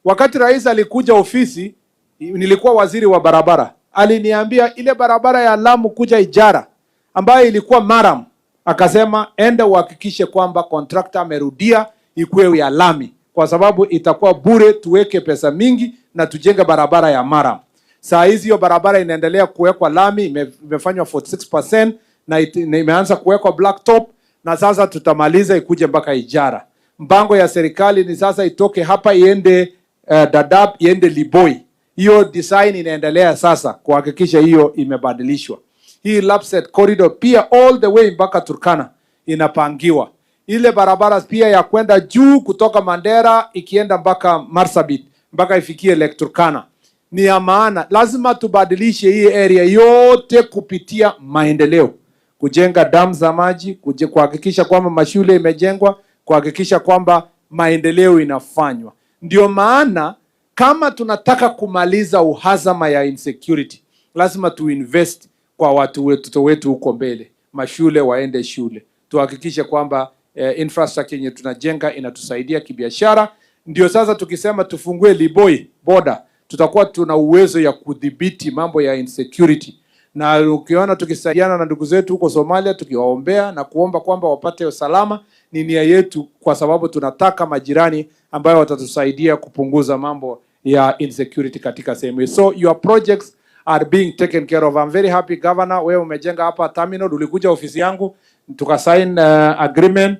Wakati rais alikuja ofisi, nilikuwa waziri wa barabara, aliniambia ile barabara ya Lamu kuja Ijara ambayo ilikuwa maram, akasema enda uhakikishe kwamba contractor amerudia ikuwe ya lami, kwa sababu itakuwa bure, tuweke pesa mingi na tujenge barabara ya maram. Saa hizi hiyo barabara inaendelea kuwekwa lami, imefanywa 46% na imeanza kuwekwa blacktop, na sasa tutamaliza ikuje mpaka Ijara. Mpango ya serikali ni sasa itoke hapa iende Dadaab, iende Liboi. Hiyo design inaendelea sasa kuhakikisha hiyo imebadilishwa. Hii Lapset corridor pia all the way mpaka Turkana inapangiwa. Ile barabara pia ya kwenda juu kutoka Mandera ikienda mpaka Marsabit mpaka ifikie Lake Turkana ni ya maana. Lazima tubadilishe hii area yote kupitia maendeleo. kujenga damu za maji, kuhakikisha kwamba mashule imejengwa, kuhakikisha kwamba maendeleo inafanywa. Ndio maana kama tunataka kumaliza uhazama ya insecurity, lazima tuinvest kwa watoto wetu huko mbele. Mashule waende shule. Tuhakikishe kwamba infrastructure yenye tunajenga inatusaidia kibiashara. Ndio sasa tukisema tufungue Liboi border, tutakuwa tuna uwezo ya kudhibiti mambo ya insecurity. Na ukiona tukisaidiana na ndugu zetu huko Somalia, tukiwaombea na kuomba kwamba wapate usalama, ni nia yetu, kwa sababu tunataka majirani ambayo watatusaidia kupunguza mambo ya insecurity katika sehemu. So your projects are being taken care of. I'm very happy governor, wewe umejenga hapa terminal, ulikuja ofisi yangu tukasign agreement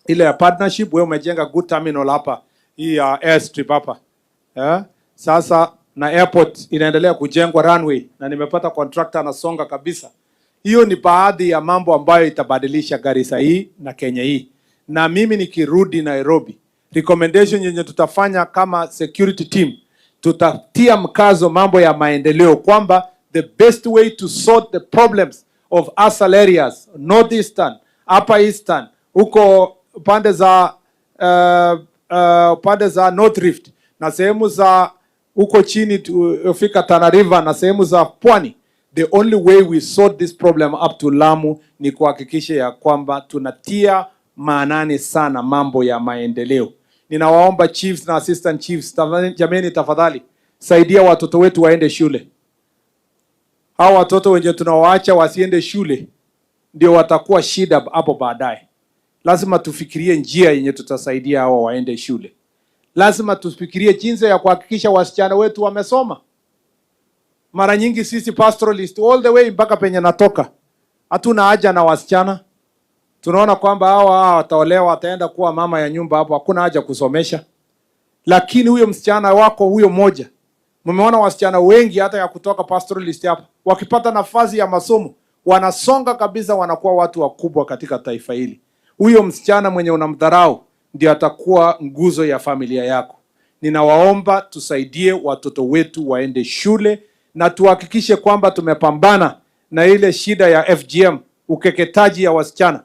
ile ya partnership, wewe umejenga good terminal hapa, hii ya airstrip hapa. Sasa na airport inaendelea kujengwa, runway, na nimepata contractor anasonga kabisa. Hiyo ni baadhi ya mambo ambayo itabadilisha Garissa hii na Kenya hii. Na mimi nikirudi Nairobi, recommendation yenye tutafanya kama security team, tutatia mkazo mambo ya maendeleo, kwamba the best way to sort the problems of asal areas, northeastern, upper eastern, huko pande za North Rift na sehemu za huko chini tufika Tana River na sehemu za pwani, the only way we sort this problem up to Lamu ni kuhakikisha ya kwamba tunatia maanani sana mambo ya maendeleo. Ninawaomba chiefs na assistant chiefs, jameni, tafadhali saidia watoto wetu waende shule. Hao watoto wenye tunawaacha wasiende shule ndio watakuwa shida hapo baadaye. Lazima tufikirie njia yenye tutasaidia hao waende shule. Lazima tufikirie jinsi ya kuhakikisha wasichana wetu wamesoma. Mara nyingi sisi pastoralist all the way mpaka penye natoka, hatuna haja na wasichana. Tunaona kwamba hawa wataolewa, wataenda kuwa mama ya nyumba hapo, hakuna haja kusomesha. Lakini huyo msichana wako huyo moja, mmeona wasichana wengi hata ya kutoka pastoralist hapa, wakipata nafasi ya masomo wanasonga kabisa, wanakuwa watu wakubwa katika taifa hili. Huyo msichana mwenye unamdharau ndiye atakuwa nguzo ya familia yako. Ninawaomba tusaidie watoto wetu waende shule na tuhakikishe kwamba tumepambana na ile shida ya FGM, ukeketaji ya wasichana.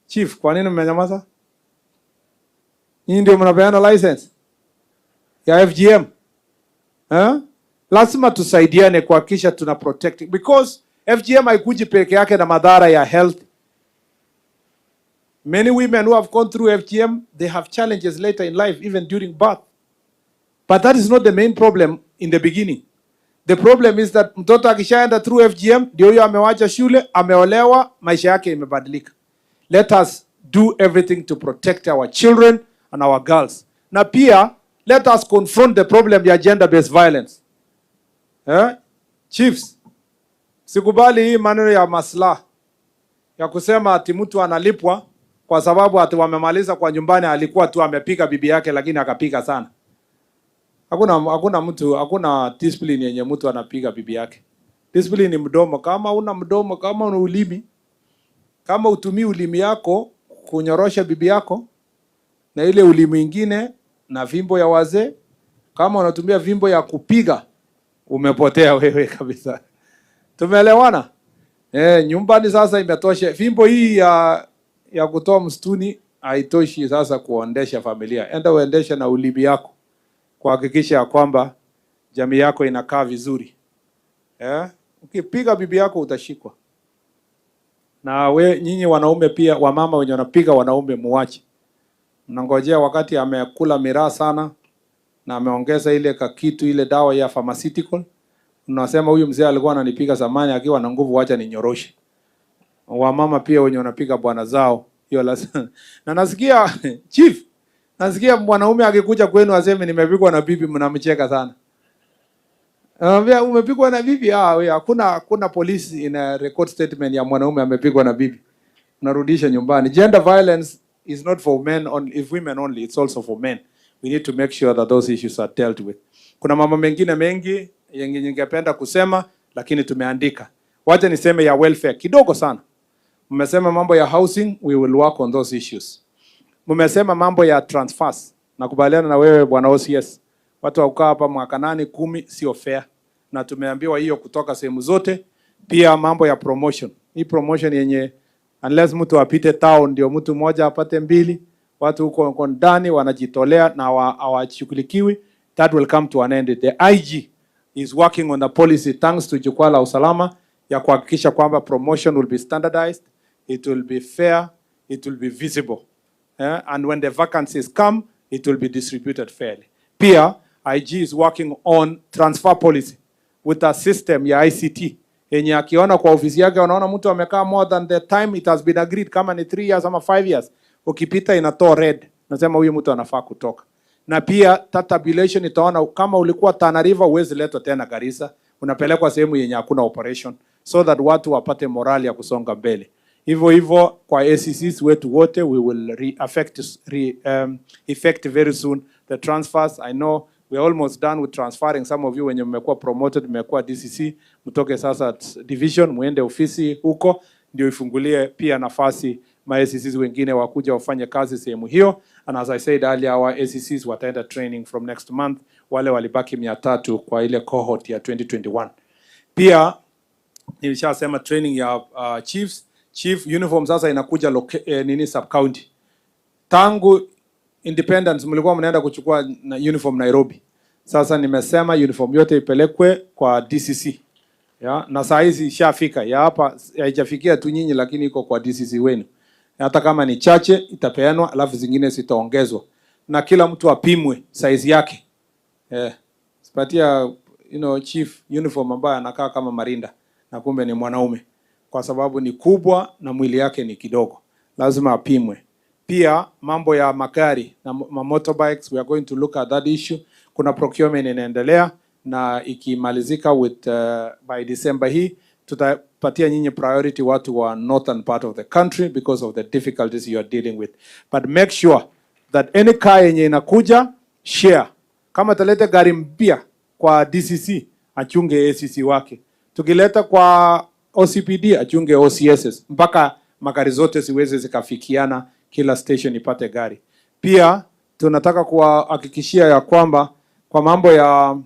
Chief, kwa nini mmenyamaza? Nyinyi ndio mnapeana license ya FGM. Lazima tusaidiane kuhakikisha tuna protect, because FGM haikuji peke yake na madhara ya health. Many women who have gone through FGM, they have challenges later in life, even during birth. But that is not the main problem in the beginning. The problem is that mtoto akishaenda through FGM, ndio huyo amewacha shule, ameolewa, maisha yake imebadilika. Let us do everything to protect our children and our girls. Na pia, let us confront the problem ya gender-based violence. Chiefs, sikubali hii maneno ya maslaha ya kusema ati mtu analipwa kwa sababu ati wamemaliza kwa nyumbani, alikuwa tu amepika bibi yake lakini akapika sana. Hakuna discipline yenye mtu anapiga bibi yake. Discipline ni mdomo. Kama una mdomo, kama una ulimi, kama utumii ulimi yako kunyorosha bibi yako na ile ulimi ingine na fimbo ya wazee, kama unatumia fimbo ya kupiga, umepotea wewe kabisa. Tumeelewana? Nyumbani sasa imetosha. Fimbo hii ya kutoa msituni haitoshi sasa kuondesha familia. Enda uendeshe na ulimi yako, kuhakikisha kwamba jamii yako inakaa vizuri. Ukipiga bibi yako utashikwa. Na nyinyi wanaume pia, wamama wenye wanapiga wanaume, muache. Mnangojea wakati amekula miraa sana na ameongeza ile kakitu, ile dawa ya pharmaceutical, unasema huyu mzee alikuwa ananipiga zamani akiwa na nguvu, acha ninyoroshe. Wamama pia wenye wanapiga bwana zao, hiyo lazima. Na nasikia chief, nasikia mwanaume akikuja kwenu aseme nimepigwa na bibi, mnamcheka sana. Anambia umepigwa na bibi? Wewe hakuna polisi ina record statement ya mwanaume amepigwa na bibi. Unarudisha nyumbani. Gender violence is not for men only, if women only, it's also for men. We need to make sure that those issues are dealt with. Kuna mambo mengine mengi yenye ningependa kusema lakini tumeandika. Wacha niseme ya welfare kidogo sana. Mmesema mambo ya housing, we will work on those issues. Mmesema mambo ya transfers. Nakubaliana na wewe bwana OCS. Watu wakaa hapa mwaka 8 10 sio fair. Na tumeambiwa hiyo kutoka sehemu zote. Pia mambo ya promotion. Hii promotion yenye unless mtu apite town ndio mtu mmoja apate mbili, watu huko ndani wanajitolea na hawashughulikiwi, that will come to an end. The IG is working on the policy thanks to jukwaa la usalama ya kuhakikisha kwamba promotion will be standardized, it will be fair, it will be visible. And when the vacancies come, it will be distributed fairly. Pia IG is working on transfer policy with a system ya ICT yenye akiona kwa ofisi yake unaona mtu amekaa more than the time it has been agreed, kama ni 3 years ama 5 years, ukipita inatoa red, nasema huyu mtu anafaa kutoka. Na pia tabulation itaona kama ulikuwa Tana River huwezi letwa tena Garissa, unapelekwa sehemu yenye hakuna operation, so that watu wapate morali ya kusonga mbele. Hivyo hivyo kwa ACCs wetu wote, we will effect very soon the transfers. I know we're almost done with transferring some of you wenye mmekuwa promoted, mmekuwa DCC, mtoke sasa division muende ofisi huko ndio ifungulie pia nafasi ma ACCs wengine wakuja wafanye kazi sehemu hiyo. And as I said earlier, our ACCs wataenda training from next month, wale walibaki 300 kwa ile cohort ya 2021. Pia nilishasema training ya chief uniform sasa inakuja sub county. Tangu independence mlikuwa mnaenda kuchukua na uniform Nairobi. Sasa nimesema uniform yote ipelekwe kwa DCC. Ya, na saa hizi ishafika. Ya hapa haijafikia tu nyinyi lakini iko kwa DCC wenu. Hata kama ni chache itapeanwa alafu zingine zitaongezwa. Na kila mtu apimwe size yake. Sipatia chief uniform ambaye anakaa kama marinda na kumbe ni mwanaume kwa sababu ni kubwa na mwili yake ni kidogo. Lazima apimwe. Pia mambo ya magari na motorbikes, we are going to look at that issue. Kuna procurement inaendelea na ikimalizika with by December hii tutapatia nyinyi priority watu wa northern part of the country because of the difficulties you are dealing with. But make sure that any car yenye inakuja share. Kama talete gari mpya kwa DCC achunge ACC wake. Tukileta kwa OCPD achunge OCSs mpaka magari zote siweze zikafikiana, kila station ipate gari. Pia tunataka kuhakikishia ya kwamba kwa mambo ya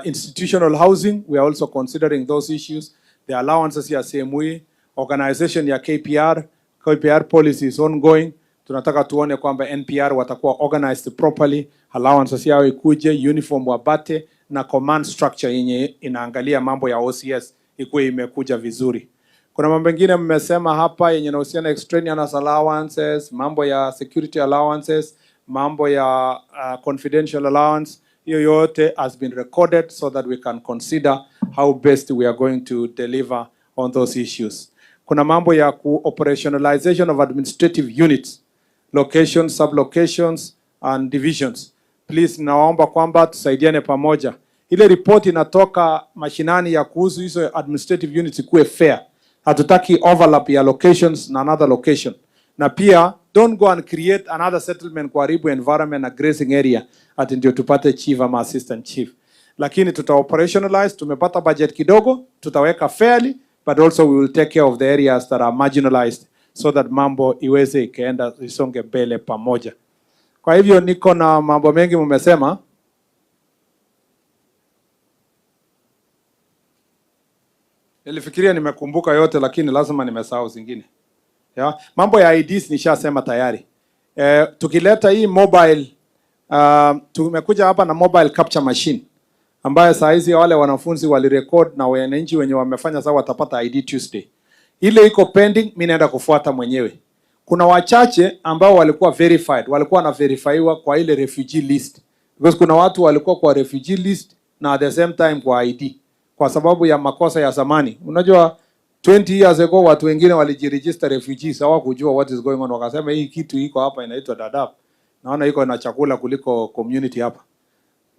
institutional housing, we are also considering those issues. The allowances ya CME, organization ya KPR policy is ongoing. Tunataka tuone kwamba NPR watakuwa organized properly, allowances yao ikuje, uniform wabate na command structure yenye inaangalia mambo ya OCS ikuwe imekuja vizuri. Kuna mambo mengine mmesema hapa yenye inahusiana extraneous allowances, mambo ya security allowances, mambo ya confidential allowance. Hiyo yote has been recorded so that we can consider how best we are going to deliver on those issues. Kuna mambo ya operationalization of administrative units, locations, sublocations and divisions. Please naomba kwamba tusaidiane pamoja. Ile report inatoka mashinani ya kuhusu hizo administrative units ikuwe fair. Hatutaki overlap ya locations na another location. Na pia don't go and create another settlement kwa ribu environment na grazing area ati ndio tupate chief ama assistant chief. Lakini tuta operationalize, tumepata budget kidogo, tutaweka fairly, but also we will take care of the areas that are marginalized so that mambo iweze ikaenda isonge mbele pamoja. Kwa hivyo niko na mambo mengi mmesema. Nilifikiria nimekumbuka yote lakini lazima nimesahau zingine. Ya, mambo ya IDs nishasema tayari. Tukileta hii mobile, tumekuja hapa na mobile capture machine ambayo saa hizi wale wanafunzi walirecord na wananchi wenye wamefanya sawa watapata ID Tuesday. Ile iko pending, mimi naenda kufuata mwenyewe. Kuna wachache ambao walikuwa verified, walikuwa na verifyiwa kwa ile refugee list. Because kuna watu walikuwa kwa refugee list na at the same time kwa ID kwa sababu ya makosa ya zamani. Unajua 20 years ago watu wengine walijiregister refugees hawakujua what is going on, wakasema hii kitu iko hapa inaitwa Dadaab. Naona iko na chakula kuliko community hapa.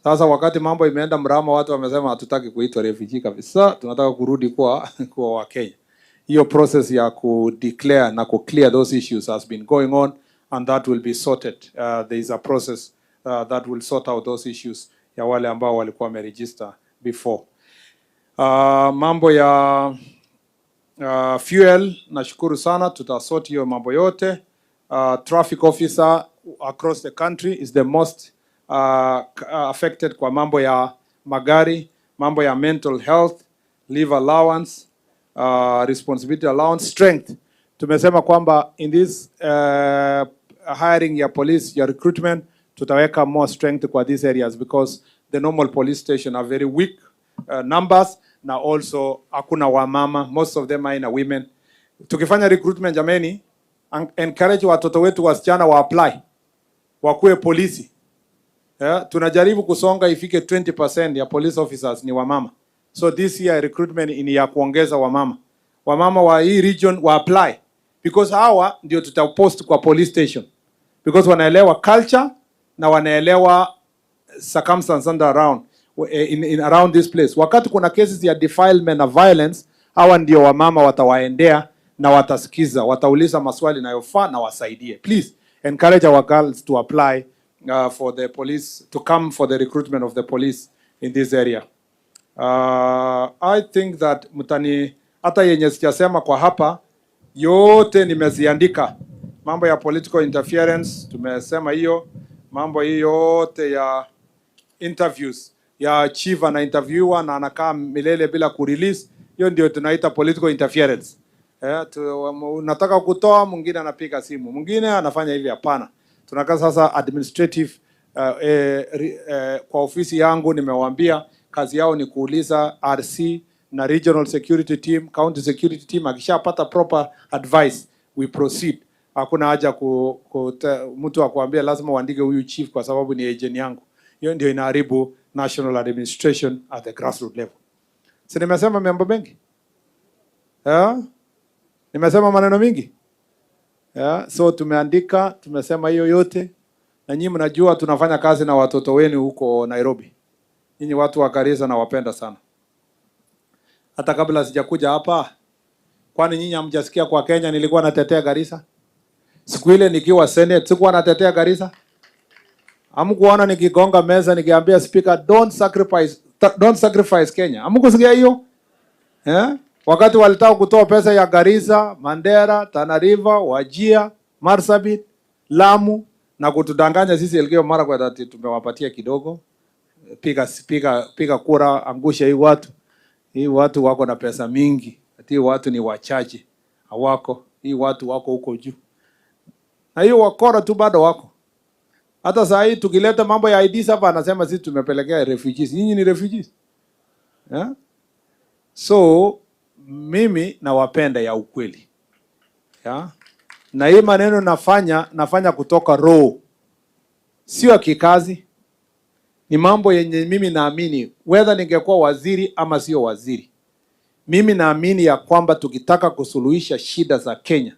Sasa wakati mambo imeenda mrama, watu wamesema hatutaki kuitwa refugee kabisa, tunataka kurudi kwa wa Kenya. Hiyo process ya ku declare na ku clear those issues has been going on and that will be sorted. There is a process that will sort out those issues ya wale ambao walikuwa wameregister before. Mambo ya fuel, nashukuru sana, tutasort hiyo mambo yote. Traffic officer across the country is the most affected kwa mambo ya magari, mambo ya mental health leave allowance, responsibility allowance, strength. Tumesema kwamba in this hiring ya police, ya recruitment, tutaweka more strength kwa these areas because the normal police station are very weak numbers, na also hakuna wamama, most of them are in women. Tukifanya recruitment jameni, encourage watoto wetu wasichana wa apply wakuwe polisi. Tunajaribu kusonga ifike 20% ya police officers ni wamama. So this year recruitment ni ya kuongeza wamama. Wamama wa hii region wa apply because hawa ndio tutapost kwa police station. Because wanaelewa culture na wanaelewa circumstances around in around this place. Wakati kuna cases ya defilement na violence, hawa ndio wamama watawaendea na watasikiza, watauliza maswali yanayofaa na wasaidie. Please encourage our girls to apply for the police, to come for the recruitment of the police in this area. I think that mutani hata yenye sijasema kwa hapa yote nimeziandika. Mambo ya political interference tumesema hiyo, mambo hiyo yote ya interviews ya chief na interviewer na anakaa milele bila kurelease, hiyo ndio tunaita political interference. Unataka kutoa, mwingine anapiga simu, mwingine anafanya hivi. Hapana, tunakaa sasa administrative. Kwa ofisi yangu nimewaambia kazi yao ni kuuliza RC na regional security team, county security team. Akishapata proper advice we proceed. Hakuna haja mtu akuambia lazima uandike huyu chief kwa sababu ni agent yangu. Hiyo ndio inaharibu national administration at the grassroots level. Si nimesema mambo mengi? Nimesema maneno mingi? So tumeandika, tumesema hiyo yote. Na nyinyi mnajua tunafanya kazi na watoto wenu huko Nairobi. Nyinyi watu wa Garissa na wapenda sana. Hata kabla sijakuja hapa, kwani nyinyi hamjasikia kwa Kenya nilikuwa natetea Garissa? Siku ile nikiwa Senate sikuwa natetea Garissa? Hamkuona nikigonga meza nikiambia speaker don't sacrifice Kenya? Hamkusikia hiyo? Wakati walitaka kutoa pesa ya Garissa, Mandera, Tana River, Wajir, Marsabit, Lamu na kutudanganya sisi Elgeyo Marakwet ati tumewapatia kidogo. Piga kura, angusha hii watu. Hii watu wako na pesa mingi. Ati watu ni wachache. Hawako. Hii watu wako huko juu. Na hiyo wakora tu bado wako. Hata saa hii tukileta mambo ya IDs hapa anasema sisi tumepelekea refugees. Nyinyi ni refugees. So mimi nawapenda ya ukweli. Na hii maneno nafanya kutoka roho. Sio kikazi. Ni mambo yenye mimi naamini whether ningekuwa waziri ama sio waziri. Mimi naamini ya kwamba tukitaka kusuluhisha shida za Kenya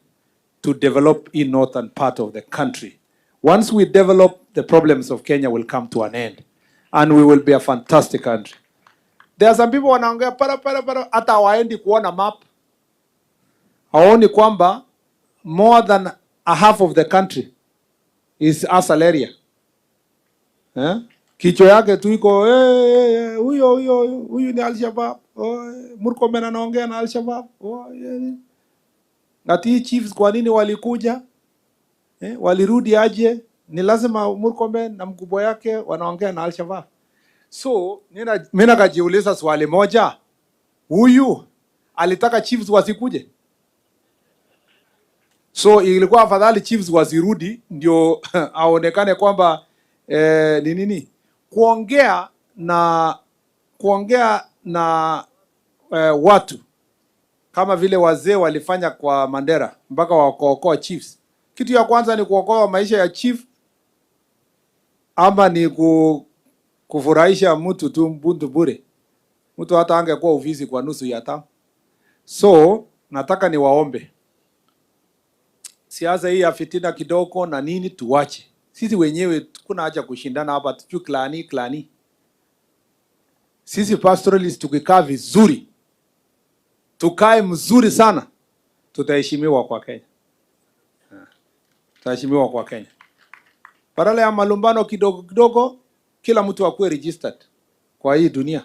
to develop in northern part of the country. Once we develop, the problems of Kenya will come to an end and we will be a fantastic country. There are some people wanaongea para hata hawaendi kuona map. Hawaoni kwamba more than a half of the country is asal area. Kichwa yake tu iko huyo ni Al-Shabaab. Murkomen anaongea na Al-Shabaab. Ati chiefs kwa nini walikuja? Walirudi aje? Ni lazima Murkomen na mkubwa yake wanaongea na Al-Shabaab. So mimi nakajiuliza swali moja. Huyu alitaka chiefs wasikuje? So ilikuwa afadhali chiefs wasirudi ndio aonekane kwamba ni nini? Kuongea na watu kama vile wazee walifanya kwa Mandera mpaka wakaokoa chiefs. Kitu ya kwanza ni kuokoa maisha ya chief ama ni kufurahisha mtu tu mbundu bure. Mtu hata angekuwa ofisi kwa nusu ya taa. So nataka niwaombe. Siasa hii ya fitina kidogo na nini tuwache. Sisi wenyewe kuna haja kushindana hapa tuju klani. Sisi pastoralists tukikaa vizuri, tukae mzuri sana, tutaheshimiwa kwa Kenya. Tutaheshimiwa kwa Kenya. Badala ya malumbano kidogo, kila mtu akuwe registered kwa hii dunia.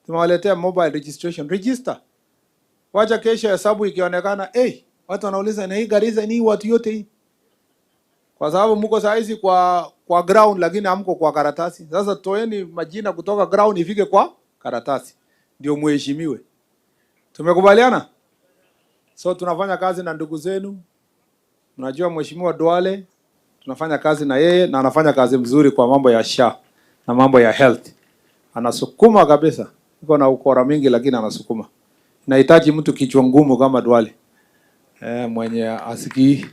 Tumewaletea mobile registration, register. Wacha kesho hesabu ikionekana, watu wanauliza na hii Garissa ni watu yote hii. Kwa sababu mko saizi kwa ground lakini hamko kwa karatasi. Sasa toeni majina kutoka ground ifike kwa karatasi. Ndio muheshimiwe. Tumekubaliana? So tunafanya kazi na ndugu zenu. Mnajua Mheshimiwa Duale, tunafanya kazi na yeye na anafanya kazi mzuri kwa mambo ya SHA na mambo ya health. Anasukuma kabisa. Iko na ukora mingi lakini anasukuma. Nahitaji mtu kichwa ngumu kama Duale. Mwenye asikii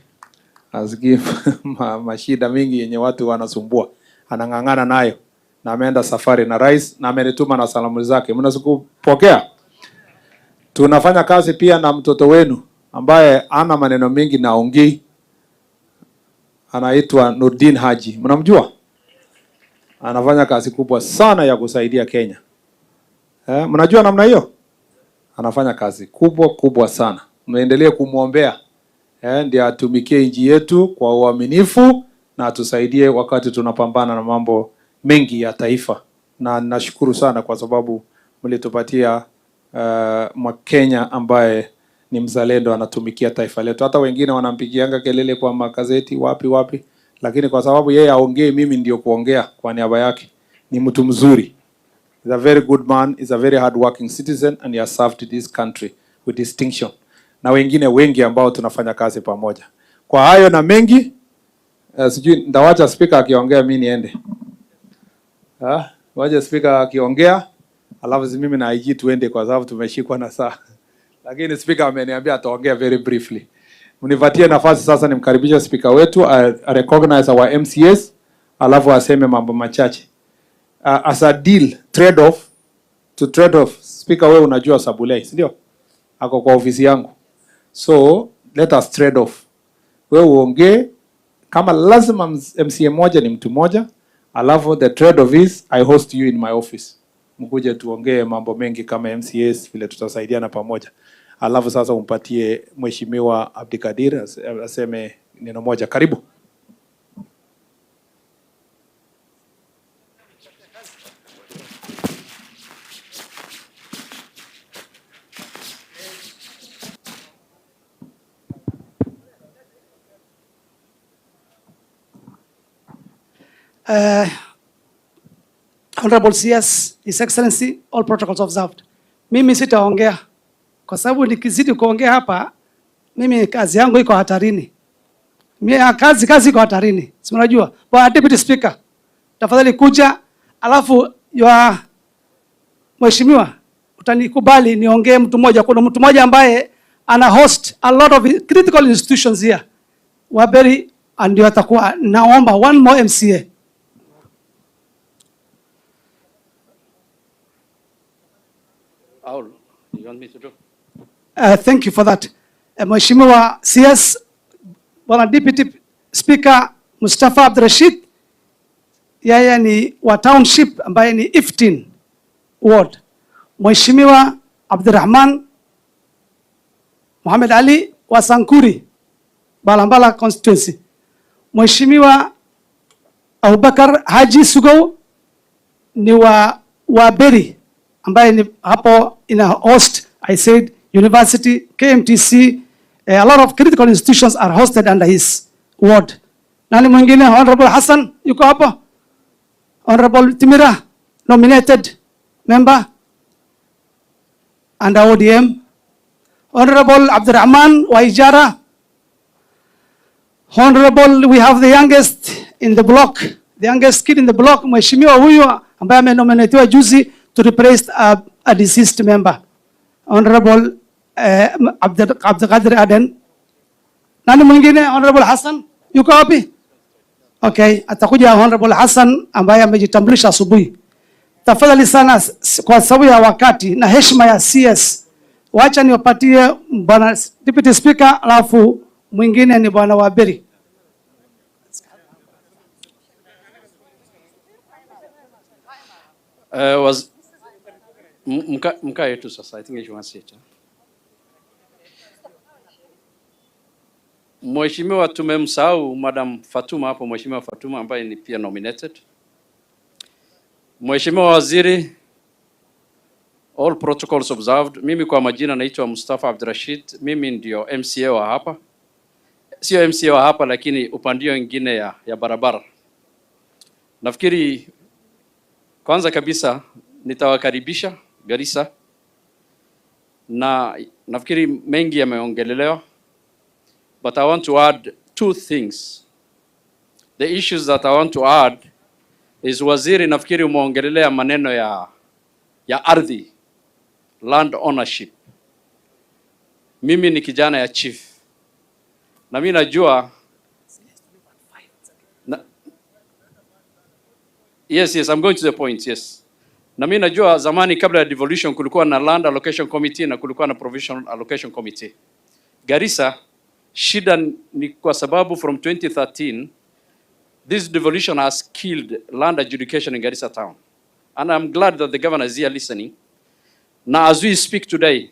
mashida mingi yenye watu wanasumbua. Anang'ang'ana nayo. Na ameenda safari na rais na amenituma na salamu zake. Mnasukupokea? Tunafanya kazi pia na mtoto wenu ambaye ana maneno mengi na ongei. Anaitwa Nurdin Haji. Mnamjua? Anafanya kazi kubwa sana ya kusaidia Kenya. Mnajua namna hiyo? Anafanya kazi kubwa sana. Mnaendelea kumuombea. Ndiye atumikie nchi yetu kwa uaminifu na atusaidie wakati tunapambana na mambo mengi ya taifa. Na nashukuru sana kwa sababu mlitupatia Mkenya ambaye ni mzalendo anatumikia taifa letu. Hata wengine wanampigianga kelele kwa magazeti wapi, lakini kwa sababu yeye aongee, mimi ndio kuongea kwa niaba yake. Ni mtu mzuri. He's a very good man, he's a very hardworking citizen and he has served this country with distinction. Na wengine wengi ambao tunafanya kazi pamoja. Kwa hayo na mengi, sijui ndawacha speaker akiongea mimi niende. Wacha speaker akiongea, alafu mimi na IG tuende kwa sababu tumeshikwa na saa. Lakini speaker ameniambia ataongea very briefly. Mnipatie nafasi sasa nimkaribisha speaker wetu, I recognize our MCS, alafu aseme mambo machache. As a deal, trade off, speaker wewe unajua Sabulei, si ndio? Ako kwa ofisi yangu. So, let us trade off. Wewe uongee, kama lazima MCA moja ni mtu moja, alafu the trade off is I host you in my office. Mkuje tuongee mambo mengi kama MCAs vile tutasaidiana pamoja. Alafu sasa umpatie Mheshimiwa Abdikadir aseme neno moja. Karibu. Honorable CS, His Excellency, all protocols observed. Mimi sitaongea kwa sababu nikizidi kuongea hapa mimi kazi yangu iko hatarini. Mimi kazi iko hatarini. Si unajua? Bwana Deputy Speaker, tafadhali kuja alafu Mheshimiwa utanikubali niongee mtu mmoja. Kuna mtu mmoja ambaye ana host a lot of critical institutions here. Waberi ndio atakuwa, naomba one more MCA. You want me to do? Thank you for that. Mheshimiwa CS, Bwana Deputy Speaker Mustafa Abdirashid, yeye ni wa township ambaye ni 15 ward. Mheshimiwa Abdurrahman Muhammad Ali wa Sankuri, Balambala constituency. Mheshimiwa Abubakar Haji Sugo ni wa Beri ambaye ni hapo ina host, I said university, KMTC, a lot of critical institutions are hosted under his ward. Nani mwingine? Honorable Hassan yuko hapo. Honorable Timira, nominated member under ODM. Honorable Abdurrahman Waijara. Honorable, we have the youngest in the block, the youngest kid in the block, Mheshimiwa huyu ambaye amenominatiwa juzi to replace a deceased member. Honorable Abdulkadir Aden. Nani mwingine? Honorable Hassan yuko wapi? Okay, atakuja Honorable Hassan ambaye amejitambulisha asubuhi. Tafadhali sana kwa sababu ya wakati na heshima ya CS, wacha niwapatie Bwana Deputy Speaker, alafu mwingine ni Bwana Waberi. Mka yetu sasa, I think you want to say it. Mheshimiwa tumemsahau Madam Fatuma hapo, Mheshimiwa Fatuma ambaye ni pia nominated. Mheshimiwa Waziri, all protocols observed. Mimi kwa majina naitwa Mustafa Abdirashid, mimi ndio MCA wa hapa. Sio MCA wa hapa lakini upandio mwingine ya barabara. Nafikiri kwanza kabisa nitawakaribisha Garissa. na nafikiri mengi yameongelelewa, but I want to add two things. The issues that I want to add is, waziri, nafikiri umeongelelea maneno ya ardhi, land ownership. Mimi ni kijana ya chief, na mimi najua yes, I'm going to the point, yes. Na mimi najua zamani kabla ya devolution kulikuwa na land allocation committee na kulikuwa na provisional allocation committee. Garissa, shida ni kwa sababu from 2013 this devolution has killed land adjudication in Garissa town. And I'm glad that the governor is here listening. Now as we speak today,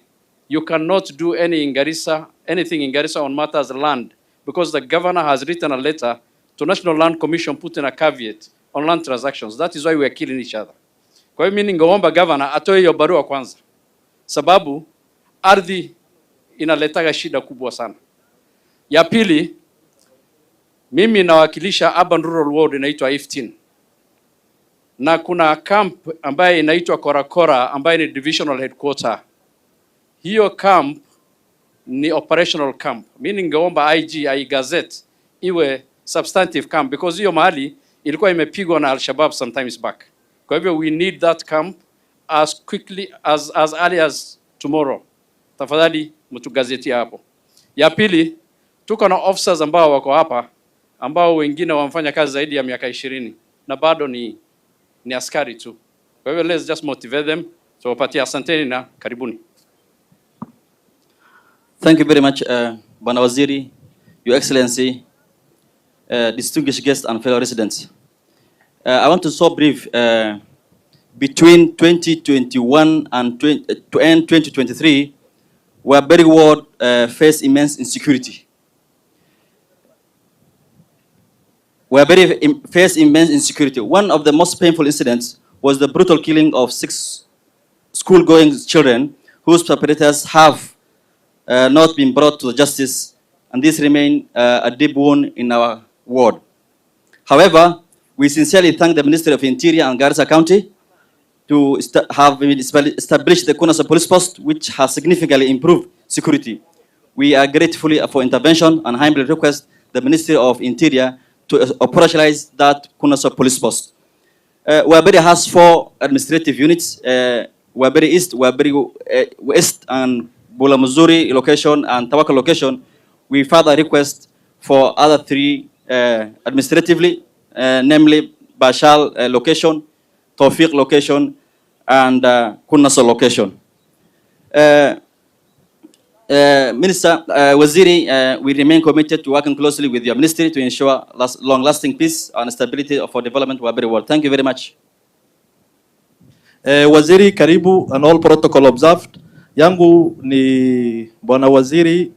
you cannot do anything in Garissa on matters of land, because the governor has written a letter to National Land Commission putting a caveat on land transactions. That is why we are killing each other. Kwa hiyo mimi ningeomba governor atoe hiyo barua kwanza, sababu ardhi inaletaga shida kubwa sana. Ya pili, mimi nawakilisha urban rural ward inaitwa 15. Na kuna camp ambaye inaitwa Korakora ambaye ni divisional headquarter. Hiyo camp ni operational camp. Mimi ningeomba IG gazette iwe substantive camp, because hiyo mahali ilikuwa imepigwa na Al-Shabaab sometimes back. Kwa hivyo we need that camp as quickly as early as tomorrow. Tafadhali mtugazetia hapo. Ya pili, tuko na officers ambao wako hapa ambao wengine wamfanya kazi zaidi ya miaka 20 na bado ni askari tu. Kwa hivyo let's just motivate them. So wapatia asanteni na karibuni. Thank you very much, Bwana Waziri, Your Excellency, distinguished guests and fellow residents. I want to so brief. Between 2021 and to end 2023, Waberi ward faced immense insecurity. Waberi faced immense insecurity. One of the most painful incidents was the brutal killing of 6 school-going children whose perpetrators have not been brought to justice, and this remains a deep wound in our ward. However, we sincerely thank the Ministry of Interior and Garissa County to have established the Kunasa police post, which has significantly improved security. We are grateful for intervention and humbly request the Ministry of Interior to operationalize that Kunasa police post. Waberi has 4 administrative units, Waberi East, Waberi West, and Bulamuzuri location and Tawaka location. We further request for other 3 administratively, namely Bashal location, Tawfiq location, and Kunasa location. Minister Waziri, we remain committed to working closely with your ministry to ensure long-lasting peace and stability for development of Waberi world. Thank you very much. Waziri, karibu, and all protocol observed. Yangu ni Bwana Waziri,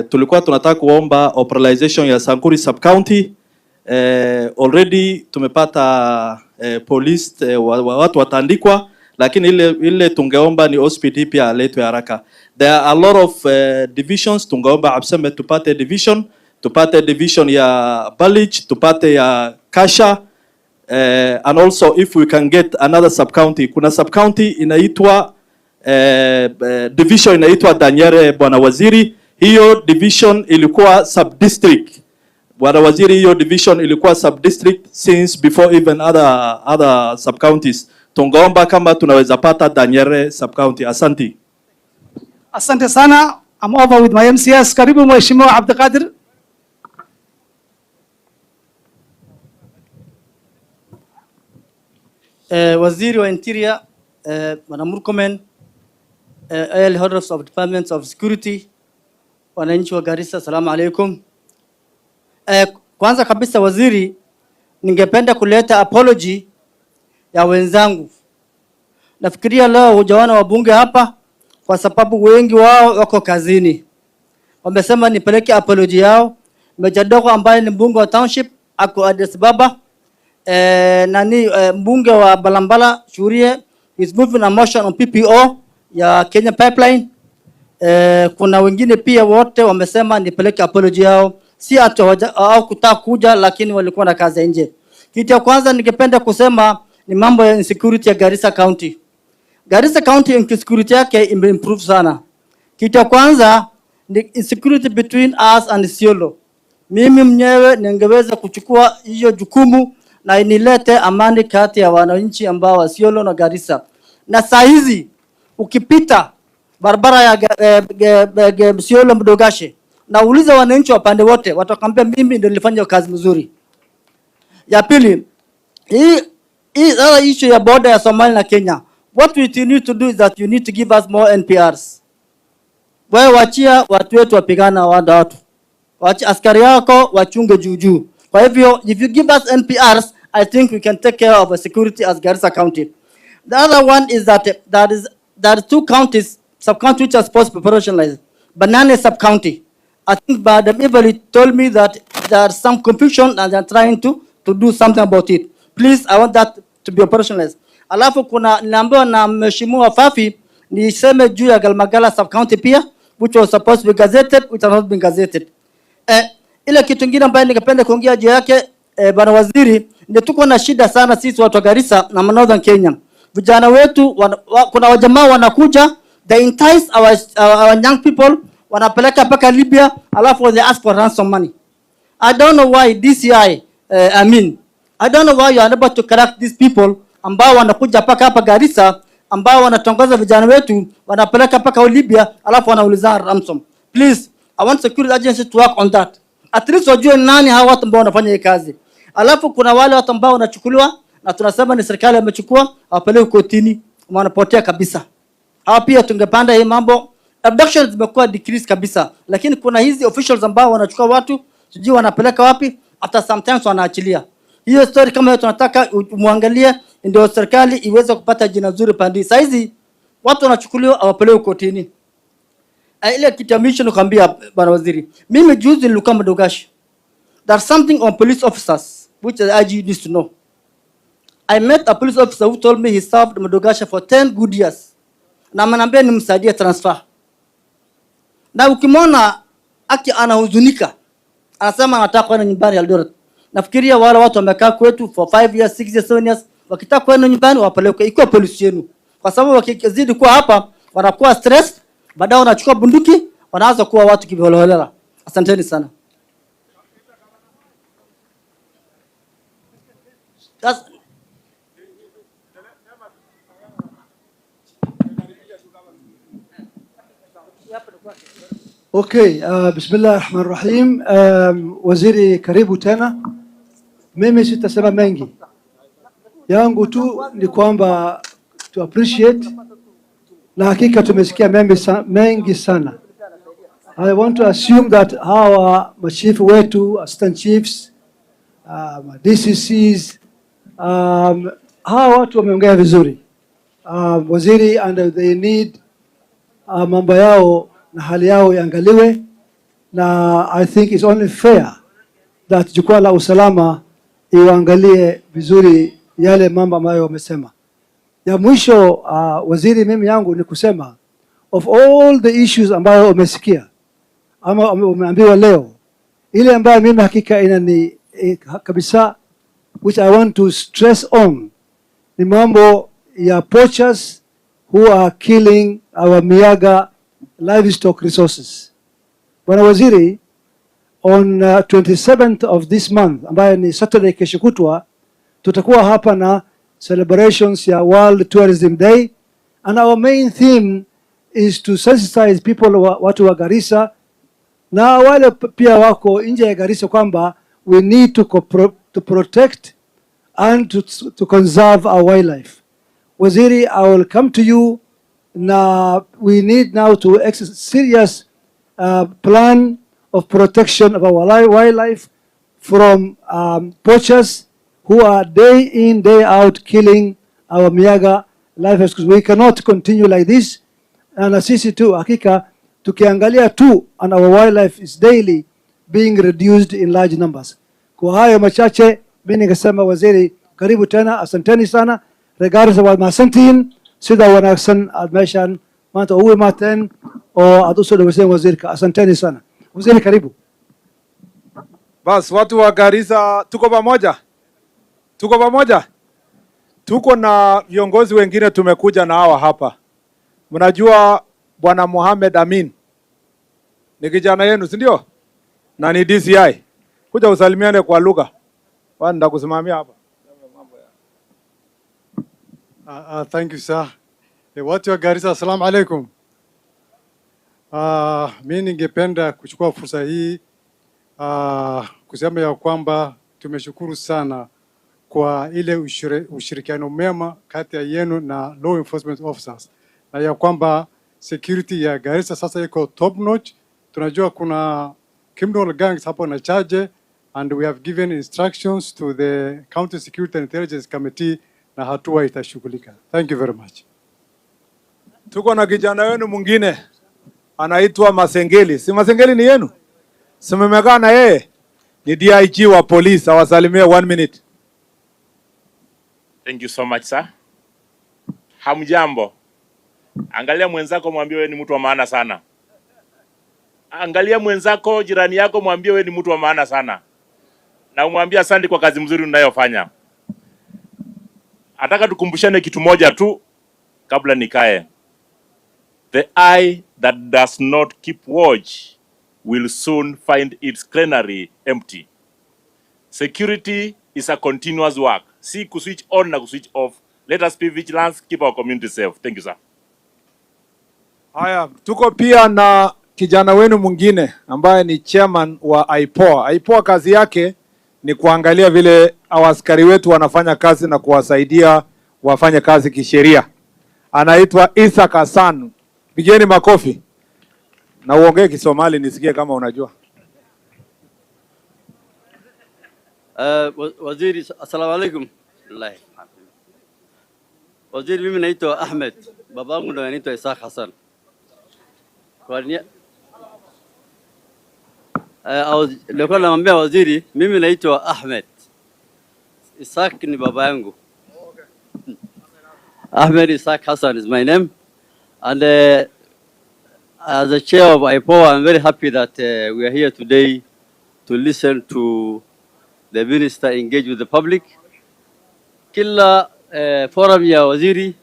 tulikuwa tunataka kuomba operationalization ya Sankuri sub-county. Already tumepata police watu wataandikwa, lakini ile tungeomba ni hospital pia aletwe haraka. There are a lot of divisions. Tungeomba Absame tupate division ya Balich, tupate ya Kasha, and also if we can get another sub-county. Kuna sub-county inaitwa division inaitwa Danyere, Bwana Waziri. Hiyo division ilikuwa sub-district. Bwana Waziri, hiyo division ilikuwa sub-district since before even other sub-counties. Tungeomba kama tunaweza pata Danyere sub-county. Asante. Asante sana. I'm over with my MCS. Karibu Mheshimiwa Abdulkadir. Waziri wa Interior, Bwana Murkomen, all heads of departments of security, wananchi wa Garissa, salamu alaikum. Kwanza kabisa waziri, ningependa kuleta apology ya wenzangu. Nafikiria leo hujaona wabunge hapa kwa sababu wengi wao wako kazini. Wamesema nipeleke apology yao. Mejadoko ambaye ni mbunge wa township ako Addis Ababa, mbunge wa Balambala Shurie is moving a motion on PPO ya Kenya pipeline. Kuna wengine pia wote wamesema nipeleke apology yao. Si au kutaka kuja, lakini walikuwa na kazi nje. Kitu ya kwanza ningependa kusema ni mambo ya insecurity ya Garissa County. Garissa County insecurity yake imeimprove sana. Kitu ya kwanza ni insecurity between us and Isiolo. Mimi mwenyewe ningeweza kuchukua hiyo jukumu na inilete amani kati ya wananchi ambao wa Isiolo na Garissa. Na saa hizi ukipita barabara ya Isiolo Mdogashe na uliza wananchi wa pande wote watakwambia mimi ndio nilifanya kazi mzuri. Ya pili, hii issue ya border ya Somalia na Kenya. What we need to do is that you need to give us more NPRs. Wewe wachia watu wetu wapigana watu. Wachi askari wako wachunge juu. Kwa hivyo if you give us NPRs, I think we can take care of the security as Garissa County. The other one is that there are two counties, sub-county which are supposed to be operationalized. Banana sub-county. I think Madam Everly told me that there is some confusion and they are trying to do something about it. Please, I want that to be operationalized. Alafu kuna ninaambiwa na Mheshimiwa Fafi niseme juu ya Galmagala sub-county pia, which was supposed to be gazetted, which has not been gazetted. Ile kitu kingine ambayo ningependa kuongea juu yake bwana waziri, ndio tuko na shida sana sisi watu wa Garissa na Northern Kenya. Vijana wetu kuna wajamaa wanakuja, they entice our young people, wanapeleka mpaka Libya, alafu they ask for ransom money. I don't know why DCI, I don't know why you are unable to correct these people ambao wanakuja mpaka hapa Garissa, ambao wanatongoza vijana wetu, wanapeleka mpaka Libya, alafu wanauliza ransom. Please, I want security agency to work on that. At least wajue nani hawa watu ambao wanafanya hii kazi. Alafu kuna wale watu ambao wanachukuliwa na tunasema ni serikali imechukua, wapeleke kotini, wanapotea kabisa. Hawa pia tungepanda hii mambo. Abductions zimekuwa decrease kabisa, lakini kuna hizi officials ambao wanachukua watu, sijui wanapeleka wapi, hata sometimes wanaachilia. Hiyo story kama hiyo tunataka muangalie, ndio serikali iweze kupata jina nzuri pande. Sasa hizi watu wanachukuliwa awapeleke kotini. Ile kitamisho nikwambia bwana waziri, mimi juzi nilikuwa Mdogashi. There's something on police officers which the IG needs to know. I met a police officer who told me he served Mdogashi for 10 good years. Na manambia nimsaidie transfer. Na ukimwona anahuzunika, anasema anataka kwenda nyumbani Eldoret. Nafikiria wale watu wamekaa kwetu for 5 years, 6 years, 7 years, wakitaka kwenda nyumbani wapeleke iko polisi yenu. Kwa sababu wakizidi kuwa hapa wanakuwa stress, baadaye wanachukua bunduki, wanaanza kuwa watu kiholela. Asanteni sana. Okay, bismillahirrahmanirrahim. Waziri karibu tena. Mimi sitasema mengi. Yangu tu ni kwamba to appreciate na hakika tumesikia mengi sana. I want to assume that hawa machifu wetu, assistant chiefs, DCCs, hawa watu wameongea vizuri. Waziri, and they need mambo yao na hali yao iangaliwe, na I think it's only fair that jukwaa la usalama iwaangalie vizuri yale mambo ambayo wamesema. Ya mwisho waziri, mimi yangu ni kusema of all the issues ambayo umesikia ama umeambiwa leo, ile ambayo mimi hakika inani kabisa, which I want to stress on, ni mambo ya poachers who are killing our miyaga livestock resources. Bwana waziri, on 27th of this month, ambayo ni Saturday kesho kutwa, tutakuwa hapa na celebrations ya World Tourism Day, and our main theme is to sensitize people, watu wa Garissa na wale pia wako nje ya Garissa, kwamba we need to protect and to conserve our wildlife. Waziri, I will come to you. Now we need now to exercise serious plan of protection of our wildlife from poachers who are day in, day out killing our miyaga livestock. We cannot continue like this. Na sisi tu hakika tukiangalia tu, and our wildlife is daily being reduced in large numbers. Kwa hayo machache, mimi ningesema waziri, karibu tena, asanteni sana. Regardless of masantin, sida wanaagsan aad meeshan maanta ugu imaateen oo aad u soo dhaweyseen wasiirka. Asanteni sana. Waziri karibu. Bas, watu wa Garissa tuko pamoja. Tuko pamoja. Tuko na viongozi wengine tumekuja na hawa hapa. Mnajua Bwana Mohamed Amin ni kijana yenu, si ndio? Na ni DCI. Kuja usalimiane kwa lugha. Bwana ndakusimamia hapa. Thank you, sir. Watu wa Garissa, assalamu alaikum. Mimi ningependa kuchukua fursa hii kusema ya kwamba tumeshukuru sana kwa ile ushirikiano mema kati ya yenu na law enforcement officers, na ya kwamba security ya Garissa sasa iko top notch. Tunajua kuna criminal gangs hapo na charge, and we have given instructions to the County Security and Intelligence Committee na hatua itashughulika. Thank you very much. Tuko na kijana wenu mwingine anaitwa Masengeli. Si Masengeli ni yenu? Si mmekaa na yeye? Ni DIG wa police, awasalimie 1 minute. Thank you so much, sir. Hamjambo. Angalia mwenzako mwambie wewe ni mtu wa maana sana. Angalia mwenzako jirani yako mwambie wewe ni mtu wa maana sana. Na umwambie asante kwa kazi mzuri unayofanya. Nataka tukumbushane kitu moja tu kabla nikae. The eye that does not keep watch will soon find its granary empty. Security is a continuous work. See ku switch on na ku switch off. Let us be vigilant, keep our community safe. Thank you, sir. Haya, tuko pia na kijana wenu mwingine ambaye ni chairman wa IPOA. IPOA kazi yake ni kuangalia vile askari wetu wanafanya kazi na kuwasaidia wafanye kazi kisheria. Anaitwa Isa Hassan. Pigeni makofi. Na uongee Kisomali nisikie kama unajua. Waziri, assalamu alaikum. Waziri, mimi naitwa Ahmed. Babangu ndo anaitwa Isa Hassan. Nilikuwa namwambia waziri, mimi naitwa Ahmed. Isaac ni baba yangu. Ahmed Isaac Hassan is my name. And as a chair of IPOA, I'm very happy that we are here today to listen to the minister engage with the public. Kila forum ya waziri,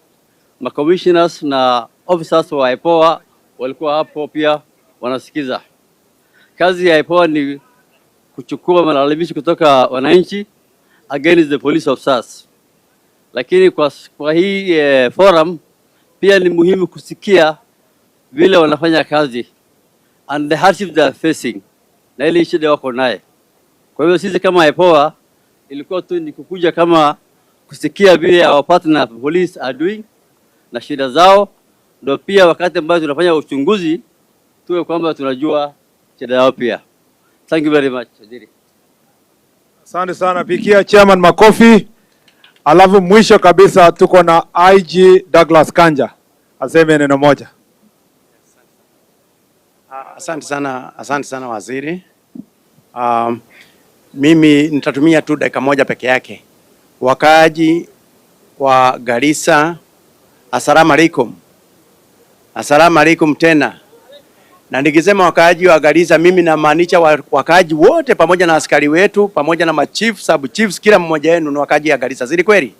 ma commissioners na officers wa IPOA walikuwa hapo pia wanasikiza. Kazi ya IPOA ni kuchukua malalamishi kutoka wananchi against the police officers. Lakini kwa hii forum pia ni muhimu kusikia vile wanafanya kazi and the hardship they are facing na ile shida wako naye. Kwa hivyo sisi kama IPOA ilikuwa tu ni kukuja kama kusikia vile our partner police are doing na shida zao, ndio pia wakati ambao tunafanya uchunguzi tuwe kwamba tunajua shida yao pia. Thank you very much. Asante sana, pikia chairman makofi. Alafu mwisho kabisa tuko na IG Douglas Kanja. Aseme neno moja. Asante sana waziri. Mimi nitatumia tu dakika moja peke yake. Wakaaji wa Garissa, assalamu alaikum. Assalamu alaikum tena. Na nikisema wakaaji wa Garissa, mimi namaanisha wakaaji wote pamoja na askari wetu, pamoja na machief, sub chiefs, kila mmoja wenu ni wakaaji wa Garissa. Zili kweli?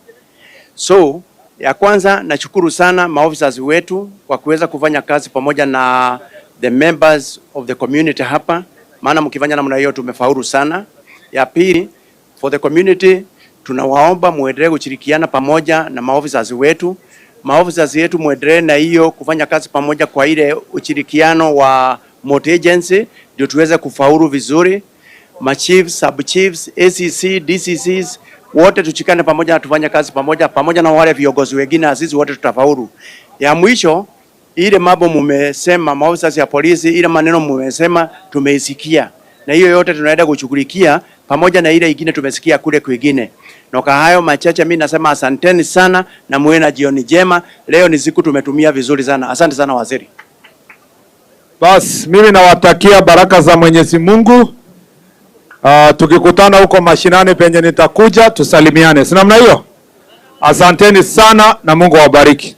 So, ya kwanza nashukuru sana maofficers wetu kwa kuweza kufanya kazi pamoja na the members of the community hapa. Maana mkifanya namna hiyo tumefaulu sana. Ya pili, for the community tunawaomba muendelee kushirikiana pamoja na maofficers wetu. Maofficers yetu muendelee na hiyo kufanya kazi pamoja kwa ile ushirikiano wa multi agency ndio tuweze kufaulu vizuri. Machiefs, sub chiefs, ACC, DCCs wote tuchikane pamoja na tufanye kazi pamoja na wale viongozi wengine, azizi wote tutafaulu. Ya mwisho, ile mambo mumesema maofficers ya polisi, ile maneno mumesema tumeisikia. Na hiyo yote tunaenda kushughulikia pamoja na ile ingine tumesikia kule kwingine. Na kwa hayo machache mimi nasema asanteni sana na muwe na jioni njema. Leo ni siku tumetumia vizuri sana. Asante sana waziri. Bas, mimi nawatakia baraka za Mwenyezi Mungu. Tukikutana huko mashinani penye nitakuja tusalimiane. Si namna hiyo? Asanteni sana na Mungu awabariki.